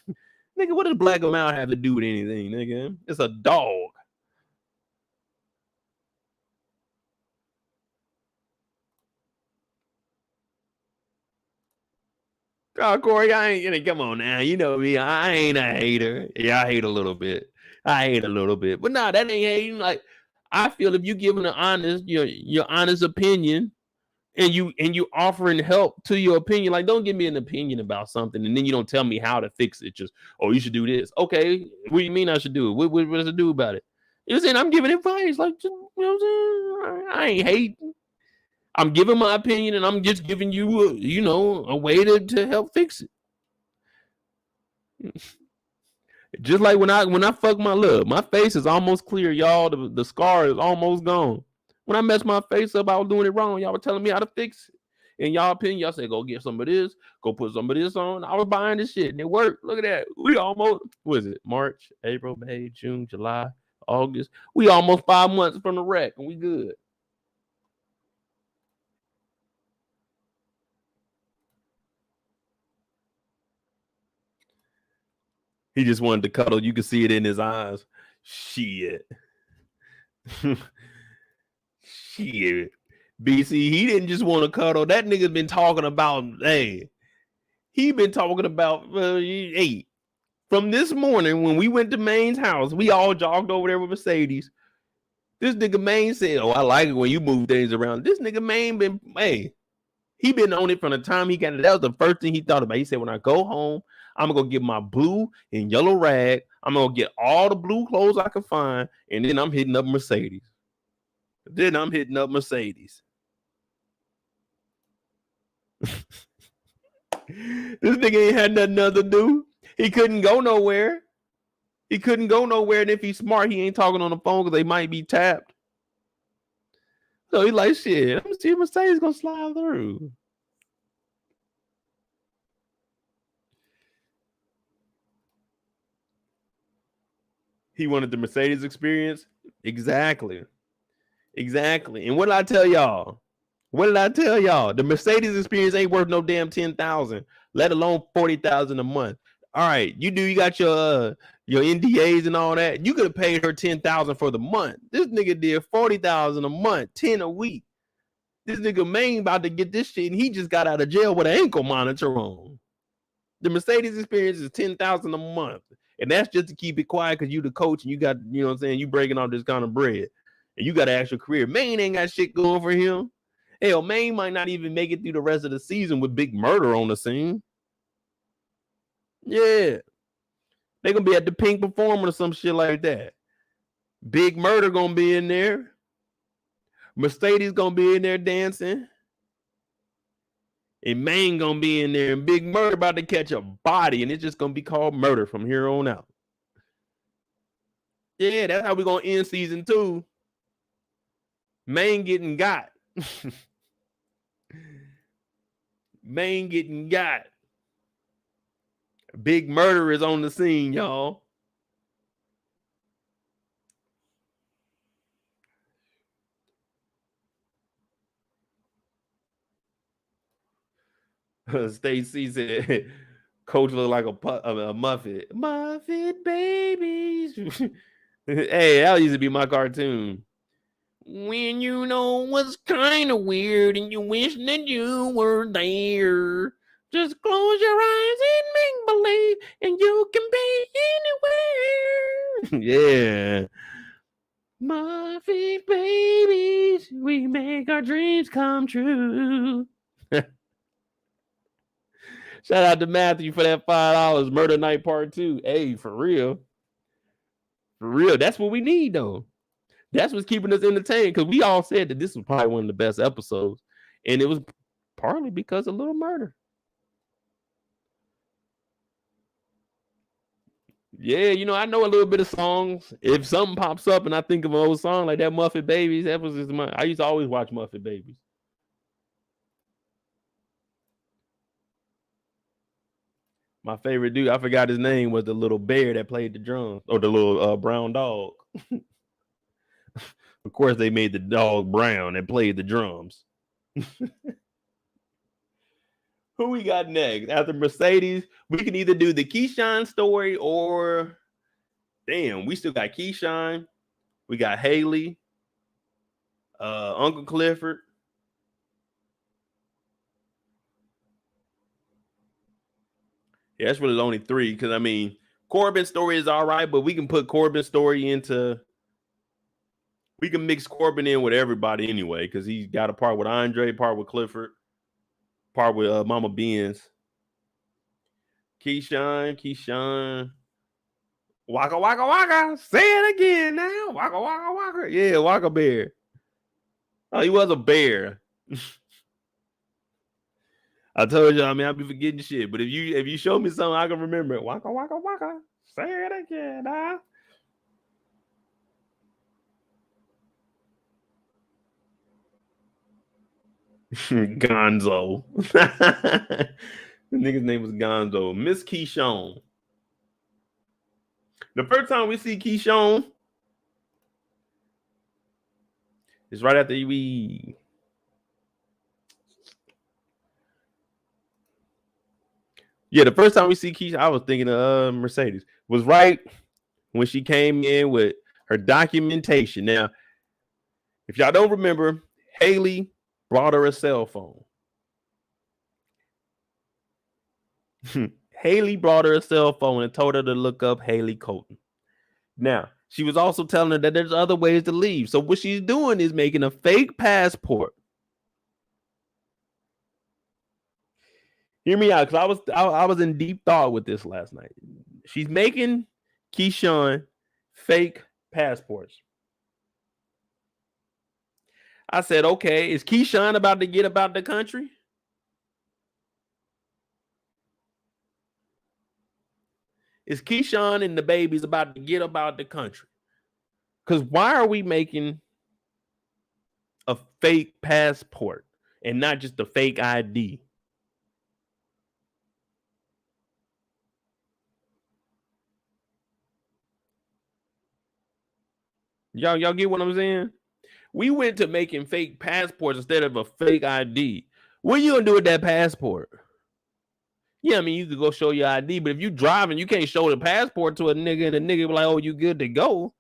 nigga, what does Black him out have to do with anything, nigga? It's a dog. Oh, Corey, I ain't, come on now. You know me. I ain't a hater. Yeah, I hate a little bit. But nah, that ain't hating. Like, I feel if you giving an honest, your honest opinion, and you offering help to your opinion, like, don't give me an opinion about something and then you don't tell me how to fix it. Just, you should do this. Okay, what do you mean I should do it? What does it do about it? You're saying I'm giving advice, like, you know what I'm saying? I ain't hating. I'm giving my opinion and I'm just giving you, a way to help fix it. Just like when I fuck my love, my face is almost clear, y'all. The scar is almost gone. When I messed my face up, I was doing it wrong. Y'all were telling me how to fix it. In y'all opinion, y'all said, go get some of this, go put some of this on. I was buying this shit and it worked. Look at that. We almost, what is it? March, April, May, June, July, August. We almost 5 months from the wreck, and we good. He just wanted to cuddle. You could see it in his eyes. Shit. Shit. BC, he didn't just want to cuddle. That nigga's been talking about, hey, he been talking about, hey, from this morning when we went to Maine's house, we all jogged over there with Mercedes. This nigga Maine said, oh, I like it when you move things around. This nigga Maine been, hey, he been on it from the time he got it. That was the first thing he thought about. He said, when I go home, I'm going to go get my blue and yellow rag. I'm going to get all the blue clothes I can find, and then I'm hitting up Mercedes. This nigga ain't had nothing else to do. He couldn't go nowhere. And if he's smart, he ain't talking on the phone because they might be tapped. So he like, shit, I'm gonna see if Mercedes gonna slide through. He wanted the Mercedes experience. Exactly. And what did I tell y'all? The Mercedes experience ain't worth no damn 10,000, let alone 40,000 a month. All right, you got your NDAs and all that. You could have paid her 10,000 for the month. This nigga did 40,000 a month, 10 a week. This nigga Maine about to get this shit, and he just got out of jail with an ankle monitor on. The Mercedes experience is 10,000 a month, and that's just to keep it quiet because you the coach and you got, you know what I'm saying, you breaking off this kind of bread, and you got an actual career. Maine ain't got shit going for him. Hell, Maine might not even make it through the rest of the season with Big Murda on the scene. Yeah. They're going to be at the Pink Performance or some shit like that. Big Murda going to be in there. Mercedes going to be in there dancing. And Maine going to be in there. And Big Murda about to catch a body. And it's just going to be called Murder from here on out. Yeah, that's how we're going to end season 2. Maine getting got. Maine getting got. Big Murda is on the scene, y'all. Stacy said, Coach look like a Muffet. Muffet babies. Hey, that used to be my cartoon. When you know what's kind of weird and you wish that you were there, just close your eyes and make believe, and you can be anywhere. Yeah. Muffet babies, we make our dreams come true. Shout out to Matthew for that $5. Murder Night Part 2. Hey, for real. That's what we need, though. That's what's keeping us entertained, because we all said that this was probably one of the best episodes, and it was partly because of Little Murda. Yeah, I know a little bit of songs. If something pops up and I think of an old song like that Muffet Babies, that was just I used to always watch Muffet Babies. My favorite dude, I forgot his name, was the little bear that played the drums, or the little brown dog. Of course, they made the dog brown and played the drums. Who we got next? After Mercedes, we can either do the Keyshawn story or, damn, we still got Keyshawn. We got Hailey, Uncle Clifford. Yeah, that's really only 3, because, I mean, Corbin's story is all right, but we can put Corbin's story into... We can mix Corbin in with everybody anyway, because he's got a part with Andre, part with Clifford, part with Mama Benz. Keyshawn. Waka, waka, waka. Say it again now. Waka, waka, waka. Yeah, Waka Bear. Oh, he was a bear. I told you, I mean, I'll be forgetting shit. But if you show me something, I can remember it. Waka, waka, waka. Say it again now. Gonzo. The nigga's name was Gonzo. Miss Keyshawn. The first time we see Keyshawn, It's right after we. Yeah, the first time we see Keyshawn, I was thinking of Mercedes. Was right when she came in with her documentation. Now, if y'all don't remember, Hailey brought her a cell phone. Hailey brought her a cell phone and told her to look up Hailey Colton. Now, she was also telling her that there's other ways to leave. So what she's doing is making a fake passport. Hear me out, because I was in deep thought with this last night. She's making Keyshawn fake passports. I said, okay, is Keyshawn about to get about the country? Is Keyshawn and the babies about to get about the country? Because why are we making a fake passport and not just a fake ID? Y'all get what I'm saying? We went to making fake passports instead of a fake ID. What are you gonna do with that passport? Yeah, I mean, you could go show your ID, but if you driving, you can't show the passport to a nigga, and the nigga be like, oh, you good to go.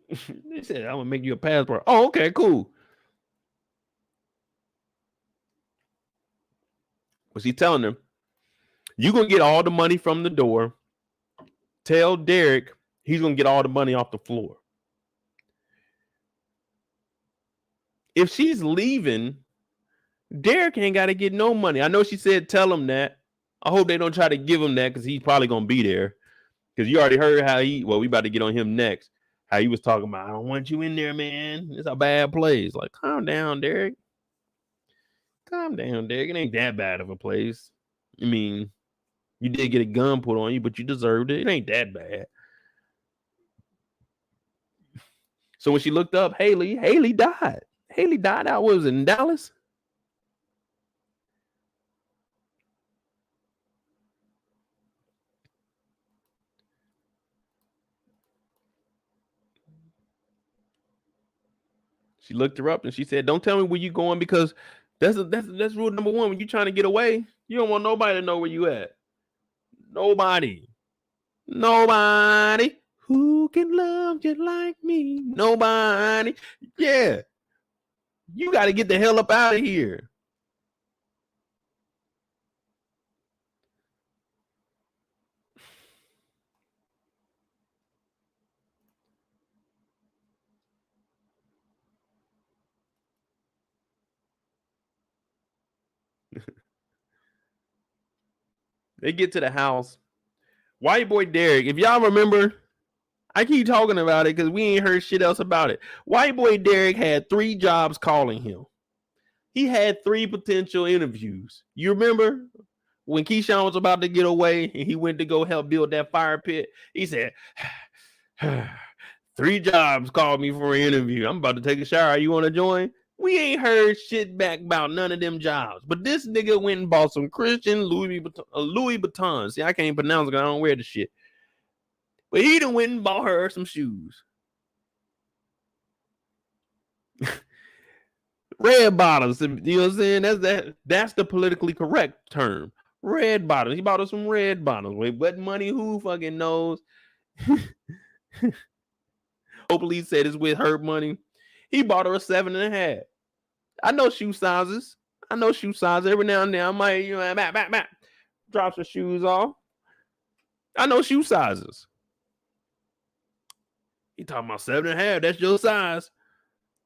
They said, I'm gonna make you a passport. Oh, okay, cool. Was he telling them, you gonna get all the money from the door? Tell Derrick he's gonna get all the money off the floor. If she's leaving, Derrick ain't got to get no money. I know she said tell him that. I hope they don't try to give him that because he's probably gonna be there. Because you already heard how we about to get on him next. How he was talking about, I don't want you in there, man. It's a bad place. Like, calm down, Derrick. Calm down, Derrick. It ain't that bad of a place. I mean, you did get a gun put on you, but you deserved it. It ain't that bad. So when she looked up Hailey died. Hailey died out, what was it, in Dallas? She looked her up and she said, don't tell me where you going, because that's rule number one. When you're trying to get away, you don't want nobody to know where you at. Nobody. Who can love you like me? Nobody. Yeah. You got to get the hell up out of here. They get to the house. White boy Derrick, if y'all remember, I keep talking about it because we ain't heard shit else about it. White boy Derrick had 3 jobs calling him. He had 3 potential interviews. You remember when Keyshawn was about to get away and he went to go help build that fire pit? He said, 3 jobs called me for an interview. I'm about to take a shower. You want to join? We ain't heard shit back about none of them jobs. But this nigga went and bought some Christian Louis Vuitton. See, I can't pronounce it because I don't wear the shit. But he done went and bought her some shoes. Red bottoms. You know what I'm saying? That's the politically correct term. Red bottoms. He bought her some red bottoms. Wait, what money? Who fucking knows? Hopefully he said it's with her money. He bought her a 7.5. I know shoe sizes. Every now and then I might, drop some shoes off. I know shoe sizes. He talking about 7.5. That's your size.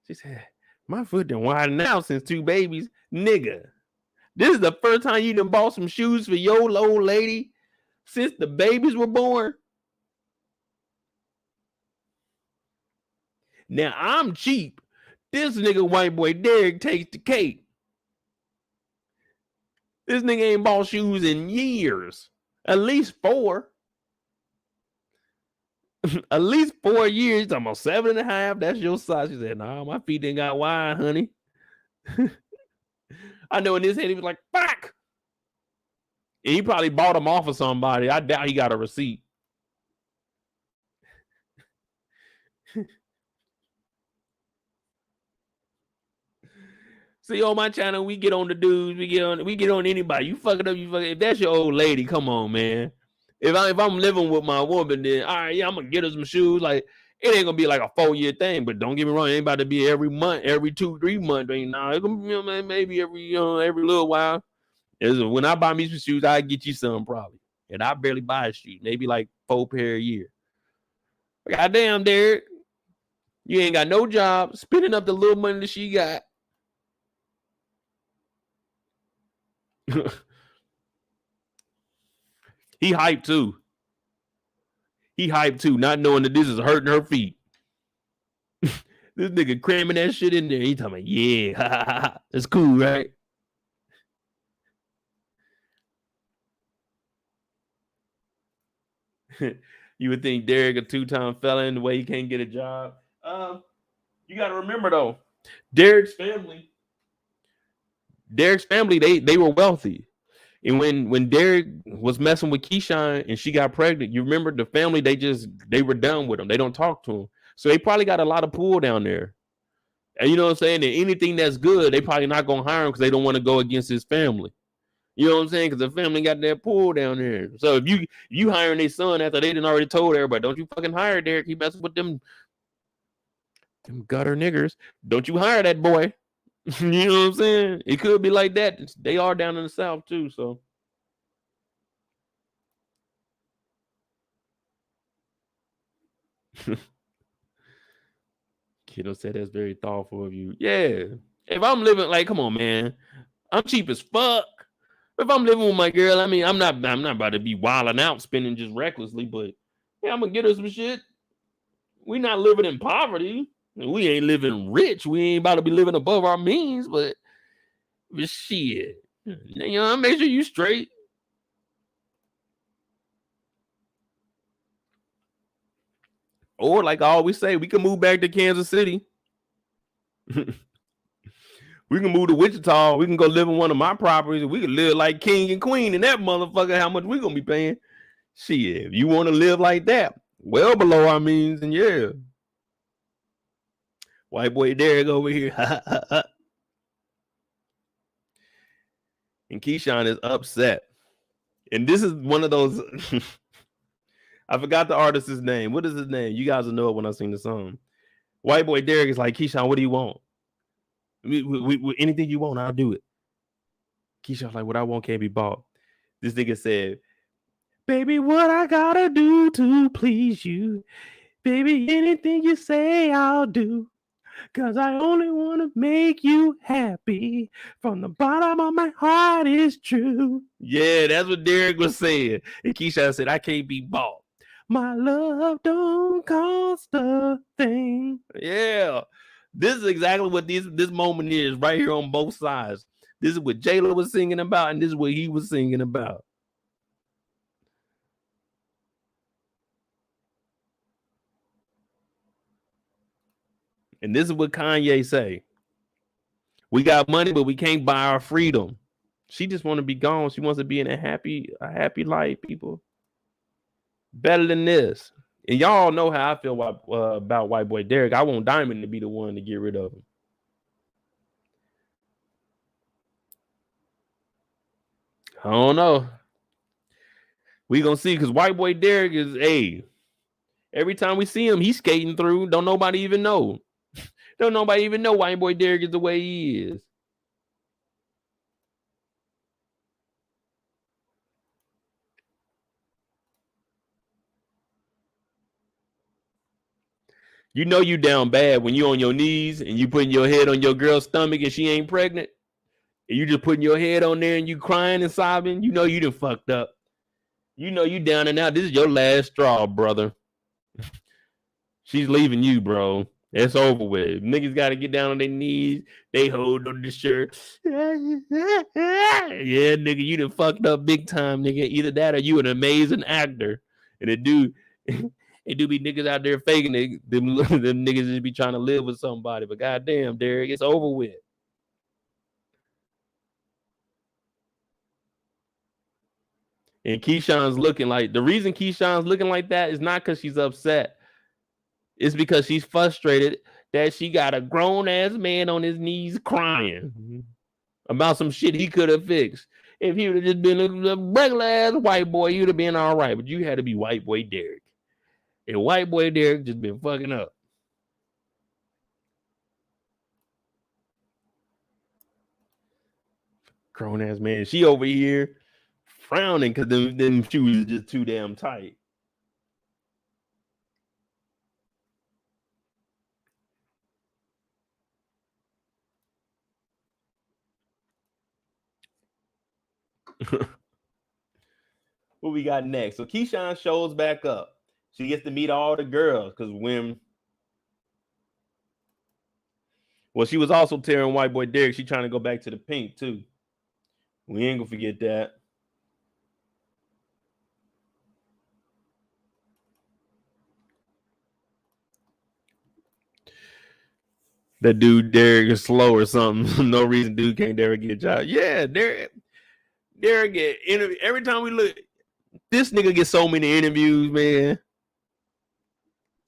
She said, my foot done widen out since 2 babies. Nigga, this is the first time you done bought some shoes for your old lady since the babies were born. Now, I'm cheap. This nigga white boy Derrick takes the cake. This nigga ain't bought shoes in years. At least 4. At least 4 years. I'm on 7.5. That's your size. She said, nah, my feet didn't got wide, honey. I know in his head he was like, fuck. And he probably bought them off of somebody. I doubt he got a receipt. See, on my channel, we get on the dudes, we get on anybody. You fuck it up, if that's your old lady, come on, man. If I'm living with my woman, then all right, yeah, I'm gonna get her some shoes. Like, it ain't gonna be like a 4-year thing, but don't get me wrong, it ain't about to be every month, every 2-3 months. Nah, it's gonna be, maybe every little while. When I buy me some shoes, I get you some probably. And I barely buy a shoe, maybe like 4 pair a year. Goddamn, Derrick, you ain't got no job, spending up the little money that she got. He hyped too. Not knowing that this is hurting her feet. This nigga cramming that shit in there. He talking about, yeah, that's cool, right? You would think Derrick a 2-time felon the way he can't get a job. You got to remember though, Derrick's family, they were wealthy. And when Derrick was messing with Keyshawn and she got pregnant, you remember the family, they were done with him. They don't talk to him. So they probably got a lot of pull down there. And you know what I'm saying? And anything that's good, they probably not going to hire him because they don't want to go against his family. You know what I'm saying? Because the family got that pull down there. So if you hiring their son after they didn't already told everybody, don't you fucking hire Derrick. He messing with them gutter niggers. Don't you hire that boy. You know what I'm saying? It could be like that. They are down in the South too, so. Kiddo said that's very thoughtful of you. Yeah. If I'm living, like, come on, man. I'm cheap as fuck. If I'm living with my girl, I mean, I'm not about to be wilding out, spending just recklessly, but yeah, I'm gonna get her some shit. We not living in poverty. We ain't living rich. We ain't about to be living above our means, but shit. You know, make sure you straight. Or like I always say, we can move back to Kansas City. We can move to Wichita. We can go live in one of my properties. We can live like king and queen in that motherfucker. How much we gonna be paying? Shit, if you want to live like that, well below our means, and yeah. White boy Derrick over here. And Keyshawn is upset. And this is one of those. I forgot the artist's name. What is his name? You guys will know it when I sing the song. White boy Derrick is like, Keyshawn, what do you want? Anything you want, I'll do it. Keyshawn's like, what I want can't be bought. This nigga said, baby, what I gotta do to please you? Baby, anything you say, I'll do. Cause I only want to make you happy. From the bottom of my heart is true. Yeah, that's what Derrick was saying. And Keyshawn said, I can't be bought. My love don't cost a thing. Yeah. This is exactly what this moment is right here on both sides. This is what Jayla was singing about, and this is what he was singing about. And this is what Kanye say. We got money, but we can't buy our freedom. She just want to be gone. She wants to be in a happy life, people. Better than this. And y'all know how I feel about white boy Derrick. I want Diamond to be the one to get rid of him. I don't know. We gonna see, because white boy Derrick is every time we see him, he's skating through. Don't nobody even know. Don't nobody even know white boy Derrick is the way he is. You know you down bad when you on your knees and you putting your head on your girl's stomach and she ain't pregnant. And you just putting your head on there and you crying and sobbing. You know you done fucked up. You know you down and out. This is your last straw, brother. She's leaving you, bro. It's over with. Niggas got to get down on their knees. They hold on the shirt. Yeah, nigga, you done fucked up big time, nigga. Either that or you an amazing actor. And it do be niggas out there faking it. Them niggas just be trying to live with somebody. But goddamn, Derrick, it's over with. And Keyshawn's looking like, the reason Keyshawn's looking like that is not because she's upset. It's because she's frustrated that she got a grown-ass man on his knees crying about some shit he could have fixed. If he would have just been a regular-ass white boy, you'd have been all right. But you had to be white boy Derrick. And white boy Derrick just been fucking up. Grown-ass man. She over here frowning because them shoes are just too damn tight. What we got next? So Keyshawn shows back up. She gets to meet all the girls because she was also tearing white boy Derrick. She trying to go back to the pink too. We ain't gonna forget that. That dude Derrick is slow or something. No reason dude can't Derrick get a job. Yeah, Derrick get interview every time we look. This nigga gets so many interviews, man.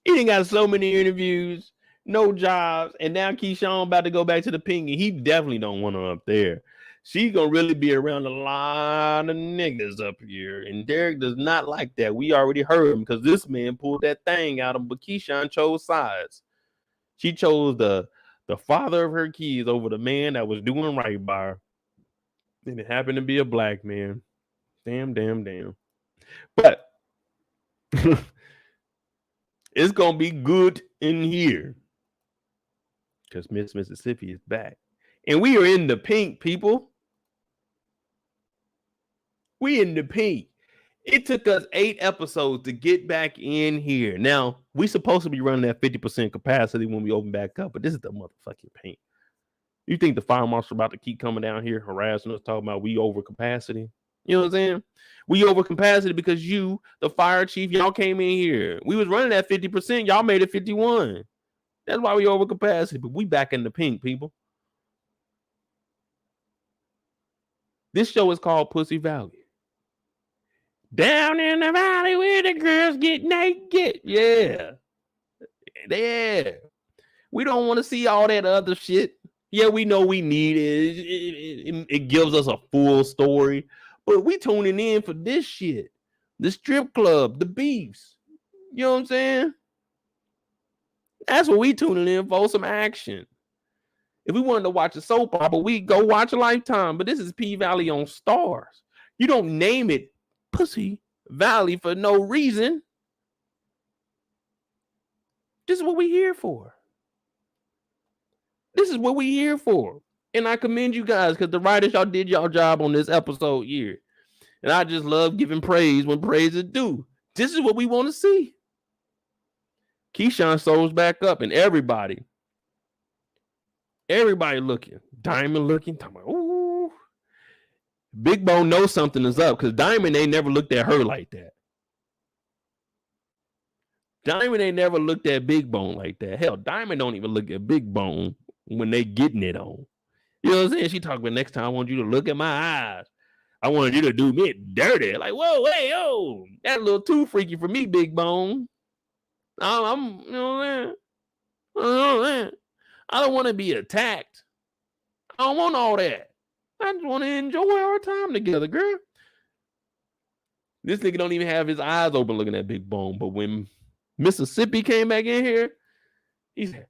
He done got so many interviews, no jobs, and now Keyshawn about to go back to the pink, and he definitely don't want her up there. She's gonna really be around a lot of niggas up here, and Derrick does not like that. We already heard him because this man pulled that thing out of him, but Keyshawn chose sides. She chose the father of her kids over the man that was doing right by her. And it happened to be a black man. Damn. But it's gonna be good in here. Because Miss Mississippi is back. And we are in the pink, people. We in the pink. It took us 8 episodes to get back in here. Now, we supposed to be running at 50% capacity when we open back up, but this is the motherfucking paint. You think the fire marshal about to keep coming down here harassing us, talking about we over capacity? You know what I'm saying? We over capacity because you, the fire chief, y'all came in here. We was running at 50%. Y'all made it 51. That's why we over capacity, but we back in the pink, people. This show is called Pussy Valley. Down in the valley where the girls get naked. Yeah. We don't want to see all that other shit. Yeah, we know we need it. It gives us a full story. But we tuning in for this shit. The strip club, the beefs. You know what I'm saying? That's what we tuning in for, some action. If we wanted to watch a soap opera, we go watch a Lifetime. But this is PValley on STARZ. You don't name it Pussy Valley for no reason. This is what we here for. This is what we here for. And I commend you guys because the writers, y'all did y'all job on this episode here. And I just love giving praise when praise is due. This is what we want to see. Keyshawn shows back up and everybody looking. Diamond looking. Talking about, ooh. Big Bone knows something is up because Diamond ain't never looked at her like that. Diamond ain't never looked at Big Bone like that. Hell, Diamond don't even look at Big Bone when they getting it on. You know what I'm saying? She talking about next time I want you to look at my eyes. I wanted you to do me dirty. Like, whoa, hey, yo, that's a little too freaky for me, Big Bone. I'm you know what I'm saying? I don't want to be attacked. I don't want all that. I just want to enjoy our time together, girl. This nigga don't even have his eyes open looking at Big Bone. But when Mississippi came back in here, he said,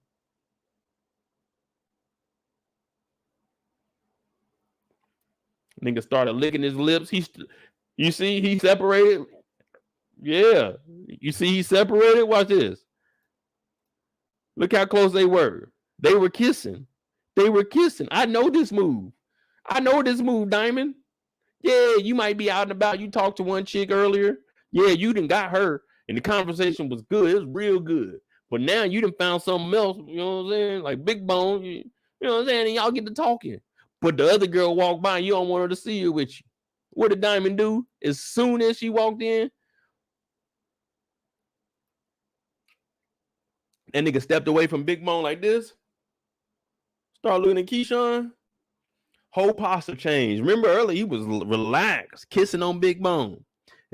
nigga started licking his lips. You see, he separated. Yeah. You see, he separated. Watch this. Look how close they were. They were kissing. I know this move. Diamond. Yeah, you might be out and about. You talked to one chick earlier. Yeah, you done got her. And the conversation was good. It was real good. But now you done found something else. You know what I'm saying? Like Big Bone. You know what I'm saying? And y'all get to talking. But the other girl walked by and you don't want her to see you with you. What did Diamond do? As soon as she walked in, that nigga stepped away from Big Bone like this. Start looking at Keyshawn. Whole posture changed. Remember earlier, he was relaxed, kissing on Big Bone.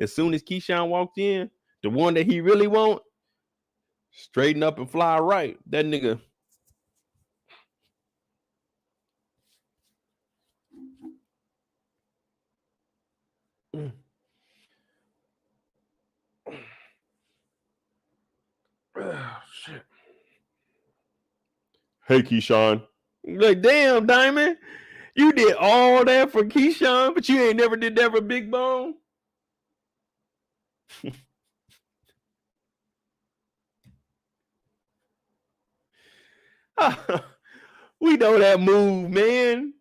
As soon as Keyshawn walked in, the one that he really want, straighten up and fly right. That nigga. Oh, shit. Hey, Keyshawn. Like, damn, Diamond. You did all that for Keyshawn, but you ain't never did that for Big Bone? We know that move, man.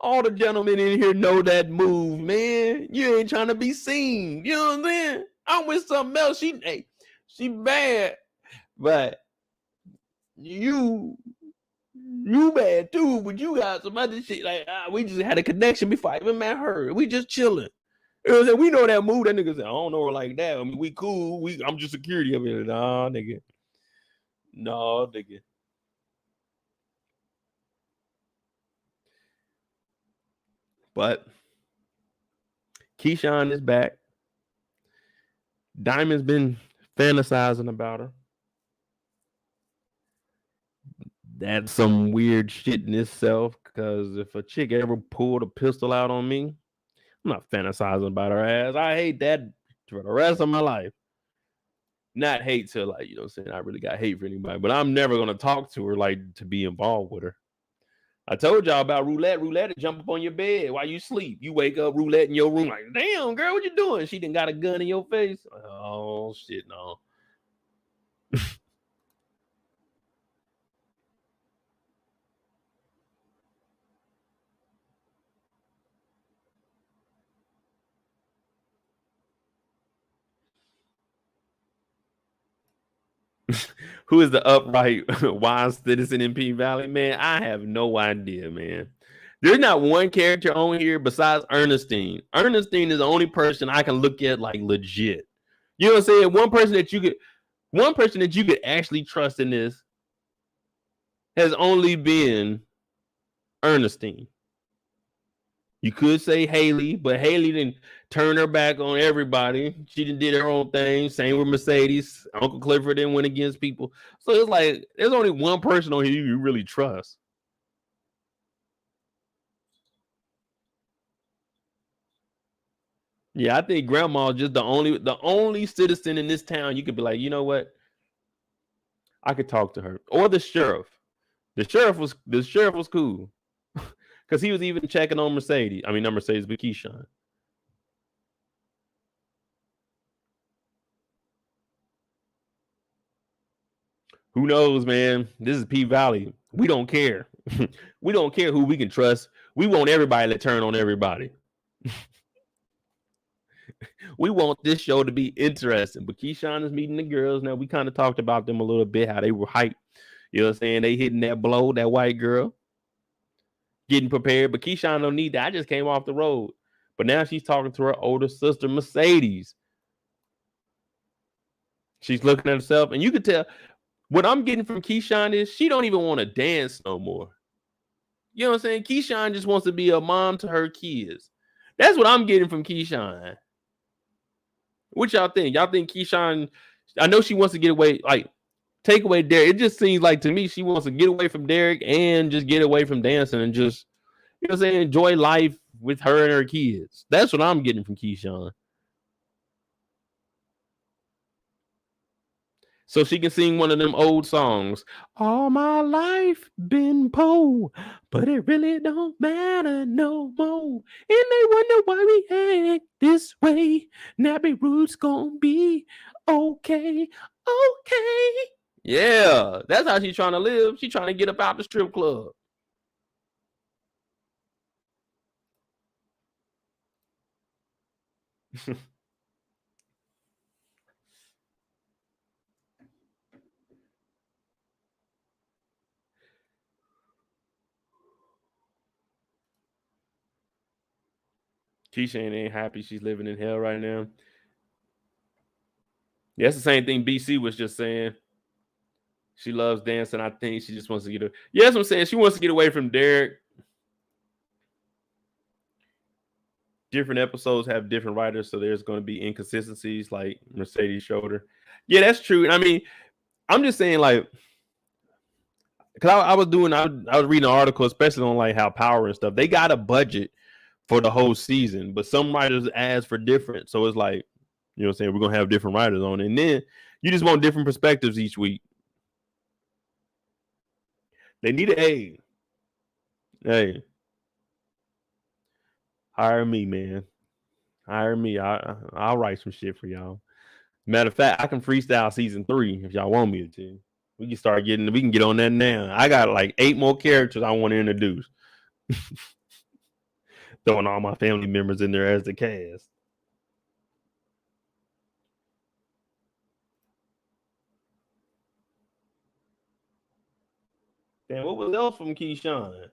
All the gentlemen in here know that move, man. You ain't trying to be seen. You know what I'm saying? I'm with something else. She bad, but you bad too. But you got some other shit. Like we just had a connection before I even met her. We just chilling. You know what I'm saying? We know that move. That nigga said, I don't know her like that. I mean, we cool. I'm just security up here. Nah, nigga. No, nigga. But Keyshawn is back. Diamond's been fantasizing about her. That's some weird shit in itself, because if a chick ever pulled a pistol out on me, I'm not fantasizing about her ass. I hate that for the rest of my life. Not hate to, like, you know what I'm saying? I really got hate for anybody, but I'm never going to talk to her, like, to be involved with her. I told y'all about roulette. Roulette to jump up on your bed while you sleep. You wake up, roulette in your room, like, damn, girl, what you doing? She done got a gun in your face. Oh, shit, no. Who is the upright, wise citizen in PValley? Man, I have no idea, man. There's not one character on here besides Ernestine. Ernestine is the only person I can look at like legit. You know what I'm saying? One person that you could actually trust in this has only been Ernestine. You could say Hailey, but Hailey didn't turn her back on everybody. She did her own thing. Same with Mercedes. Uncle Clifford didn't win against people. So it's like there's only one person on here you really trust. Yeah, I think Grandma's just the only citizen in this town you could be like, you know what? I could talk to her. Or the sheriff. The sheriff was cool. Because he was even checking on Mercedes. I mean, not Mercedes, but Keyshawn. Who knows, man? This is PValley. We don't care. We don't care who we can trust. We want everybody to turn on everybody. We want this show to be interesting. But Keyshawn is meeting the girls. Now, we kind of talked about them a little bit, how they were hyped. You know what I'm saying? They hitting that blow, that white girl. Getting prepared. But Keyshawn don't need that. I just came off the road. But now she's talking to her older sister, Mercedes. She's looking at herself. And you could tell what I'm getting from Keyshawn is she don't even want to dance no more. You know what I'm saying? Keyshawn just wants to be a mom to her kids. That's what I'm getting from Keyshawn. What y'all think? Y'all think Keyshawn, I know she wants to get away, like, take away Derrick. It just seems like to me she wants to get away from Derrick and just get away from dancing and just, you know what I'm saying, enjoy life with her and her kids. That's what I'm getting from Keyshawn. So she can sing one of them old songs. All my life been poor, but it really don't matter no more. And they wonder why we act this way. Nappy Roots gonna be okay. Okay. Yeah, that's how she's trying to live. She's trying to get up out the strip club. Keyshawn ain't happy. She's living in hell right now. Yeah, that's the same thing BC was just saying. She loves dancing. I think she just wants to get away. Yeah, that's what I'm saying. She wants to get away from Derrick. different episodes have different writers, so there's going to be inconsistencies like Mercedes shoulder. Yeah, that's true. I mean, I'm just saying, like, because I was reading an article, especially on like how Power and stuff. They got a budget for the whole season, but some writers ask for different. So it's like, you know what I'm saying, we're gonna have different writers on, and then you just want different perspectives each week. They need hey, hire me, man. Hire me. I'll write some shit for y'all. Matter of fact, I can freestyle season 3 if y'all want me to. We can get on that now. I got like 8 more characters I want to introduce. Throwing all my family members in there as the cast. Damn, what was else from Keyshawn?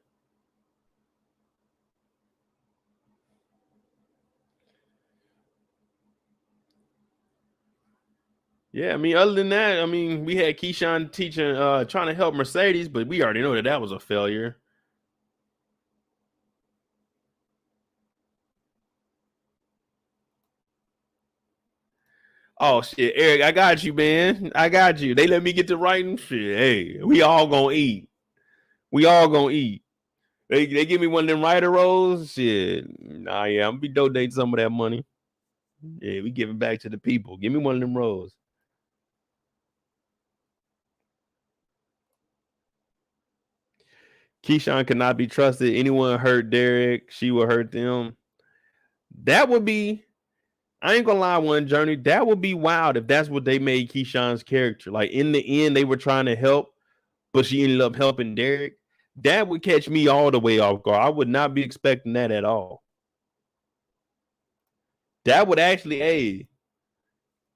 Yeah, I mean, other than that, I mean, we had Keyshawn teaching, trying to help Mercedes, but we already know that was a failure. Oh shit, Eric, I got you, man. I got you. They let me get to writing. Shit, hey, we all gonna eat. We all gonna eat. They give me one of them writer roles. Shit, nah, yeah, I'm gonna be donating some of that money. Yeah, we giving back to the people. Give me one of them roles. Keyshawn cannot be trusted. Anyone hurt Derrick, she will hurt them. That would be, I ain't gonna lie, One Journey, that would be wild if that's what they made Keyshawn's character. Like in the end, they were trying to help, but she ended up helping Derrick. That would catch me all the way off guard. I would not be expecting that at all. That would actually,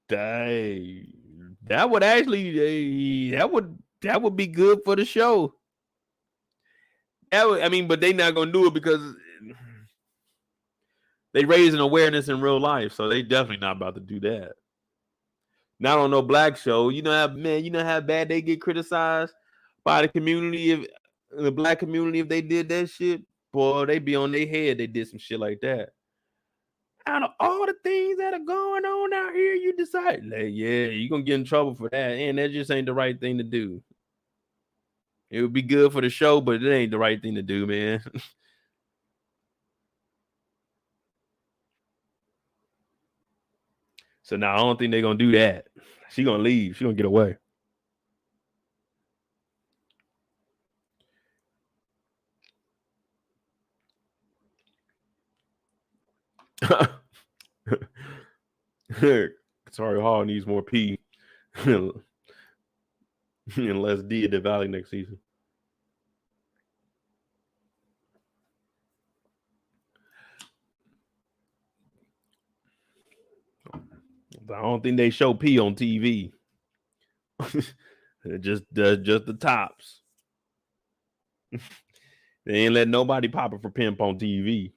that would actually, that would be good for the show. That would, I mean, but they not gonna do it because they raise an awareness in real life, so they definitely not about to do that. Not on no black show. You know how bad they get criticized by the community, if the black community, if they did that shit. Boy, they be on their head. They did some shit like that. Out of all the things that are going on out here, you decide, like, yeah, you're gonna get in trouble for that, and that just ain't the right thing to do. It would be good for the show, but it ain't the right thing to do, man. So now I don't think they're gonna do that. She gonna leave. She gonna get away. Sorry, Hall needs more P and less D at the Valley next season. I don't think they show P on TV. just the tops. They ain't let nobody pop it for pimp on TV.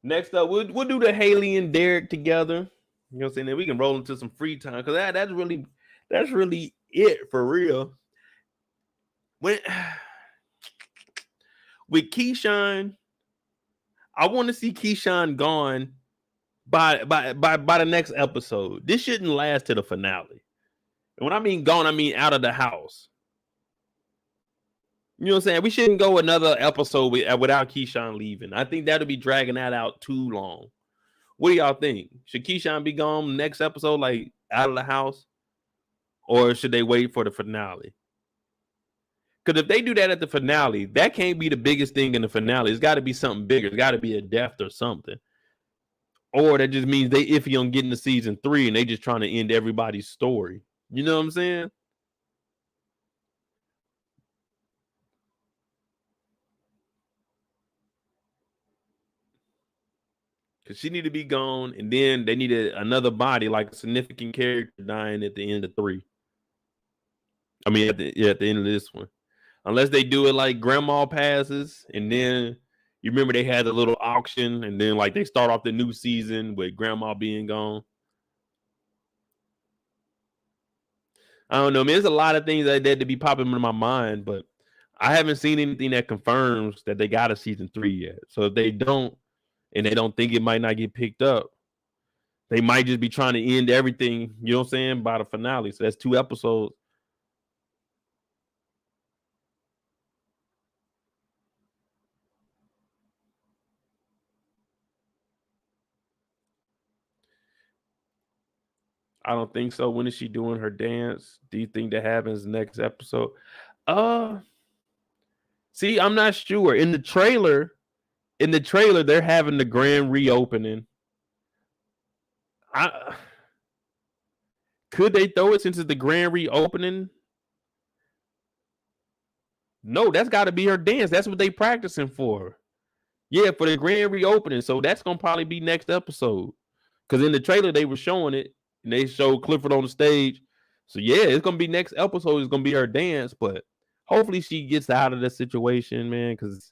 Next up, we'll do the Hailey and Derrick together. You know what I'm saying? Then we can roll into some free time because that's really it for real. When with Keyshawn, I want to see Keyshawn gone by the next episode. This shouldn't last to the finale. And when I mean gone, I mean out of the house. You know what I'm saying? We shouldn't go another episode without Keyshawn leaving. I think that'll be dragging that out too long. What do y'all think? Should Keyshawn be gone next episode, like out of the house? Or should they wait for the finale? Because if they do that at the finale, that can't be the biggest thing in the finale. It's got to be something bigger. It's got to be a death or something. Or that just means they iffy on getting to season 3 and they just trying to end everybody's story. You know what I'm saying? Because she need to be gone, and then they needed another body, like a significant character dying at the end of 3. I mean, at the end of this one. Unless they do it like Grandma passes, and then you remember they had a little auction, and then like they start off the new season with Grandma being gone. I don't know, man. There's a lot of things like that to be popping in my mind, but I haven't seen anything that confirms that they got a season 3 yet. So if they don't, and they don't think it might not get picked up, they might just be trying to end everything, you know what I'm saying, by the finale. So that's 2 episodes. I don't think so. When is she doing her dance? Do you think that happens next episode? See, I'm not sure. In the trailer, they're having the grand reopening. Could they throw it since it's the grand reopening? No, that's got to be her dance. That's what they practicing for. Yeah, for the grand reopening. So that's gonna probably be next episode. Because in the trailer they were showing it, and they showed Clifford on the stage. So yeah, it's gonna be next episode. It's gonna be her dance, but hopefully she gets out of the situation, man. Because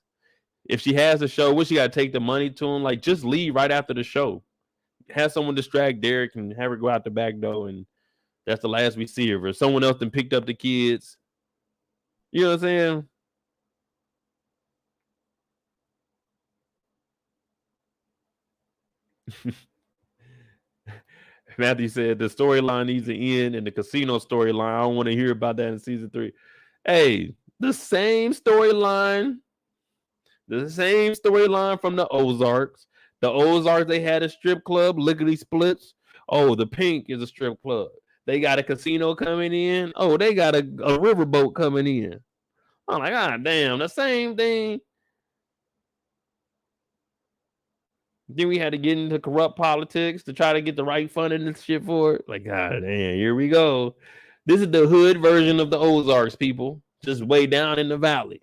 if she has a show, what she got to take the money to him? Like, just leave right after the show. Have someone distract Derrick and have her go out the back door, and that's the last we see of her. Someone else then picked up the kids. You know what I'm saying? Matthew said the storyline needs to end, and the casino storyline, I don't want to hear about that in season 3. Hey, the same storyline from the Ozarks. The Ozarks, they had a strip club, Lickety Splits. Oh, the Pink is a strip club. They got a casino coming in. Oh, they got a riverboat coming in. I'm like, God damn, the same thing. Then we had to get into corrupt politics to try to get the right funding and shit for it. Like, God damn, here we go. This is the hood version of the Ozarks, people. Just way down in the valley.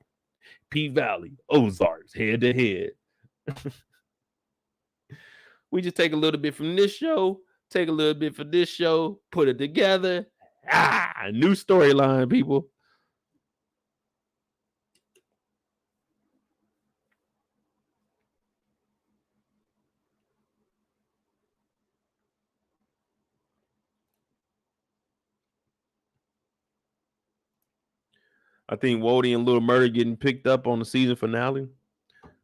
PValley, Ozarks, head to head. We just take a little bit from this show, take a little bit from this show, put it together. New storyline, people. I think Wody and Little Murda getting picked up on the season finale.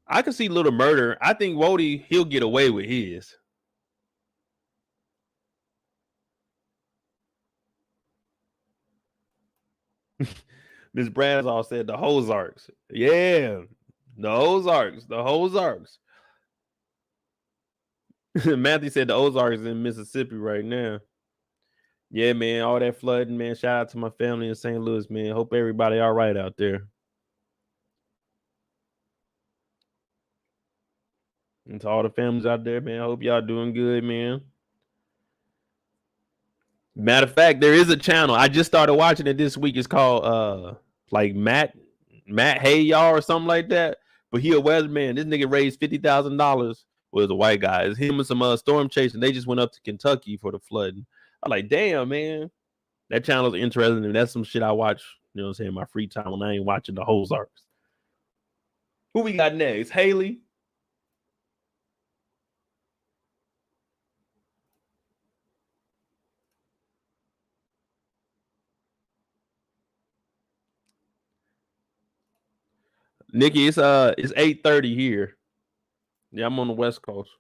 I can see Little Murda. I think Wody, he'll get away with his. Miss Bradshaw said the Ozarks. Yeah, the Ozarks. Matthew said the Ozarks in Mississippi right now. Yeah, man, all that flooding, man. Shout out to my family in St. Louis, man. Hope everybody all right out there. And to all the families out there, man, I hope y'all doing good, man. Matter of fact, there is a channel. I just started watching it this week. It's called like Matt Hey y'all or something like that. But he a weatherman. This nigga raised $50,000. Was a white guy. It's him and some storm chasing. They just went up to Kentucky for the flooding. I'm like, damn, man. That channel is interesting. And that's some shit I watch, you know what I'm saying, in my free time when I ain't watching the Ozarks. Who we got next? Hailey. Nikki, it's 8:30 here. Yeah, I'm on the West Coast.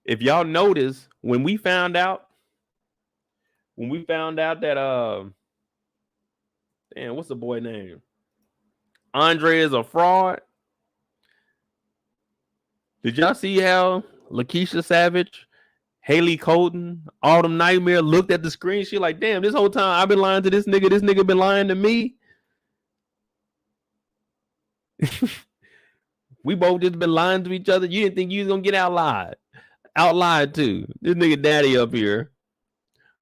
If y'all notice, when we found out that damn, what's the boy name? Andre is a fraud. Did y'all see how Lakeisha Savage, Haley Colton, Autumn Nightmare looked at the screen? She like, damn, this whole time I've been lying to this nigga. This nigga been lying to me. We both just been lying to each other. You didn't think you was gonna get out-lied to. This nigga daddy up here.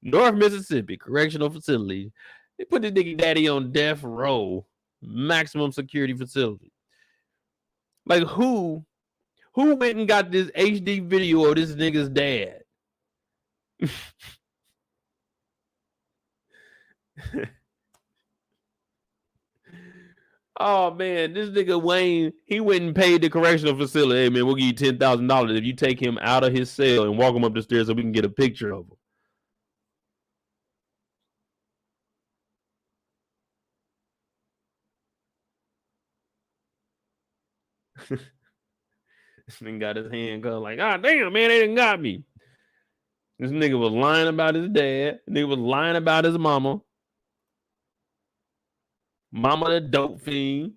North Mississippi Correctional Facility. They put this nigga daddy on death row. Maximum security facility. Like who went and got this HD video of this nigga's dad? Oh man, this nigga Wayne, he went and paid the correctional facility. Hey man, we'll give you $10,000 if you take him out of his cell and walk him up the stairs so we can get a picture of him. This nigga got his hand cut like, ah, damn, man, they done got me. This nigga was lying about his dad. Nigga was lying about his mama. Mama the dope fiend.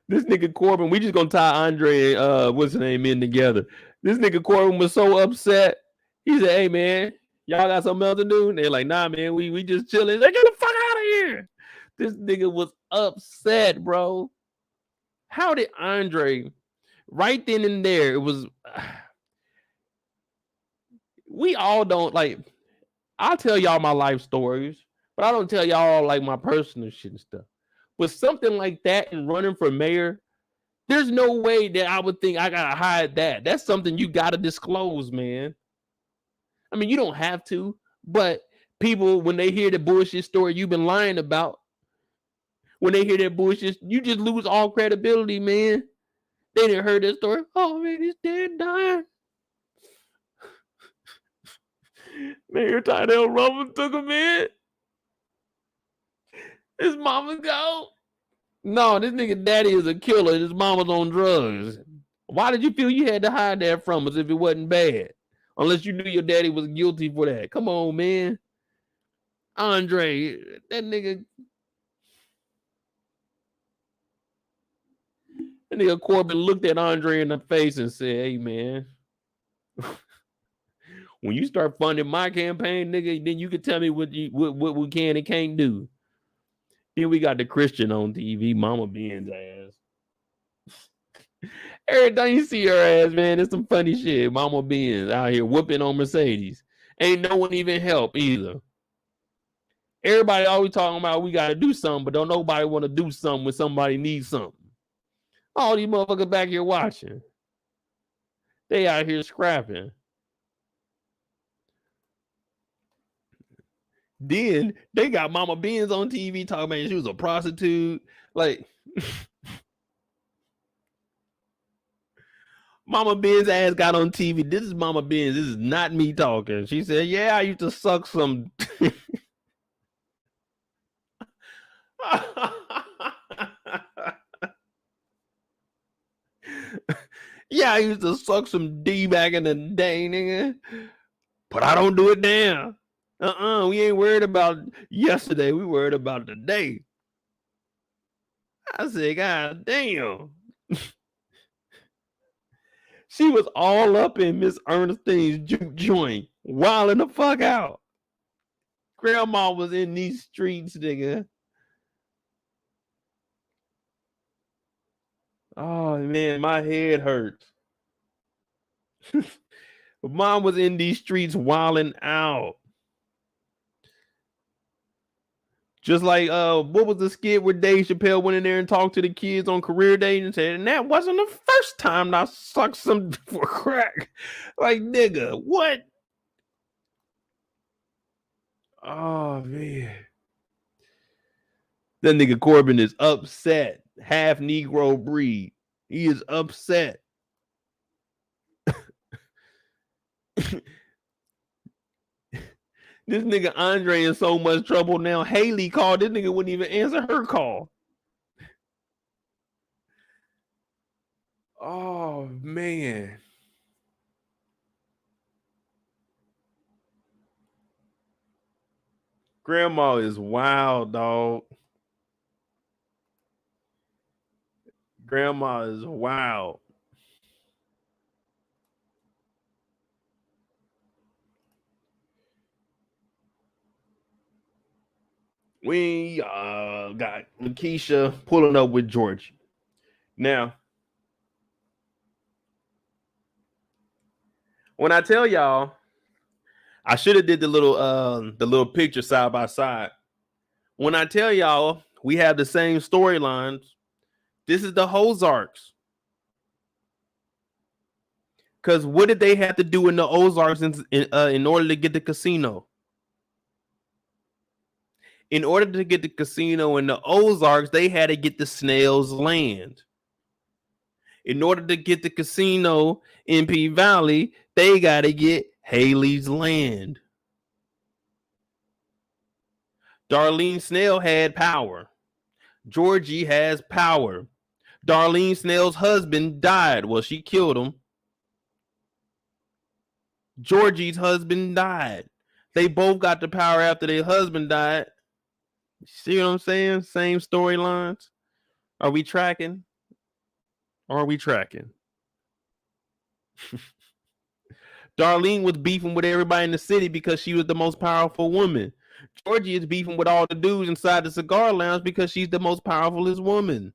This nigga Corbin, we just gonna tie Andre and what's his name in together. This nigga Corbin was so upset. He said, hey man, y'all got something else to do? And they're like, nah, man, we just chilling. They get the fuck out of here. This nigga was upset, bro. How did Andre right then and there? It was we all don't like. I'll tell y'all my life stories, but I don't tell y'all like my personal shit and stuff. But something like that and running for mayor, there's no way that I would think I gotta hide that. That's something you gotta disclose, man. I mean, you don't have to, but people, when they hear the bullshit story you've been lying about, when they hear that bullshit, you just lose all credibility, man. They didn't heard that story. Oh man, his dad died. Mayor Tyrell Roman took him in. His mama go. No, this nigga daddy is a killer. His mama's on drugs. Why did you feel you had to hide that from us if it wasn't bad? Unless you knew your daddy was guilty for that. Come on, man. Andre, that nigga Corbin looked at Andre in the face and said, hey, man, when you start funding my campaign, nigga, then you can tell me what we can and can't do. Then we got the Christian on TV, Mama Ben's ass. Every time you see her ass, man, it's some funny shit. Mama Ben's out here whooping on Mercedes. Ain't no one even help either. Everybody always talking about we got to do something, but don't nobody want to do something when somebody needs something. All these motherfuckers back here watching. They out here scrapping. Then they got Mama Ben's on TV talking about she was a prostitute. Like, Mama Ben's ass got on TV. This is Mama Ben's. This is not me talking. She said, yeah, I used to suck some. Yeah, I used to suck some D back in the day, nigga. But I don't do it now. We ain't worried about yesterday. We worried about today. I said, God damn. She was all up in Miss Ernestine's juke joint, wilding the fuck out. Grandma was in these streets, nigga. Oh, man, my head hurts. Mom was in these streets wilding out. Just like, what was the skit where Dave Chappelle went in there and talked to the kids on career day and said, and that wasn't the first time I sucked some for crack. Like, nigga, what? Oh, man. That nigga Corbin is upset. Half Negro breed. He is upset. This nigga Andre in so much trouble now. Hailey called. This nigga wouldn't even answer her call. Oh, man. Grandma is wild, dog. Grandma is wild. We got Keisha pulling up with George. Now, when I tell y'all, I should have did the little picture side by side. When I tell y'all we have the same storylines, this is the Ozarks. Because what did they have to do in the Ozarks in order to get the casino? In order to get the casino in the Ozarks, they had to get the Snell's land. In order to get the casino in PValley, they got to get Hailey's land. Darlene Snell had power. Georgie has power. Darlene Snell's husband died. Well, she killed him. Georgie's husband died. They both got the power after their husband died. See what I'm saying? Same storylines. Are we tracking? Are we tracking? Darlene was beefing with everybody in the city because she was the most powerful woman. Georgie is beefing with all the dudes inside the cigar lounge because she's the most powerfulest woman.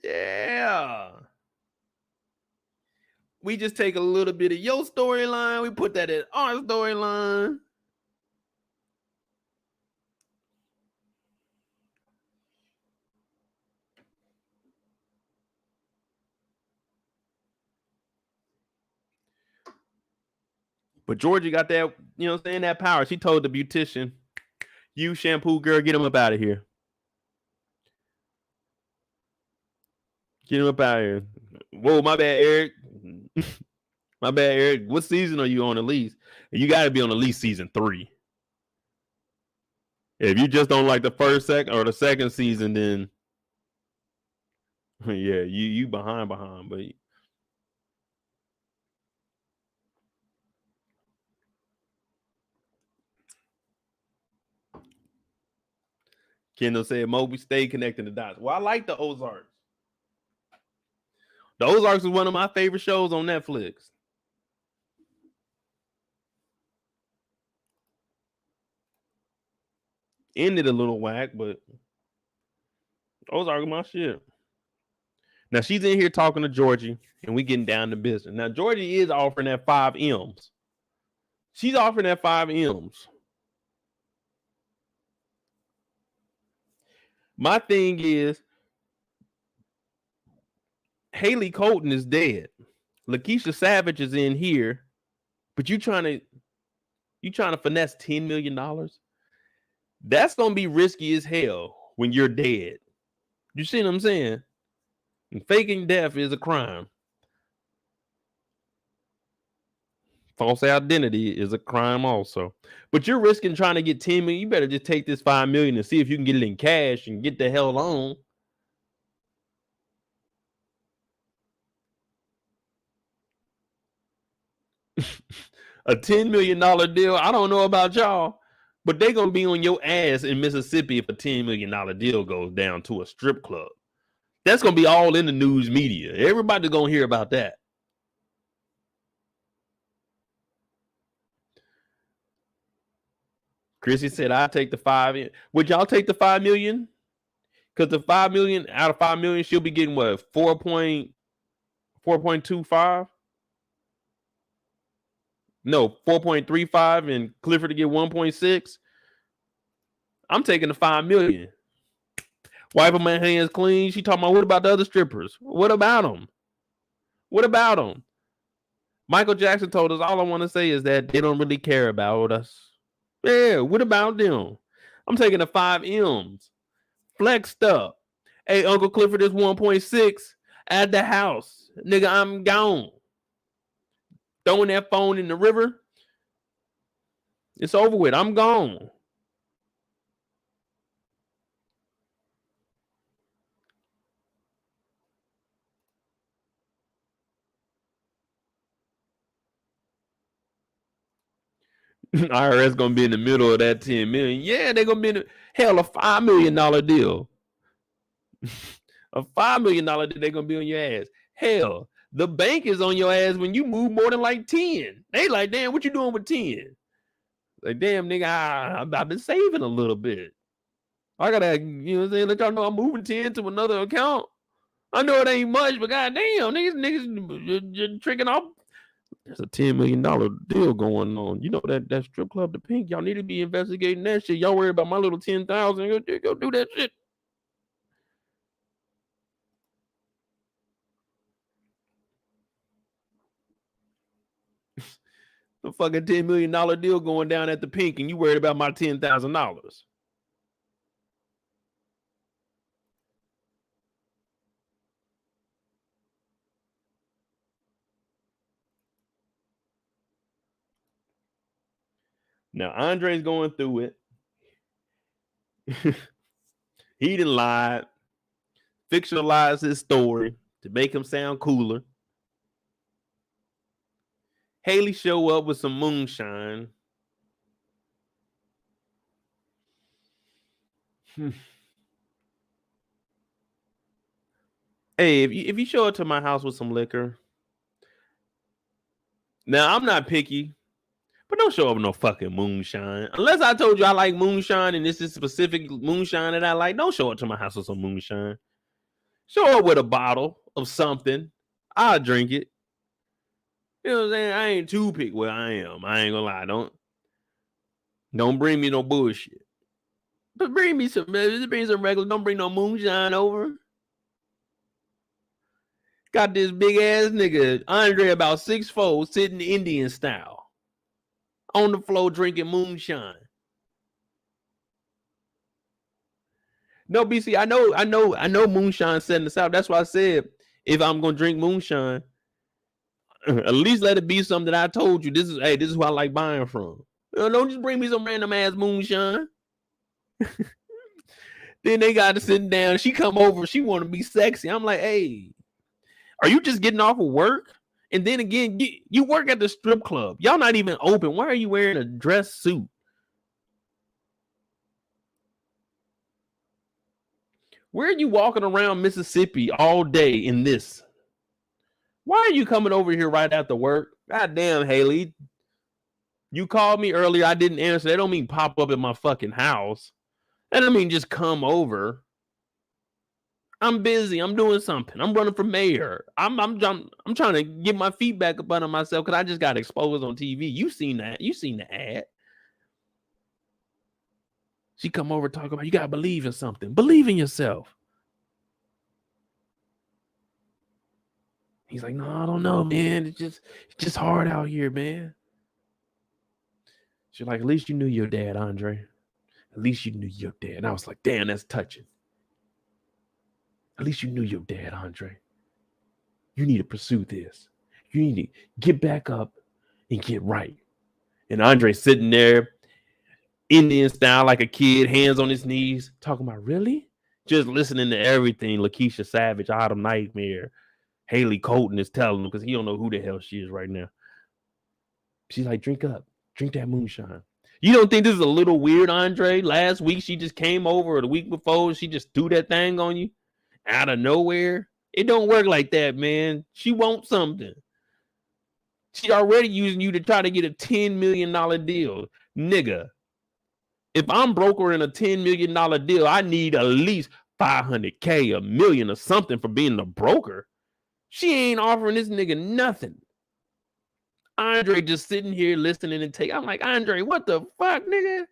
Yeah. We just take a little bit of your storyline, we put that in our storyline. But Georgie got that, you know what I'm saying, that power. She told the beautician, you shampoo girl, get him up out of here. Get him up out of here. Whoa, my bad, Eric. My bad, Eric. What season are you on at least? You got to be on at least season 3. If you just don't like the first, second, or the second season, then yeah, you behind. But Kendall said, Moby, stay connecting the dots. Well, I like the Ozarks. The Ozarks is one of my favorite shows on Netflix. Ended a little whack, but Ozarks my shit. Now she's in here talking to Georgie, and we getting down to business. Now Georgie is offering that 5 M's. She's offering that 5 M's. My thing is, Hailey Colton is dead. Lakeisha Savage is in here, but you trying to finesse $10 million? That's gonna be risky as hell when you're dead. You see what I'm saying? And faking death is a crime. False identity is a crime also. But you're risking trying to get 10 million. You better just take this 5 million and see if you can get it in cash and get the hell on. A $10 million deal. I don't know about y'all, but they're gonna be on your ass in Mississippi if a $10 million deal goes down to a strip club. That's gonna be all in the news media. Everybody's gonna hear about that. Chrissy said, "I'll take the 5. Would y'all take the 5 million? Because the 5 million out of 5 million, she'll be getting what, 4.25? No, 4.35, and Clifford to get 1.6. I'm taking the 5 million. Wiping my hands clean. She talking about, what about the other strippers? What about them? What about them? Michael Jackson told us, all I want to say is that they don't really care about us. Yeah, what about them? I'm taking the 5 M's. Flexed up. Hey, Uncle Clifford is 1.6 at the house. Nigga, I'm gone. Throwing that phone in the river. It's over with. I'm gone. IRS gonna be in the middle of that 10 million. Yeah, they're gonna be in the, hell, a $5 million deal. A $5 million deal, they're gonna be on your ass. Hell, the bank is on your ass when you move more than like 10. They like, damn, what you doing with 10? Like, damn, nigga, I've been saving a little bit. I gotta, you know what I'm saying, let y'all know I'm moving 10 to another account. I know it ain't much, but goddamn, niggas just tricking off. There's a $10 million deal going on. You know that strip club, the Pink. Y'all need to be investigating that shit. Y'all worry about my little 10,000. Go do that shit. The fucking $10 million deal going down at the Pink, and you worried about my $10,000. Now Andre's going through it. He done lied, fictionalized his story to make him sound cooler. Hailey show up with some moonshine. Hey, if you show up to my house with some liquor, now I'm not picky, but don't show up with no fucking moonshine. Unless I told you I like moonshine and this is specific moonshine that I like, don't show up to my house with some moonshine. Show up with a bottle of something. I'll drink it. You know what I'm saying? I ain't too picky. Well, I am. I ain't gonna lie. Don't bring me no bullshit. But bring some regular. Don't bring no moonshine over. Got this big ass nigga, Andre, about 6'4", sitting Indian style. On the floor drinking moonshine. No, BC, I know moonshine setting the South. That's why I said if I'm gonna drink moonshine, at least let it be something that I told you. This is who I like buying from. Don't just bring me some random ass moonshine. Then they got to sit down. She come over. She want to be sexy. I'm like, hey, are you just getting off of work? And then again, you work at the strip club. Y'all not even open. Why are you wearing a dress suit? Where are you walking around Mississippi all day in this? Why are you coming over here right after work? God damn, Hailey. You called me earlier. I didn't answer. That don't mean pop up at my fucking house. That don't mean just come over. I'm busy. I'm doing something. I'm running for mayor. I'm trying to get my feet back up under myself because I just got exposed on TV. You seen that? You seen the ad? She come over talking about you gotta believe in something. Believe in yourself. He's like, no, I don't know, man. It's just hard out here, man. She's like, at least you knew your dad, Andre. At least you knew your dad. And I was like, damn, that's touching. At least you knew your dad, Andre. You need to pursue this. You need to get back up and get right. And Andre sitting there, Indian style, like a kid, hands on his knees, talking about, really? Just listening to everything Lakeisha Savage, Autumn Nightmare, Hailey Colton is telling him because he don't know who the hell she is right now. She's like, drink up. Drink that moonshine. You don't think this is a little weird, Andre? Last week, she just came over, or the week before, she just threw that thing on you out of nowhere. It don't work like that, man. She wants something. She already using you to try to get a $10 million deal. Nigga, if I'm brokering a $10 million deal, I need at least $500K, $1 million or something for being the broker. She ain't offering this nigga nothing. Andre just sitting here listening and I'm like, Andre, what the fuck, nigga?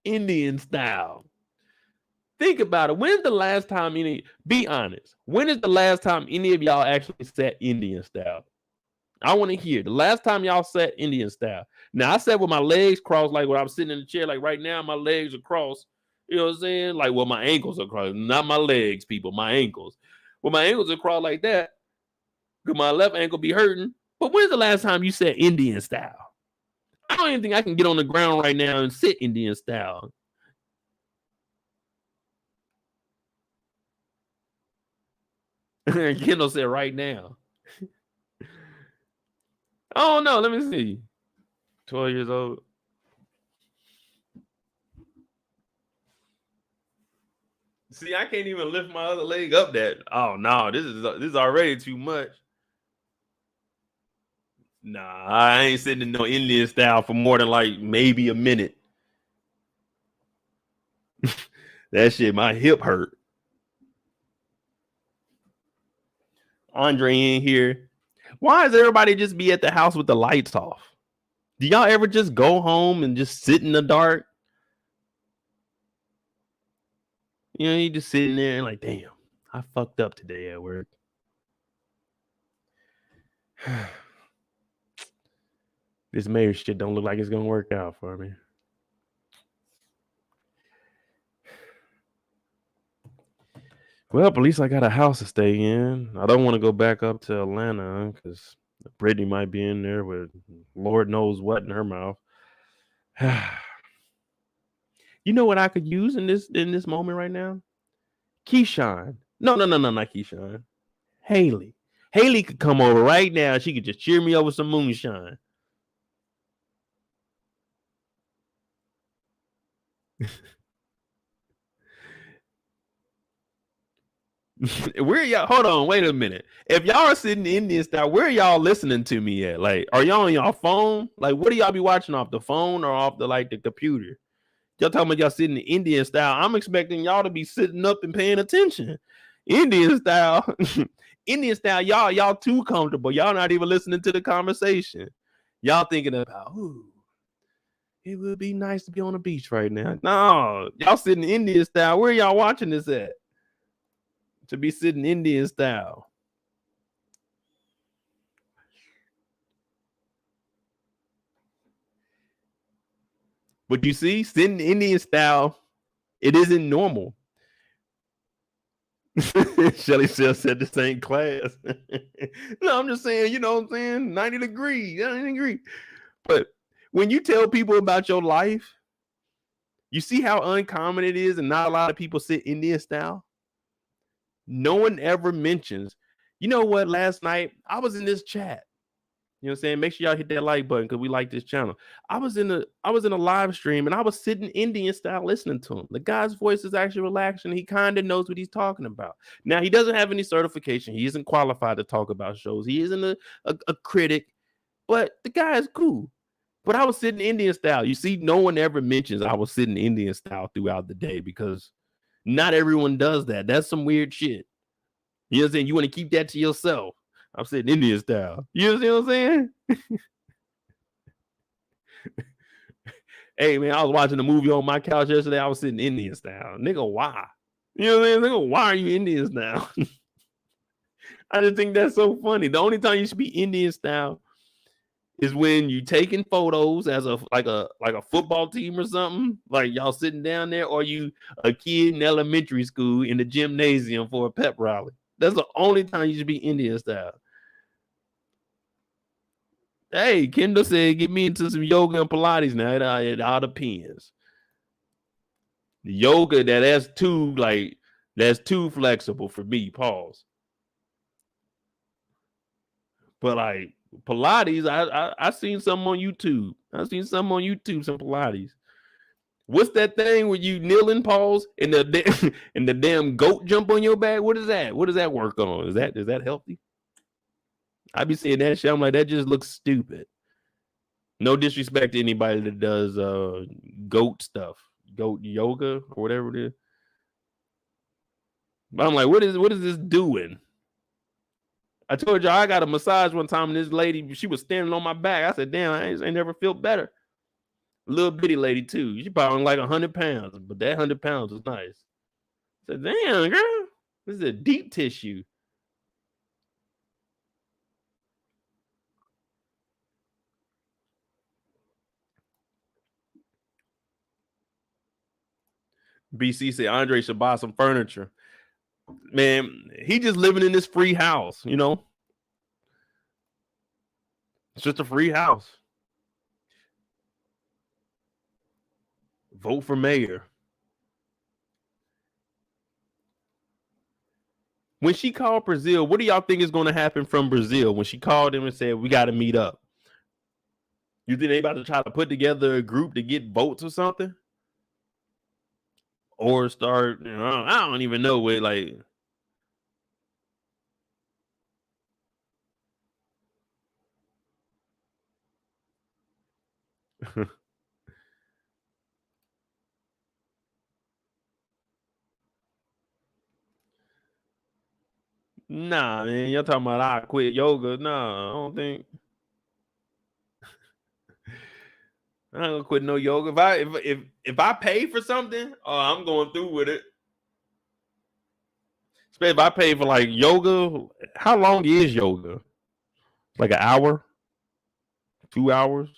Indian style. Think about it. When's the last time be honest, when is the last time any of y'all actually sat Indian style? I want to hear the last time y'all sat Indian style. Now I sat with my legs crossed, like when I'm sitting in the chair, like right now, my legs are crossed. You know what I'm saying? Like, well, my ankles are crossed, not my legs, people, my ankles. Well, my ankles are crossed like that, because my left ankle be hurting. But when's the last time you sat Indian style? I don't even think I can get on the ground right now and sit Indian style. Kendall said right now. Oh no, let me see. 12 years old. See, I can't even lift my other leg up that. Oh no, this is already too much. Nah, I ain't sitting in no Indian style for more than like maybe a minute. That shit, my hip hurt. Andre in here. Why does everybody just be at the house with the lights off? Do y'all ever just go home and just sit in the dark? You know, you just sitting there and like, damn, I fucked up today at work. This mayor shit don't look like it's gonna work out for me. Well, at least I got a house to stay in. I don't want to go back up to Atlanta because Brittany might be in there with Lord knows what in her mouth. You know what I could use in this moment right now? Keyshawn. No, not Keyshawn. Hailey. Hailey could come over right now. She could just cheer me over some moonshine. Where y'all? Hold on, wait a minute. If y'all are sitting in Indian style, where are y'all listening to me at? Like, are y'all on y'all phone? Like, what do y'all be watching off the phone or off the computer? Y'all talking about y'all sitting in Indian style. I'm expecting y'all to be sitting up and paying attention. Indian style, Indian style, y'all too comfortable. Y'all not even listening to the conversation. Y'all thinking about, ooh, it would be nice to be on the beach right now. No, y'all sitting Indian style. Where y'all watching this at? To be sitting Indian style. But you see, sitting Indian style, it isn't normal. Shelly said the same class. No, I'm just saying, you know what I'm saying? 90 degrees. But when you tell people about your life, you see how uncommon it is, and not a lot of people sit Indian style. No one ever mentions, you know what? Last night I was in this chat. You know what I'm saying? Make sure y'all hit that like button because we like this channel. I was in a live stream and I was sitting Indian style listening to him. The guy's voice is actually relaxing. He kind of knows what he's talking about. Now, he doesn't have any certification. He isn't qualified to talk about shows. He isn't a critic, but the guy is cool. But I was sitting Indian style. You see, no one ever mentions I was sitting Indian style throughout the day because not everyone does that. That's some weird shit. You know what I'm saying? You want to keep that to yourself. I'm sitting Indian style. You know what I'm saying? Hey, man, I was watching a movie on my couch yesterday. I was sitting Indian style. Nigga, why? You know what I'm saying? Nigga, why are you Indian style? I just think that's so funny. The only time you should be Indian style is when you taking photos as a football team or something, like y'all sitting down there, or you a kid in elementary school in the gymnasium for a pep rally. That's the only time you should be Indian style. Hey, Kendall said, get me into some yoga and Pilates now. It all depends. Yoga, that's too flexible for me. Pause. But like Pilates, I seen some on YouTube. Some Pilates. What's that thing where you kneel and pause and the damn goat jump on your back? What is that? What does that work on? Is that healthy? I be seeing that shit. I'm like, that just looks stupid. No disrespect to anybody that does goat stuff, goat yoga or whatever it is. But I'm like, what is this doing? I told you I got a massage one time, and this lady, she was standing on my back. I said, damn, I ain't never felt better. Little bitty lady too. She probably like 100 pounds, but that 100 pounds was nice. I said, damn, girl, this is a deep tissue. BC said Andre should buy some furniture. Man, he just living in this free house, you know. It's just a free house. Vote for mayor. When she called Brazil, what do y'all think is going to happen from Brazil when she called him and said, we got to meet up? You think they about to try to put together a group to get votes or something? Or start, you know, I don't even know what, like. Nah, man, y'all talking about I quit yoga? Nah, I don't think. I ain't gonna quit no yoga. If I pay for something, I'm going through with it. Especially if I pay for like yoga. How long is yoga? Like an hour? 2 hours?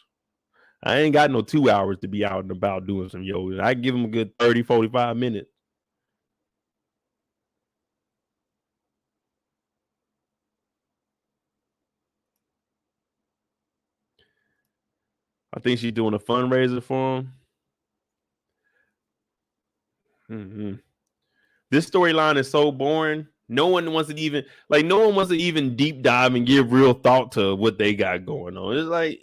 I ain't got no 2 hours to be out and about doing some yoga. I give them a good 30, 45 minutes. I think she's doing a fundraiser for him. Mm-hmm. This storyline is so boring. No one wants to even deep dive and give real thought to what they got going on. It's like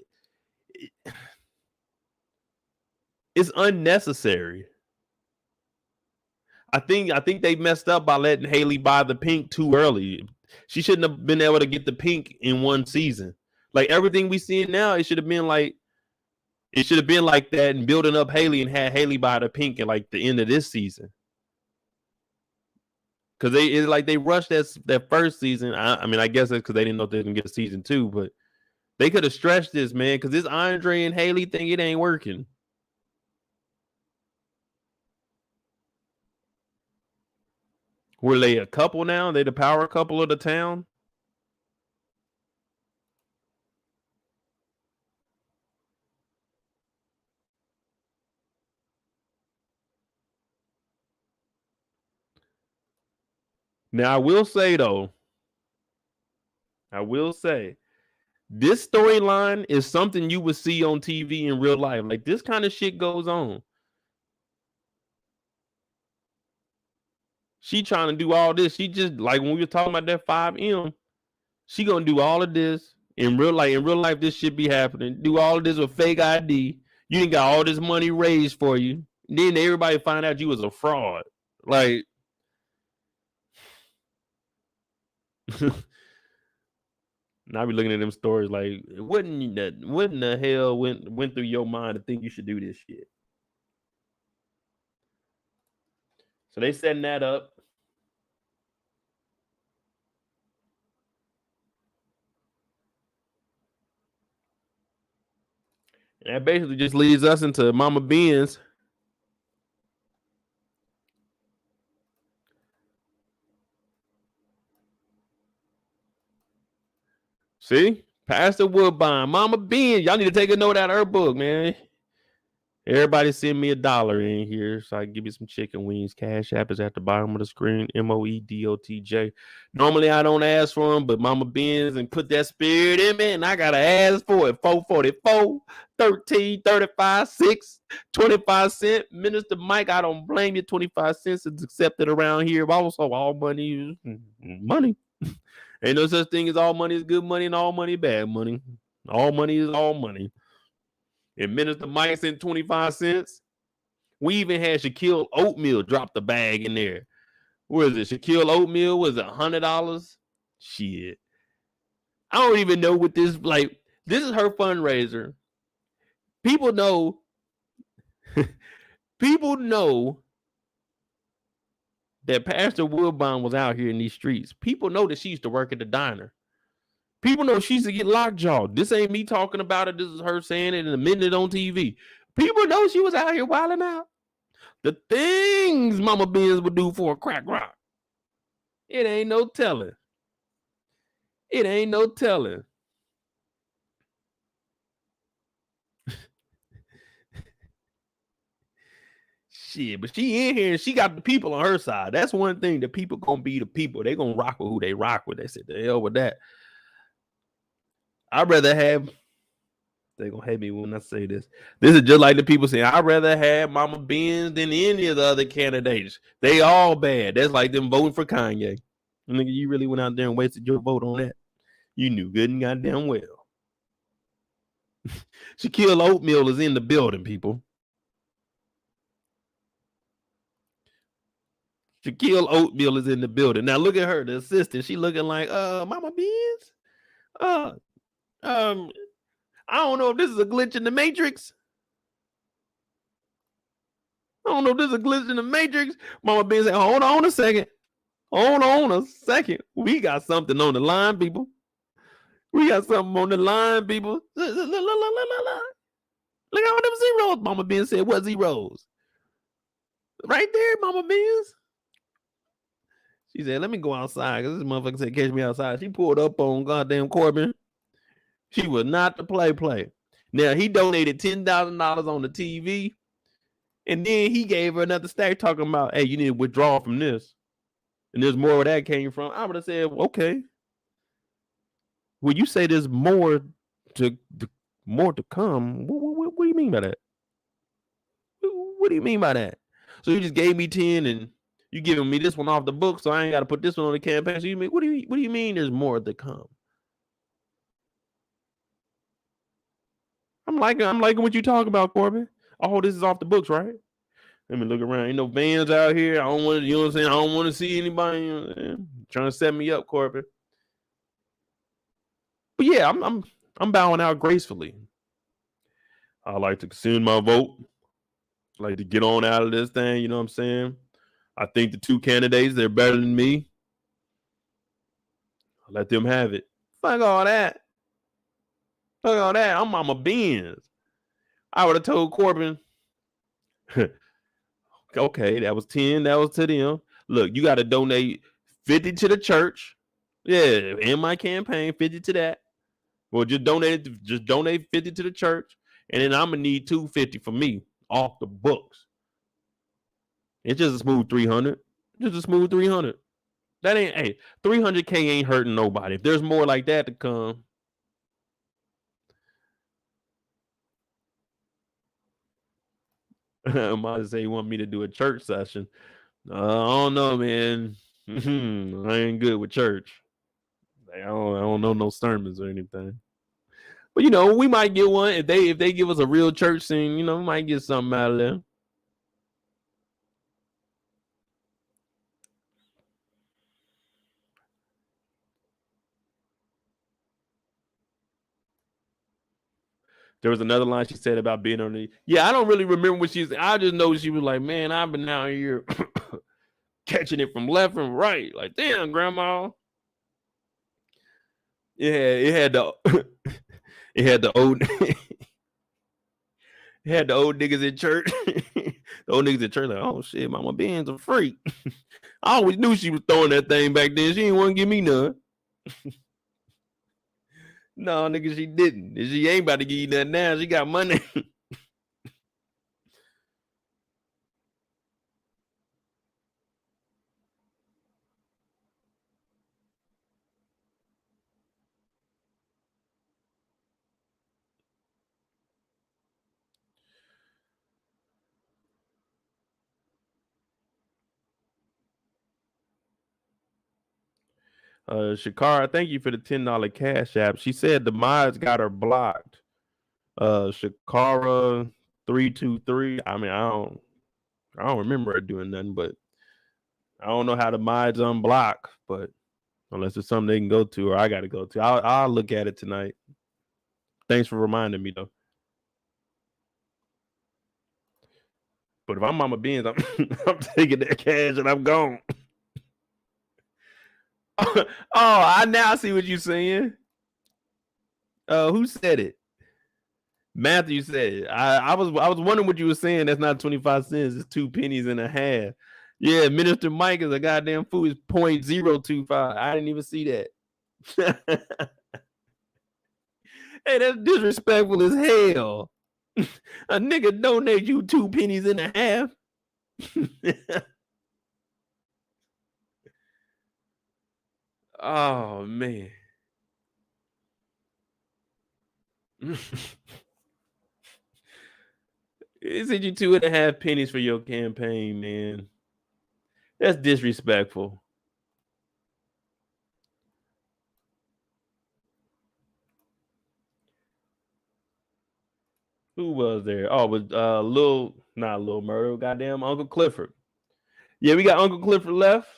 it's unnecessary. I think they messed up by letting Hailey buy the pink too early. She shouldn't have been able to get the pink in one season. Like everything we see now, it should have been like that and building up Hailey and had Hailey buy the pink at like the end of this season. Because they rushed that first season. I mean, I guess it's because they didn't know they were gonna get a season 2, but they could have stretched this, man. Because this Andre and Hailey thing, it ain't working. Were they a couple now? They the power couple of the town? Now, I will say, this storyline is something you would see on TV in real life. Like, this kind of shit goes on. She trying to do all this. She just, like, when we were talking about that 5M, she gonna do all of this. In real life, this should be happening. Do all of this with fake ID. You ain't got all this money raised for you. Then everybody find out you was a fraud. Like, now I be looking at them stories like, what in the hell went through your mind to think you should do this shit? So they setting that up. And that basically just leads us into Mama Ben's. See? Pastor Woodbine, Mama Ben. Y'all need to take a note out of her book, man. Everybody send me $1 in here so I can give you some chicken wings. Cash App is at the bottom of the screen. MOEDOTJ. Normally I don't ask for them, but Mama Ben's and put that spirit in me, and I gotta ask for it. 444, 13, 35, 6, 25 cents. Minister Mike, I don't blame you. 25 cents is accepted around here. Also, all money is money. Ain't no such thing as all money is good money and all money bad money. All money is all money. And Minister Mike sent 25 cents. We even had Shaquille Oatmeal drop the bag in there. Where is it? Shaquille Oatmeal was $100. Shit. I don't even know what this, like, this is her fundraiser. People know that Pastor Woodbine was out here in these streets. People know that she used to work at the diner. People know she used to get lockjawed. This ain't me talking about it. This is her saying it in a minute on TV. People know she was out here wilding out. The things Mama Benz would do for a crack rock. It ain't no telling. It ain't no telling. Shit, but she in here and she got the people on her side. That's one thing. The people gonna be the people. They gonna rock with who they rock with. They said, the hell with that. I'd rather have, they're gonna hate me when I say this. This is just like the people saying, I'd rather have Mama Benz than any of the other candidates. They all bad. That's like them voting for Kanye. Nigga, you really went out there and wasted your vote on that. You knew good and goddamn well. Shaquille Oatmeal is in the building, people. Shaquille Oatmeal is in the building. Now look at her, the assistant. She looking like, Mama Benz? I don't know if this is a glitch in the Matrix. Mama Ben said, hold on a second. We got something on the line, people. Look at all them zeros. Mama Ben said, what zeros? Right there, Mama Benz. She said, let me go outside, because this motherfucker said, catch me outside. She pulled up on goddamn Corbin. She was not the play. Now, he donated $10,000 on the TV, and then he gave her another stack talking about, hey, you need to withdraw from this. And there's more where that came from. I would have said, okay. When you say there's more to come, what mean by that? What do you mean by that? So you just gave me 10 and you giving me this one off the book, so I ain't got to put this one on the campaign. So you mean what do you mean there's more to come? I'm liking what you talk about, Corbin. Oh, this is off the books, right? Let me look around. Ain't no vans out here. I don't want to, you know what I'm saying? I don't want to see anybody, you know, trying to set me up, Corbin. But yeah, I'm bowing out gracefully. I like to consume my vote. I like to get on out of this thing, you know what I'm saying? I think the two candidates, they're better than me. I'll let them have it. Fuck all that. Fuck all that. I'm Mama Benz. I would have told Corbin, okay, that was 10. That was to them. Look, you got to donate 50 to the church. Yeah, in my campaign, 50 to that. Well, just donate 50 to the church, and then I'm gonna need 250 for me off the books. It's just a smooth 300. Just a smooth 300. That ain't 300K ain't hurting nobody. If there's more like that to come. Might say you want me to do a church session. I don't know, man. I ain't good with church. I don't know no sermons or anything. But you know, we might get one if they give us a real church scene. You know, we might get something out of there. There was another line she said about being on the. Yeah, I don't really remember what she said. I just know she was like, "Man, I've been out here catching it from left and right." Like, damn, grandma. Yeah, it had the old it had the old niggas in church. The old niggas in church like, oh shit, Mama Ben's a freak. I always knew she was throwing that thing back then. She didn't want to give me none. No, nigga, she didn't. She ain't about to give you that now. She got money. Shakara, thank you for the $10 cash app. She said the mods got her blocked. Shakara 323. I mean, I don't remember her doing nothing, but I don't know how the mods unblock, but unless it's something they can go to or I gotta go to. I'll look at it tonight. Thanks for reminding me though. But if I'm Mama Ben's, I'm taking that cash and I'm gone. Oh, I now see what you're saying. Who said it? Matthew said it. I was wondering what you were saying. That's not 25 cents. It's 2 pennies and a half. Yeah, Minister Mike is a goddamn fool. Is 0.025. I didn't even see that. Hey, that's disrespectful as hell. A nigga donate you 2 pennies and a half. Oh man. It sent you 2.5 pennies for your campaign, man. That's disrespectful. Who was there? Oh, it was not Lil Murda, goddamn Uncle Clifford. Yeah, we got Uncle Clifford left.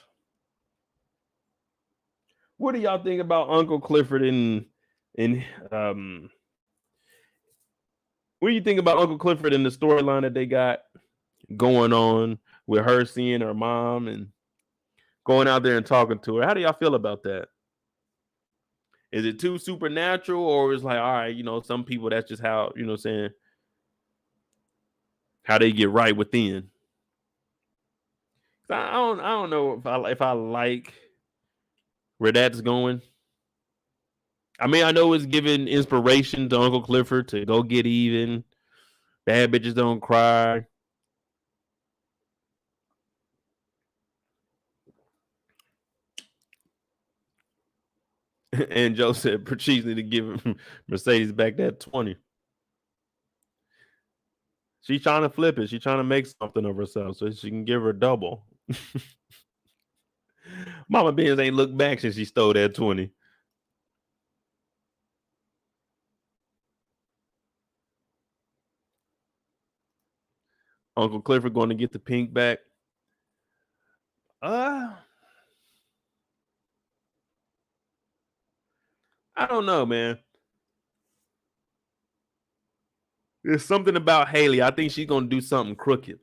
What do y'all think about Uncle Clifford what do you think about Uncle Clifford and the storyline that they got going on with her seeing her mom and going out there and talking to her? How do y'all feel about that? Is it too supernatural, or is like, all right, you know, some people that's just how, you know what I'm saying, how they get right within? I don't know if I like where that's going. I mean, I know it's giving inspiration to Uncle Clifford to go get even. Bad bitches don't cry. And Joe said Patrice need to give Mercedes back that 20. She's trying to flip it. She's trying to make something of herself so she can give her double. Mama Benz ain't looked back since she stole that 20. Uncle Clifford going to get the pink back. I don't know, man. There's something about Hailey. I think she's going to do something crooked.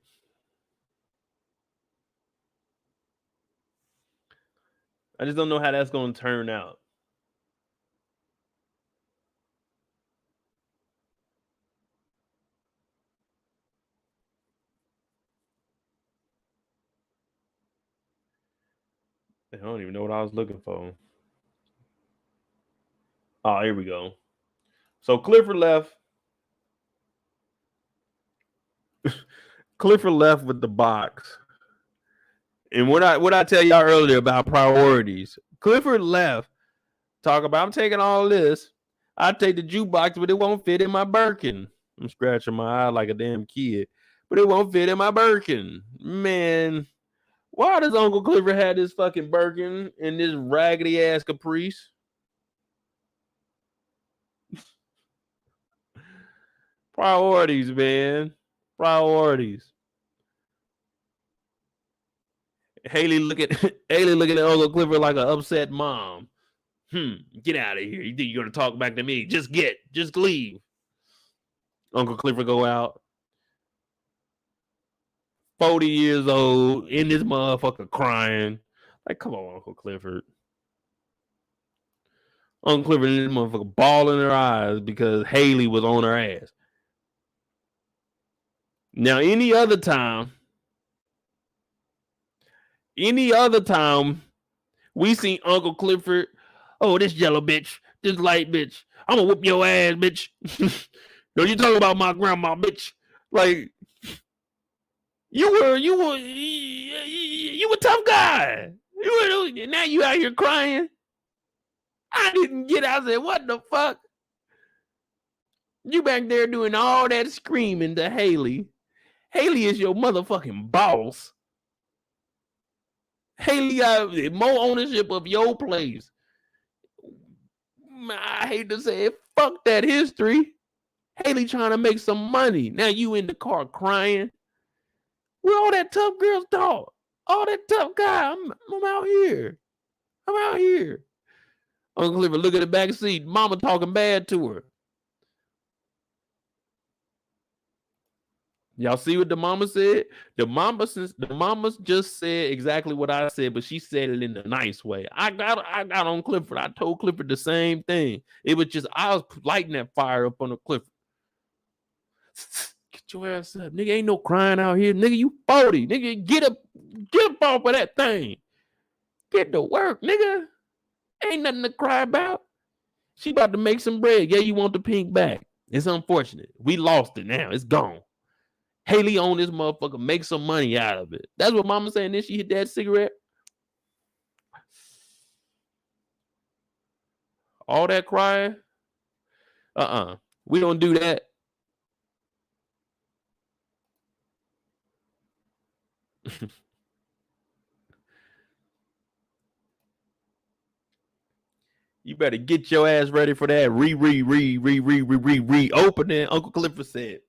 I just don't know how that's going to turn out. I don't even know what I was looking for. Oh, here we go. So Clifford left. Clifford left with the box. And what I tell y'all earlier about priorities, Clifford left. Talk about I'm taking all this. I take the jukebox, but it won't fit in my Birkin. I'm scratching my eye like a damn kid, but it won't fit in my Birkin. Man, why does Uncle Clifford have this fucking Birkin and this raggedy ass Caprice? Priorities, man. Priorities. Hailey looking at Uncle Clifford like an upset mom. Get out of here. You think you're gonna talk back to me? Just leave. Uncle Clifford go out. 40 years old, in this motherfucker crying. Like, come on, Uncle Clifford. Uncle Clifford and this motherfucker bawling their eyes because Hailey was on her ass. Now, any other time, we seen Uncle Clifford, oh, this yellow bitch, this light bitch, I'm gonna whoop your ass, bitch. Don't you talk about my grandma, bitch. Like, you were a tough guy. Now you out here crying. I didn't get out. I said, what the fuck? You back there doing all that screaming to Hailey. Hailey is your motherfucking boss. Hailey got more ownership of your place. I hate to say it. Fuck that history. Hailey trying to make some money. Now you in the car crying. Where all that tough girls talk? All that tough guy. I'm out here. Uncle Clifford look at the back seat. Mama talking bad to her. Y'all see what the mama said? The mama just said exactly what I said, but she said it in a nice way. I got on Clifford. I told Clifford the same thing. It was just I was lighting that fire up on the Clifford. Get your ass up, nigga. Ain't no crying out here, nigga. You 40, nigga. Get up off of that thing. Get to work, nigga. Ain't nothing to cry about. She about to make some bread. Yeah, you want the pink back. It's unfortunate. We lost it now. It's gone. Hailey on this motherfucker, make some money out of it. That's what mama saying. Then she hit that cigarette. All that crying. We don't do that. You better get your ass ready for that reopening. Uncle Clifford said,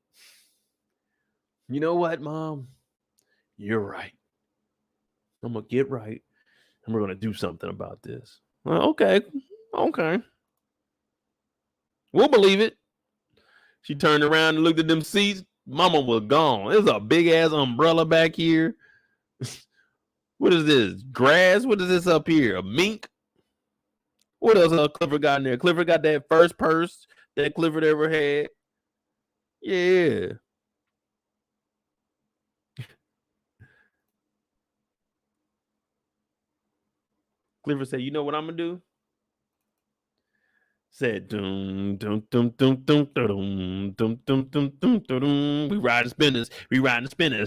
you know what, Mom? You're right. I'm going to get right, and we're going to do something about this. Well, okay. We'll believe it. She turned around and looked at them seats. Mama was gone. There's a big-ass umbrella back here. What is this? Grass? What is this up here? A mink? What else Clifford got in there? Clifford got that first purse that Clifford ever had. Yeah. Clifford said, you know what I'm going to do? Said, dum, dum, dum, dum, dum, dum, dum, dum, dum, dum, dum. We riding spinners.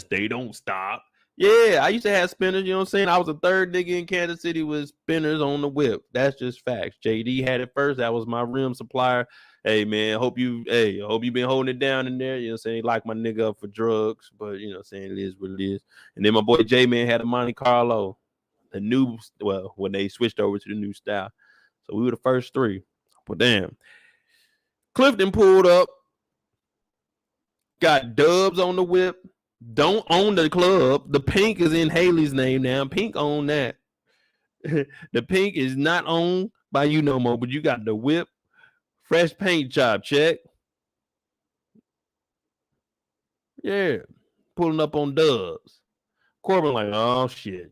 They don't stop. Yeah, I used to have spinners, you know what I'm saying? I was a third nigga in Kansas City with spinners on the whip. That's just facts. JD had it first. That was my rim supplier. Hey man, hope you been holding it down in there. You know what I'm saying? Like my nigga up for drugs, but you know what I'm saying, it is what it is. And then my boy J Man had a Monte Carlo, the new when they switched over to the new style. So we were the first three. But damn. Clifton pulled up, got dubs on the whip, don't own the club. The pink is in Hailey's name now. Pink own that. The pink is not owned by you no more, but you got the whip. Fresh paint job, check. Yeah. Pulling up on dubs. Corbin like, oh shit.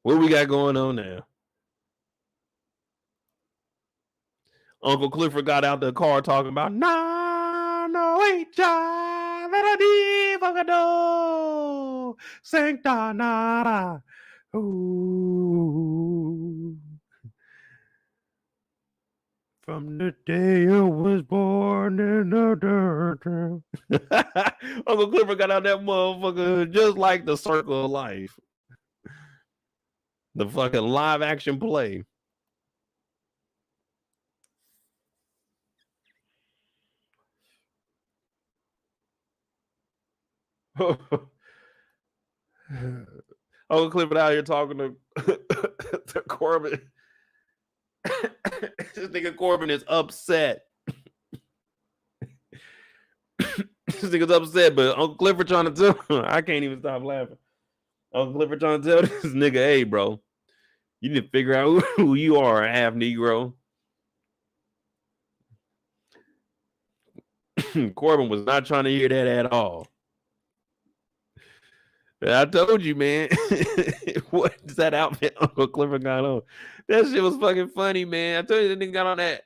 What we got going on now? Uncle Clifford got out the car talking about no Sancta Nara. Ooh. From the day I was born in the dirt. Uncle Clifford got out that motherfucker just like the Circle of Life. The fucking live action play. Uncle Clifford out here talking to, to Corbin. This nigga Corbin is upset. This nigga's upset, but Uncle Clifford trying to tell him, I can't even stop laughing. Uncle Clifford trying to tell this nigga, hey, bro, you need to figure out who you are, half Negro. Corbin was not trying to hear that at all. I told you, man. What is that outfit Uncle Clifford got on? That shit was fucking funny, man. I told you that nigga got on that.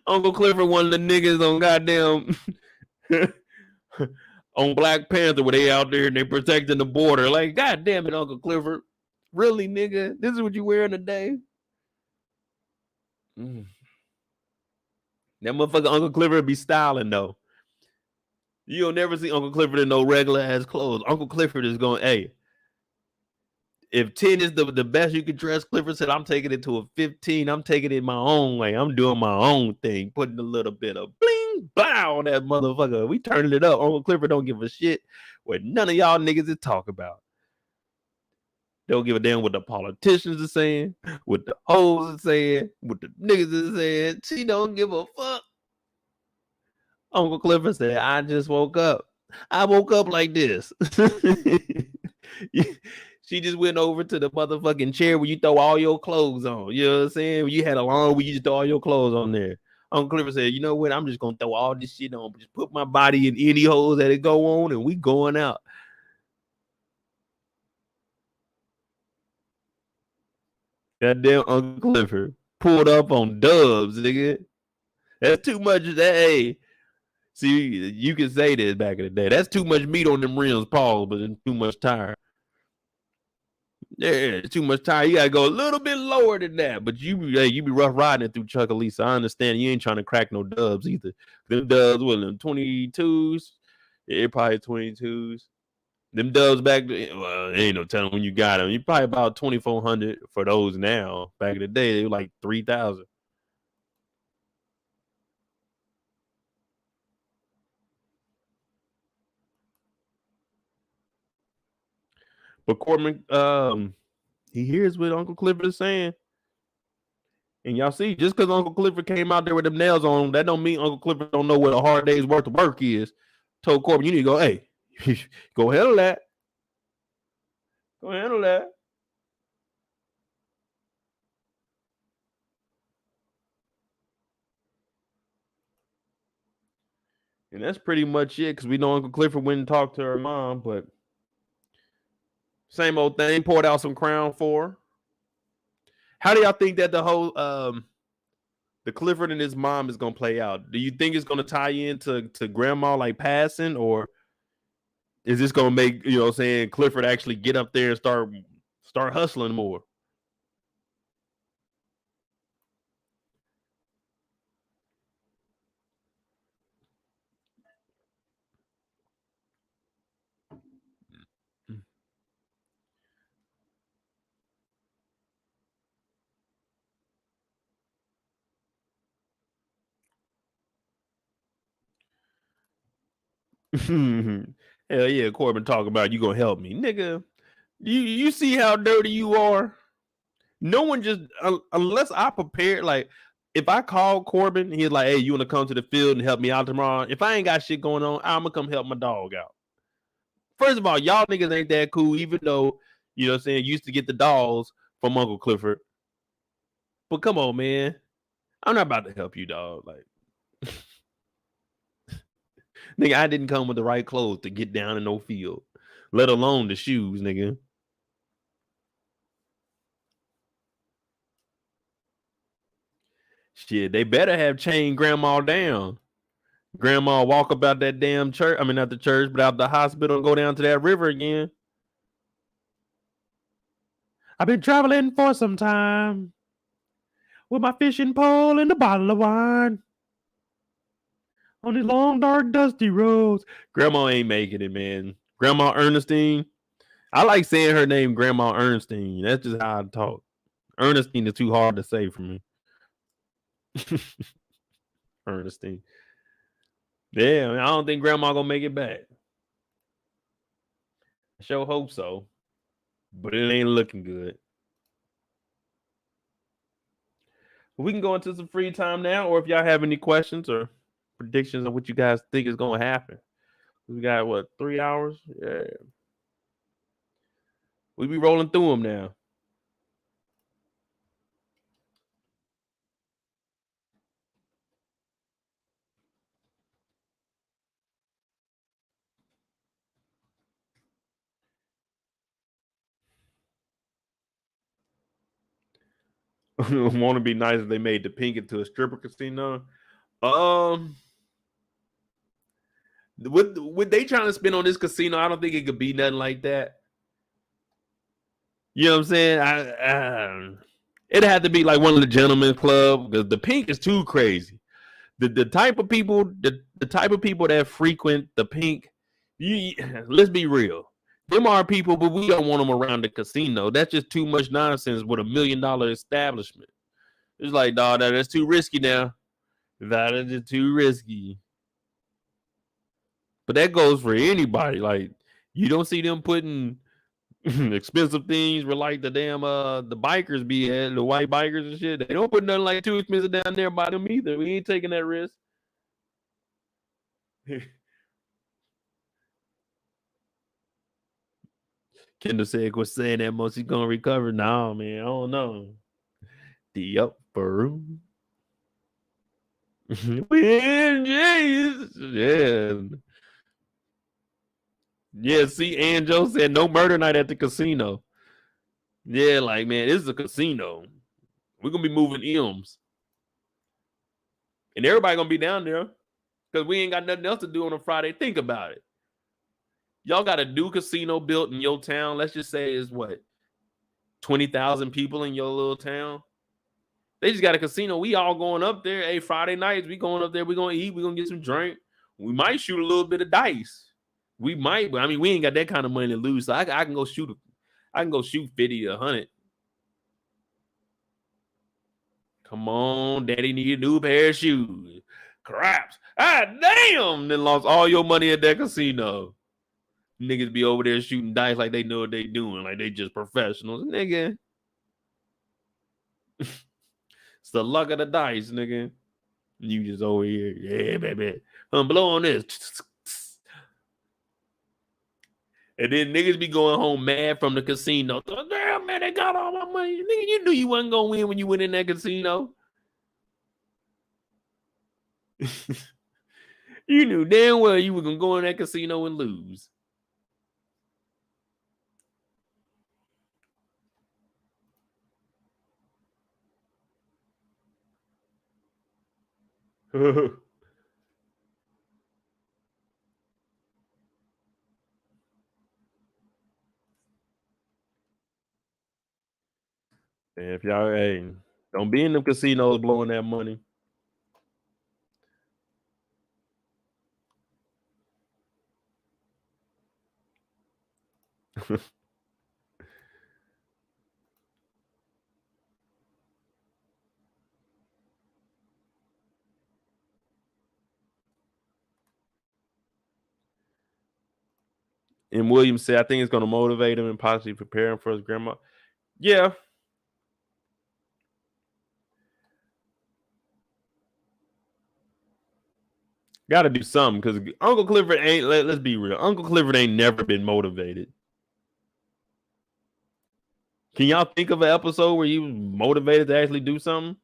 Uncle Clifford, one of the niggas on goddamn on Black Panther, where they out there and they protecting the border. Like, goddamn it, Uncle Clifford. Really, nigga? This is what you wearing today? Mm. That motherfucker Uncle Clifford be styling though. You'll never see Uncle Clifford in no regular ass clothes. Uncle Clifford is going, hey, if 10 is the best you could dress, Clifford said, I'm taking it to a 15. I'm taking it my own way. I'm doing my own thing, putting a little bit of bling, bow on that motherfucker. We turning it up. Uncle Clifford don't give a shit what none of y'all niggas is talk about. Don't give a damn what the politicians are saying, what the hoes are saying, what the niggas are saying. She don't give a fuck. Uncle Clifford said, I just woke up. I woke up like this. She just went over to the motherfucking chair where you throw all your clothes on. You know what I'm saying? You had a lawn where you just throw all your clothes on there. Uncle Clifford said, you know what? I'm just going to throw all this shit on. Just put my body in any holes that it go on and we going out. Goddamn Uncle Clifford pulled up on dubs, nigga. That's too much. Hey, see, you can say this back in the day. That's too much meat on them rims, Paul, but it's too much tire. Yeah, it's too much tire. You gotta go a little bit lower than that. But you be rough riding it through Chuckalisa. I understand you ain't trying to crack no dubs either. Them dubs, what them 22s? Yeah, probably 22s. Them dubs back then, well, ain't no telling when you got them. You probably about 2,400 for those now. Back in the day, they were like 3,000. But Corbin, he hears what Uncle Clifford is saying. And y'all see, just because Uncle Clifford came out there with them nails on, that don't mean Uncle Clifford don't know what a hard day's worth of work is. Told Corbin, you need to go, hey, go handle that. Go handle that. And that's pretty much it, because we know Uncle Clifford went and talked to her mom, but same old thing, poured out some Crown for her. How do y'all think that the whole the Clifford and his mom is gonna play out? Do you think it's gonna tie into grandma like passing, or is this gonna make, you know what I'm saying, Clifford actually get up there and start hustling more? Hell yeah, Corbin talking about you gonna help me, nigga. You see how dirty you are? No one just unless I prepared. Like if I call Corbin, he's like, "Hey, you want to come to the field and help me out tomorrow?" If I ain't got shit going on, I'm gonna come help my dog out. First of all, y'all niggas ain't that cool, even though you know what I'm saying. Used to get the dolls from Uncle Clifford, but come on, man. I'm not about to help you, dog. Like, nigga, I didn't come with the right clothes to get down in no field, let alone the shoes, nigga. Shit, they better have chained grandma down. Grandma walk about that damn church. I mean, not the church, but out the hospital and go down to that river again. I've been traveling for some time with my fishing pole and a bottle of wine on these long, dark, dusty roads. Grandma ain't making it, man. Grandma Ernestine. I like saying her name, Grandma Ernestine. That's just how I talk. Ernestine is too hard to say for me. Ernestine. Yeah, I don't think Grandma gonna make it back. I sure hope so, but it ain't looking good. We can go into some free time now, or if y'all have any questions or predictions on what you guys think is going to happen. We got what, 3 hours? Yeah, we be rolling through them now. Want to be nice if they made the pink into a stripper casino. Um, with they trying to spend on this casino, I don't think it could be nothing like that. You know what I'm saying? It had to be like one of the gentlemen's club because the pink is too crazy. The type of people the type of people that frequent the pink, you let's be real. Them are people, but we don't want them around the casino. That's just too much nonsense with $1 million establishment. It's like, dog, that's too risky now. That is just too risky. But that goes for anybody. Like, you don't see them putting expensive things where like the damn the bikers be at, the white bikers and shit. They don't put nothing like too expensive down there by them either. We ain't taking that risk. Kendall said, "Quit saying that much. He's gonna recover." No, man, I don't know. The upper win, Jesus. Yeah, yeah. See, and Joe said no murder night at the casino. Yeah, like man, this is a casino. We're gonna be moving M's, and everybody gonna be down there because we ain't got nothing else to do on a Friday. Think about it. Y'all got a new casino built in your town. Let's just say it's what 20,000 people in your little town. They just got a casino. We all going up there. Hey, Friday nights, we going up there. We gonna eat. We gonna get some drink. We might shoot a little bit of dice. We might, but I mean, we ain't got that kind of money to lose. So I can go shoot. I can go shoot 50 or 100. Come on, Daddy need a new pair of shoes. Craps. Ah, damn. Then lost all your money at that casino. Niggas be over there shooting dice like they know what they doing. Like they just professionals. Nigga. It's the luck of the dice, nigga. You just over here. Yeah, baby. I'm blowing this. And then niggas be going home mad from the casino. Damn, man, they got all my money. Nigga, you knew you wasn't going to win when you went in that casino. You knew damn well you were going to go in that casino and lose. And if y'all, hey, don't be in them casinos blowing that money. And Williams said, I think it's going to motivate him and possibly prepare him for his grandma. Yeah. Got to do something because Uncle Clifford ain't, let's be real. Uncle Clifford ain't never been motivated. Can y'all think of an episode where he was motivated to actually do something?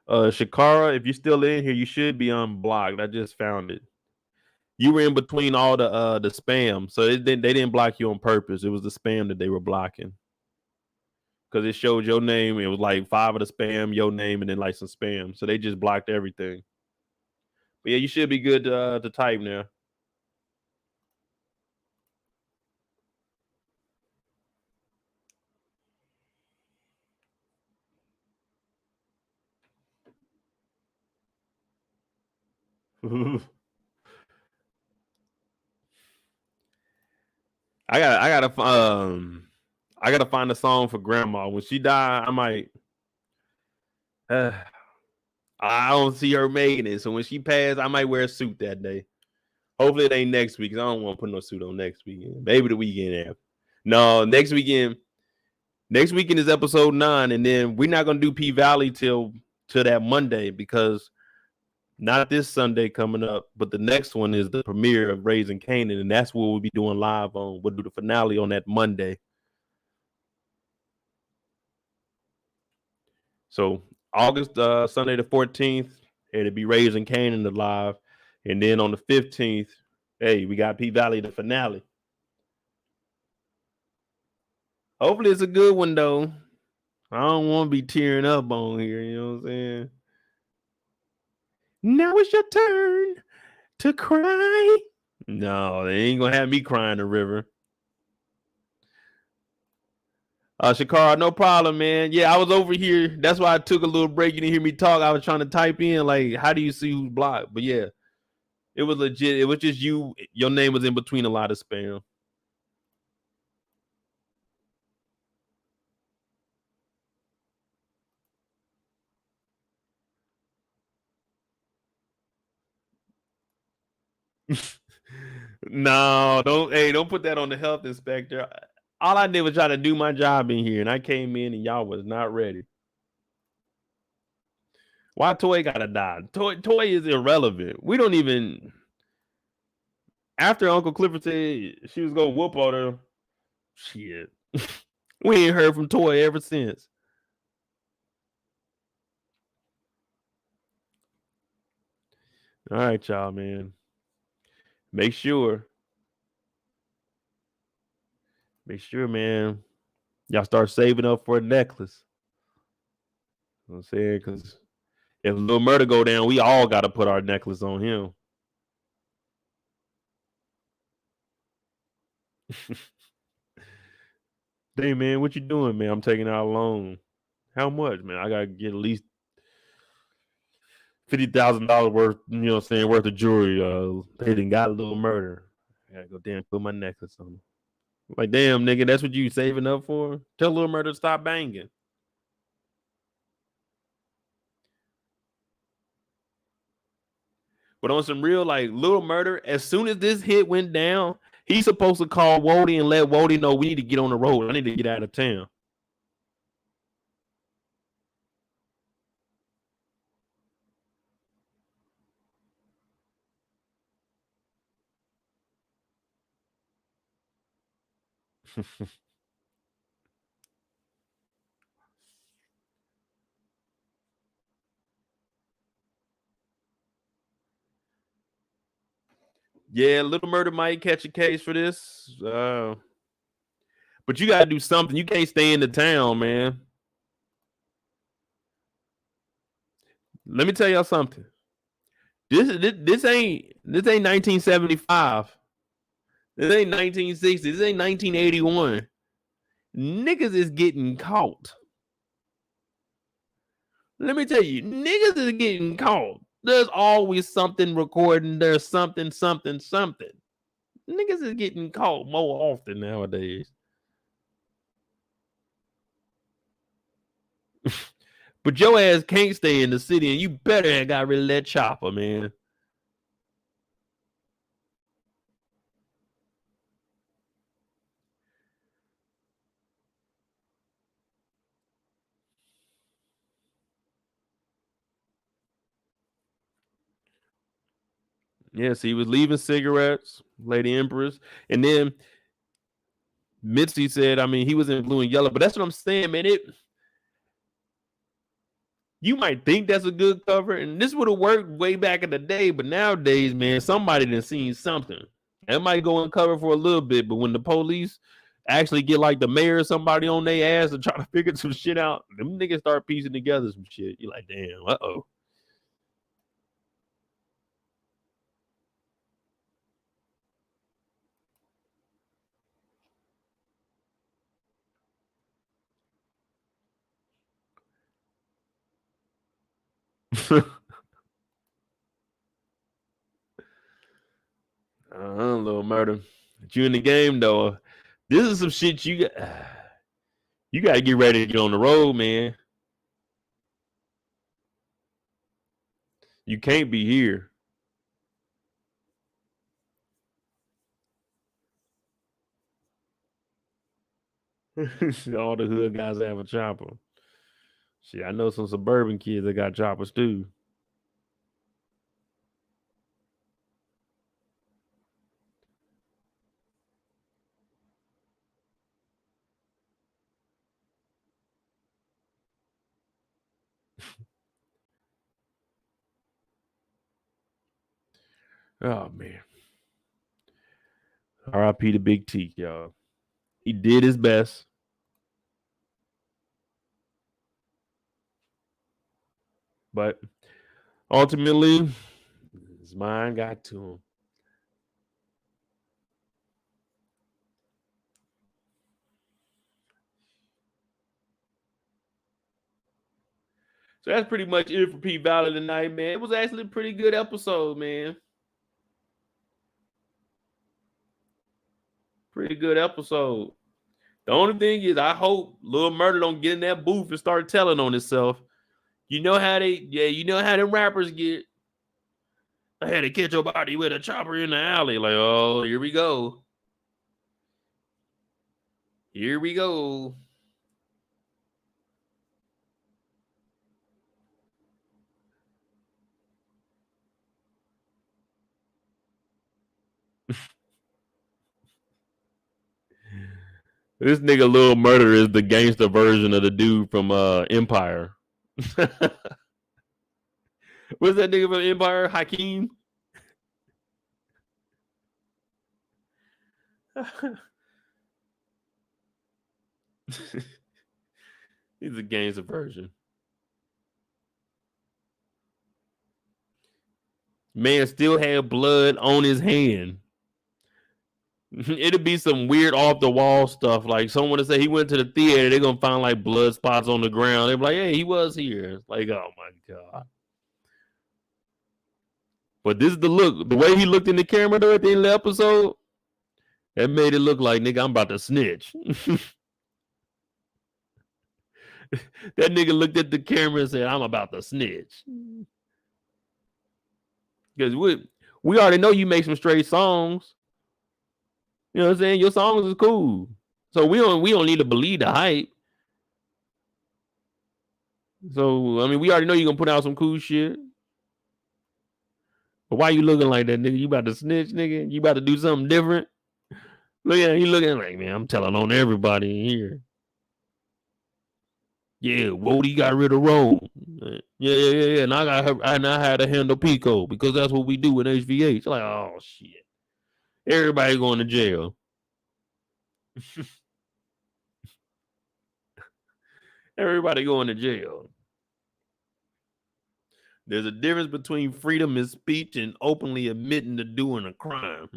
Shakara, if you're still in here, you should be unblocked. I just found it. You were in between all the spam, so they didn't block you on purpose. It was the spam that they were blocking because it showed your name. It was like 5 of the spam, your name, and then like some spam. So they just blocked everything. But yeah, you should be good to type now. I gotta find a song for grandma. When she die, I might. I don't see her making it. So when she passed, I might wear a suit that day. Hopefully it ain't next week because I don't want to put no suit on next weekend. Maybe the weekend after. No, next weekend. Next weekend is episode 9, and then we're not gonna do PValley till that Monday because not this Sunday coming up, but the next one is the premiere of Raising Kanan, and that's what we'll be doing live on. We'll do the finale on that Monday. So August Sunday the 14th, it'll be Raising Kanan live, and then on the 15th, hey, we got PValley the finale. Hopefully it's a good one though. I don't want to be tearing up on here, you know what I'm saying? Now it's your turn to cry. No, they ain't gonna have me crying the river. Shakara, no problem, man. Yeah, I was over here. That's why I took a little break. You didn't hear me talk. I was trying to type in, like, how do you see who's blocked? But yeah, it was legit. It was just you. Your name was in between a lot of spam. No, don't put that on the health inspector. All I did was try to do my job in here, and I came in and y'all was not ready. Why Toy gotta die? Toy is irrelevant. We don't even. After Uncle Clifford said she was gonna whoop on her, shit. We ain't heard from Toy ever since. All right, y'all, man. Make sure, man, y'all start saving up for a necklace. You know what I'm saying? Because if Lil Murda go down, we all got to put our necklace on him. Hey, man, what you doing, man? I'm taking out a loan. How much, man? I got to get at least $50,000 worth, you know what I'm saying, worth of jewelry. They done got a Lil Murda. I got to go down put my necklace on. Like, damn, nigga, that's what you saving up for? Tell Lil Murda to stop banging. But on some real, like, Lil Murda, as soon as this hit went down, he's supposed to call Wody and let Wody know we need to get on the road. I need to get out of town. Yeah, Little Murda might catch a case for this. But you got to do something. You can't stay in the town, man. Let me tell y'all something. This ain't 1975. This ain't 1960. This ain't 1981. Niggas is getting caught. Let me tell you, niggas is getting caught. There's always something recording. There's something. Niggas is getting caught more often nowadays. But your ass can't stay in the city, and you better have got rid of that chopper, man. Yes, he was leaving cigarettes, Lady Empress, and then Mitzi said, I mean, he was in blue and yellow, but that's what I'm saying, man. You might think that's a good cover, and this would have worked way back in the day, but nowadays, man, somebody done seen something. It might go uncover for a little bit, but when the police actually get like the mayor or somebody on their ass to try to figure some shit out, them niggas start piecing together some shit. You're like, damn, uh-oh. Little murder. But you in the game though. This is some shit you got. You got to get ready to get on the road, man. You can't be here. All the hood guys have a chopper. Shit, I know some suburban kids that got choppers too. Oh man. R.I.P. to Big T, y'all. He did his best. But ultimately, his mind got to him. So that's pretty much it for PValley tonight, man. It was actually a pretty good episode, man. Pretty good episode. The only thing is, I hope Lil Murda don't get in that booth and start telling on himself. You know how you know how them rappers get. I had to catch your body with a chopper in the alley. Like, oh, here we go. Here we go. This nigga Lil Murda is the gangster version of the dude from Empire. What's that nigga from Empire? Hakeem? He's a gangster version. Man still had blood on his hand. It'd be some weird off the wall stuff. Like someone to say he went to the theater, they're gonna find like blood spots on the ground. They're like, hey, he was here. It's like, oh my God. But this is the look. The way he looked in the camera though at the end of the episode, that made it look like, nigga, I'm about to snitch. That nigga looked at the camera and said, I'm about to snitch. Because we already know you make some straight songs. You know what I'm saying? Your songs is cool. So we don't need to believe the hype. So I mean, we already know you're gonna put out some cool shit. But why you looking like that, nigga? You about to snitch, nigga? You about to do something different? Look at you looking like, man, I'm telling on everybody in here. Yeah, Wody got rid of Rome. Yeah. And I had to handle Pico because that's what we do in HVH. Like, oh shit. Everybody going to jail. Everybody going to jail. There's a difference between freedom of speech and openly admitting to doing a crime.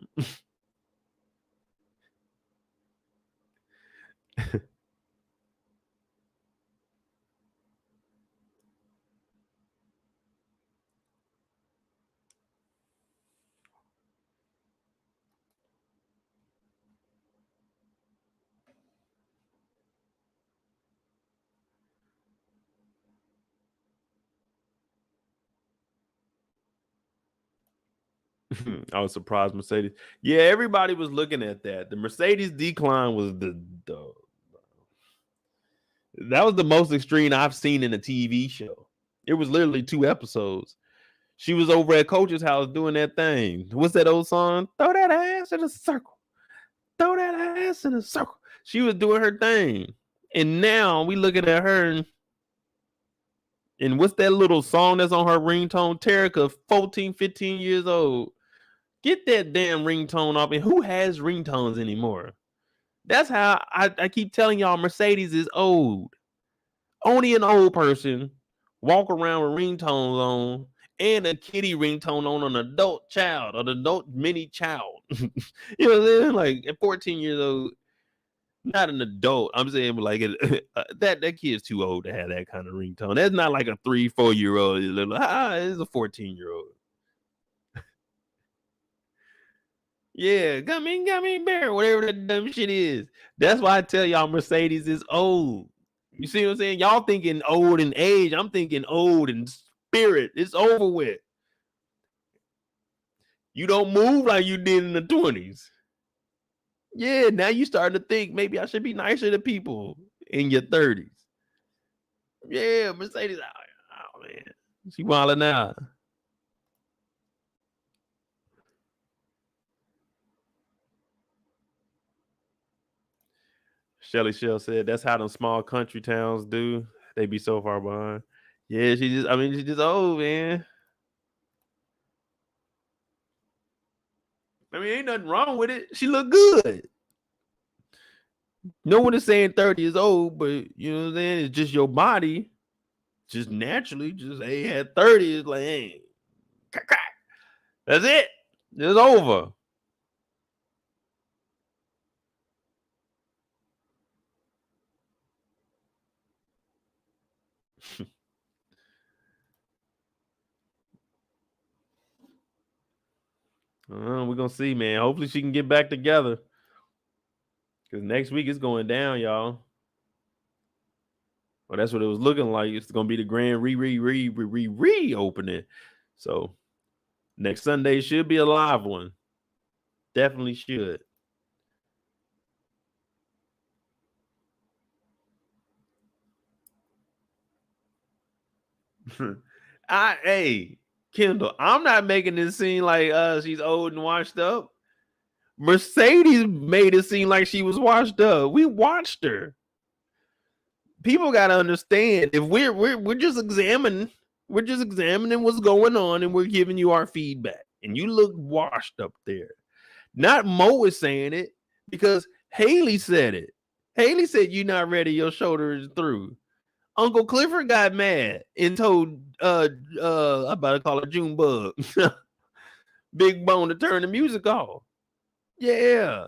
I was surprised Mercedes. Yeah, everybody was looking at that. The Mercedes decline was that was the most extreme I've seen in a TV show. It was literally 2 episodes. She was over at Coach's house doing that thing. What's that old song? Throw that ass in a circle. Throw that ass in a circle. She was doing her thing. And now we looking at her and what's that little song that's on her ringtone? Terica, 14, 15 years old. Get that damn ringtone off. And who has ringtones anymore? That's how I keep telling y'all Mercedes is old. Only an old person walk around with ringtones on and a kitty ringtone on an adult child, an adult mini child. You know what I'm saying? Like at 14 years old, not an adult. I'm saying like that kid's too old to have that kind of ringtone. That's not like a 3-4 year old. It's a 14-year-old. Yeah, gummy bear, whatever that dumb shit is. That's why I tell y'all Mercedes is old. You see what I'm saying? Y'all thinking old in age. I'm thinking old in spirit. It's over with. You don't move like you did in the 20s. Yeah, now you starting to think maybe I should be nicer to people in your 30s. Yeah, Mercedes. Oh man. She wilding out. Shelly Shell said that's how them small country towns do. They be so far behind. Yeah, she's just old, man. I mean, ain't nothing wrong with it. She look good. No one is saying 30 is old, but you know what I'm saying? It's just your body. Just naturally, just hey, at 30, it's like, hey, that's it. It's over. We're gonna see, man. Hopefully she can get back together. Because next week it's going down, y'all. Well, that's what it was looking like. It's gonna be the grand reopening. So next Sunday should be a live one. Definitely should. Hey, Kendall, I'm not making this seem like she's old and washed up. Mercedes made it seem like she was washed up. We watched her. People got to understand if we're just examining what's going on and we're giving you our feedback. And you look washed up there. Not Mo is saying it because Hailey said it. Hailey said you're not ready, your shoulder is through. Uncle Clifford got mad and told I'm about to call her Junebug. Big Bone to turn the music off. Yeah.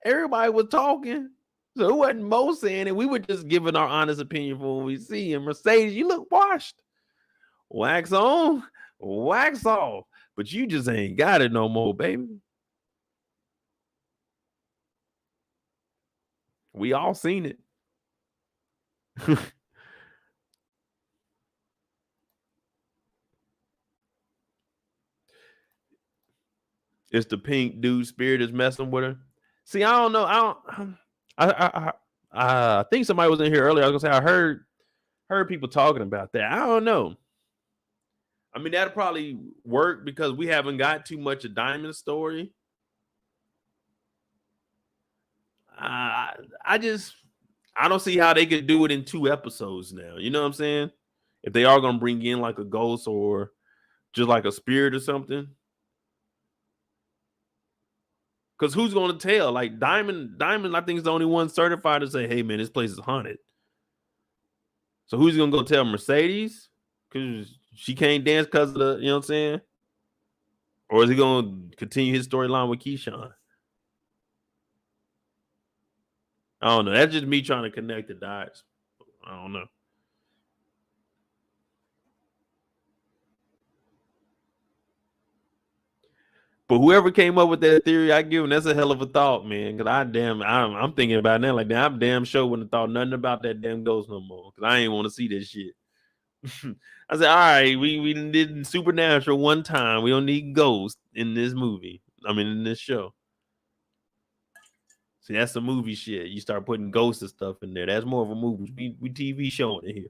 Everybody was talking. So it wasn't Mo saying it. We were just giving our honest opinion for what we see. And Mercedes, you look washed. Wax on, wax off. But you just ain't got it no more, baby. We all seen it. It's the pink dude spirit is messing with her. See, I don't know. I think somebody was in here earlier. I was gonna say I heard people talking about that. I don't know. I mean, that'll probably work because we haven't got too much of Diamond's story. I don't see how they could do it in 2 episodes now. You know what I'm saying? If they are gonna bring in like a ghost or just like a spirit or something. Because who's going to tell? Like Diamond, I think is the only one certified to say, "Hey, man, this place is haunted." So who's going to go tell Mercedes? Because she can't dance because of the, you know what I'm saying? Or is he going to continue his storyline with Keyshawn? I don't know. That's just me trying to connect the dots. I don't know. But whoever came up with that theory, I give him that's a hell of a thought, man. Because I'm thinking about that. Like, I'm damn sure wouldn't have thought nothing about that damn ghost no more. Because I ain't want to see this shit. I said, all right, we did Supernatural one time. We don't need ghosts in this movie. I mean, in this show. See, that's the movie shit. You start putting ghosts and stuff in there. That's more of a movie. We TV showing it here.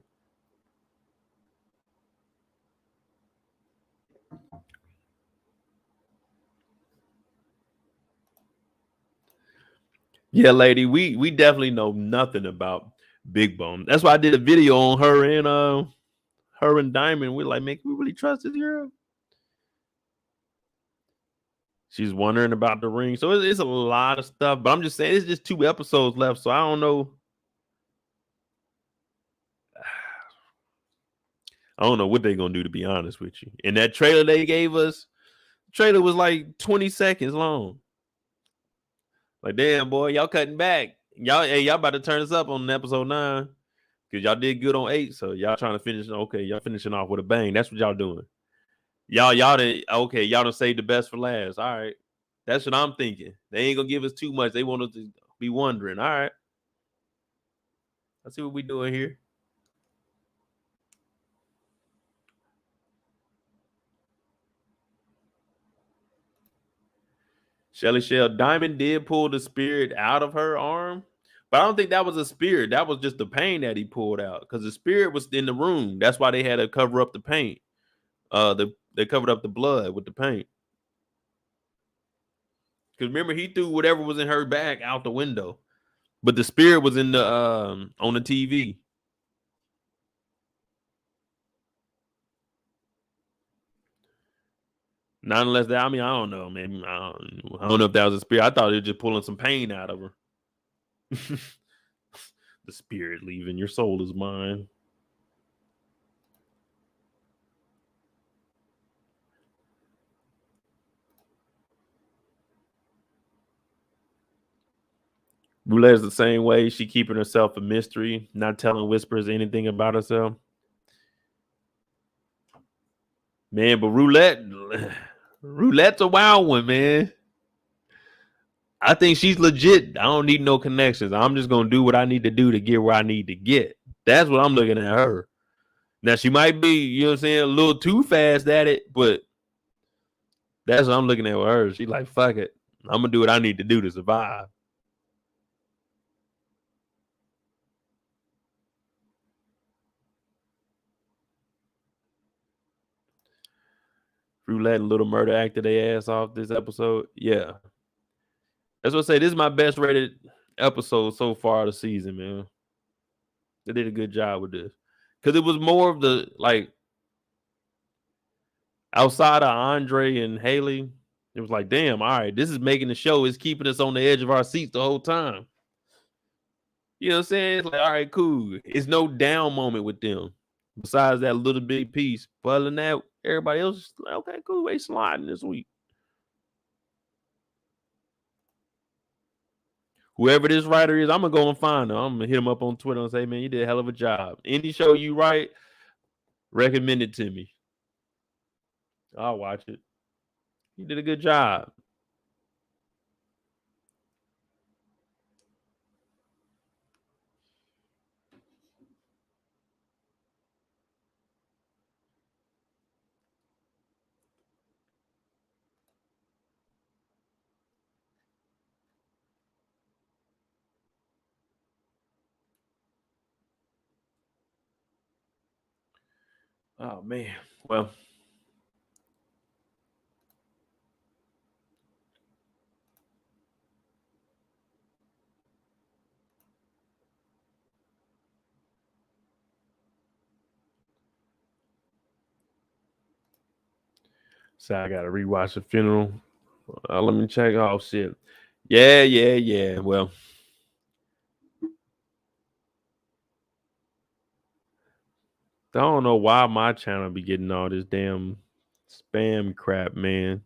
Yeah, lady, we definitely know nothing about Big Bone. That's why I did a video on her and Diamond. We're like, man, can we really trust this girl? She's wondering about the ring. So it's a lot of stuff. But I'm just saying, it's just 2 episodes left. So I don't know. I don't know what they're gonna do, to be honest with you. And that trailer they gave us, trailer was like 20 seconds long. Like, damn, boy, y'all cutting back. Y'all about to turn us up on episode 9. Because y'all did good on 8. So y'all trying to finish. Okay, y'all finishing off with a bang. That's what y'all doing. Y'all done saved the best for last. All right. That's what I'm thinking. They ain't gonna give us too much. They want us to be wondering. All right. Let's see what we doing here. Shelly Shell Diamond did pull the spirit out of her arm, but I don't think that was a spirit. That was just the pain that he pulled out because the spirit was in the room. That's why they had to cover up the paint. They covered up the blood with the paint. Because remember, he threw whatever was in her bag out the window, but the spirit was in the on the TV. Not unless that. I mean, I don't know. Maybe I don't know if that was a spirit. I thought they were just pulling some pain out of her. The spirit leaving. Your soul is mine. Roulette is the same way. She keeping herself a mystery, not telling Whispers anything about herself. Man, but Roulette's a wild one, man. I think she's legit. I don't need no connections. I'm just gonna do what I need to do to get where I need to get. That's what I'm looking at her. Now she might be, you know what I'm saying, a little too fast at it, but that's what I'm looking at with her. She's like, fuck it. I'm gonna do what I need to do to survive. Roulette and Little Murda acted their ass off this episode. Yeah. That's what I say. This is my best rated episode so far this season, man. They did a good job with this. Because it was more of the, like, outside of Andre and Hailey, it was like, damn, all right, this is making the show. It's keeping us on the edge of our seats the whole time. You know what I'm saying? It's like, all right, cool. It's no down moment with them. Besides that little big piece. But other than that, everybody else is like, okay, cool. They sliding this week. Whoever this writer is, I'm gonna go and find him. I'm gonna hit him up on Twitter and say, man, you did a hell of a job. Any show you write, recommend it to me. I'll watch it. You did a good job. Oh man. Well. So I gotta rewatch the funeral. Let me check. Oh shit. Yeah. Well, I don't know why my channel be getting all this damn spam crap, man.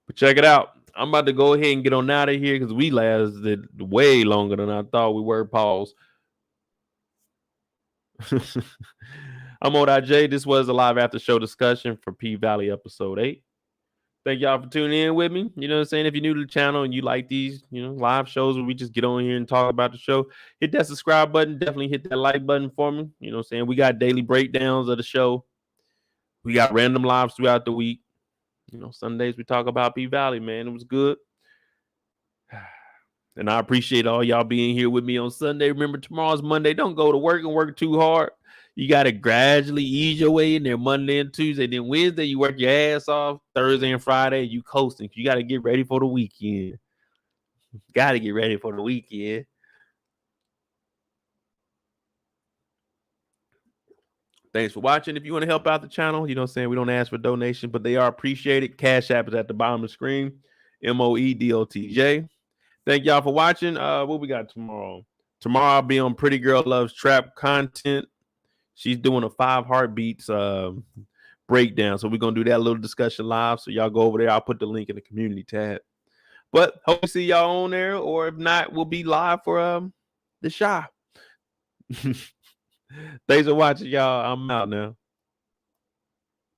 But check it out. I'm about to go ahead and get on out of here because we lasted way longer than I thought we were. Pause. I'm ODJ. This was a live after show discussion for PValley episode 8. Thank y'all for tuning in with me. You know what I'm saying? If you're new to the channel and you like these, live shows where we just get on here and talk about the show, hit that subscribe button. Definitely hit that like button for me. You know what I'm saying? We got daily breakdowns of the show. We got random lives throughout the week. Sundays we talk about PValley, man. It was good. And I appreciate all y'all being here with me on Sunday. Remember, tomorrow's Monday. Don't go to work and work too hard. You got to gradually ease your way in there Monday and Tuesday. Then Wednesday, you work your ass off. Thursday and Friday, you coasting. You got to get ready for the weekend. Got to get ready for the weekend. Thanks for watching. If you want to help out the channel, you know what I'm saying? We don't ask for donation, but they are appreciated. Cash App is at the bottom of the screen. MOEDOTJ. Thank y'all for watching. What we got tomorrow? Tomorrow I'll be on Pretty Girl Loves Trap content. She's doing a 5 heartbeats breakdown. So we're going to do that little discussion live. So y'all go over there. I'll put the link in the community tab. But hope to see y'all on there. Or if not, we'll be live for the shop. Thanks for watching, y'all. I'm out now.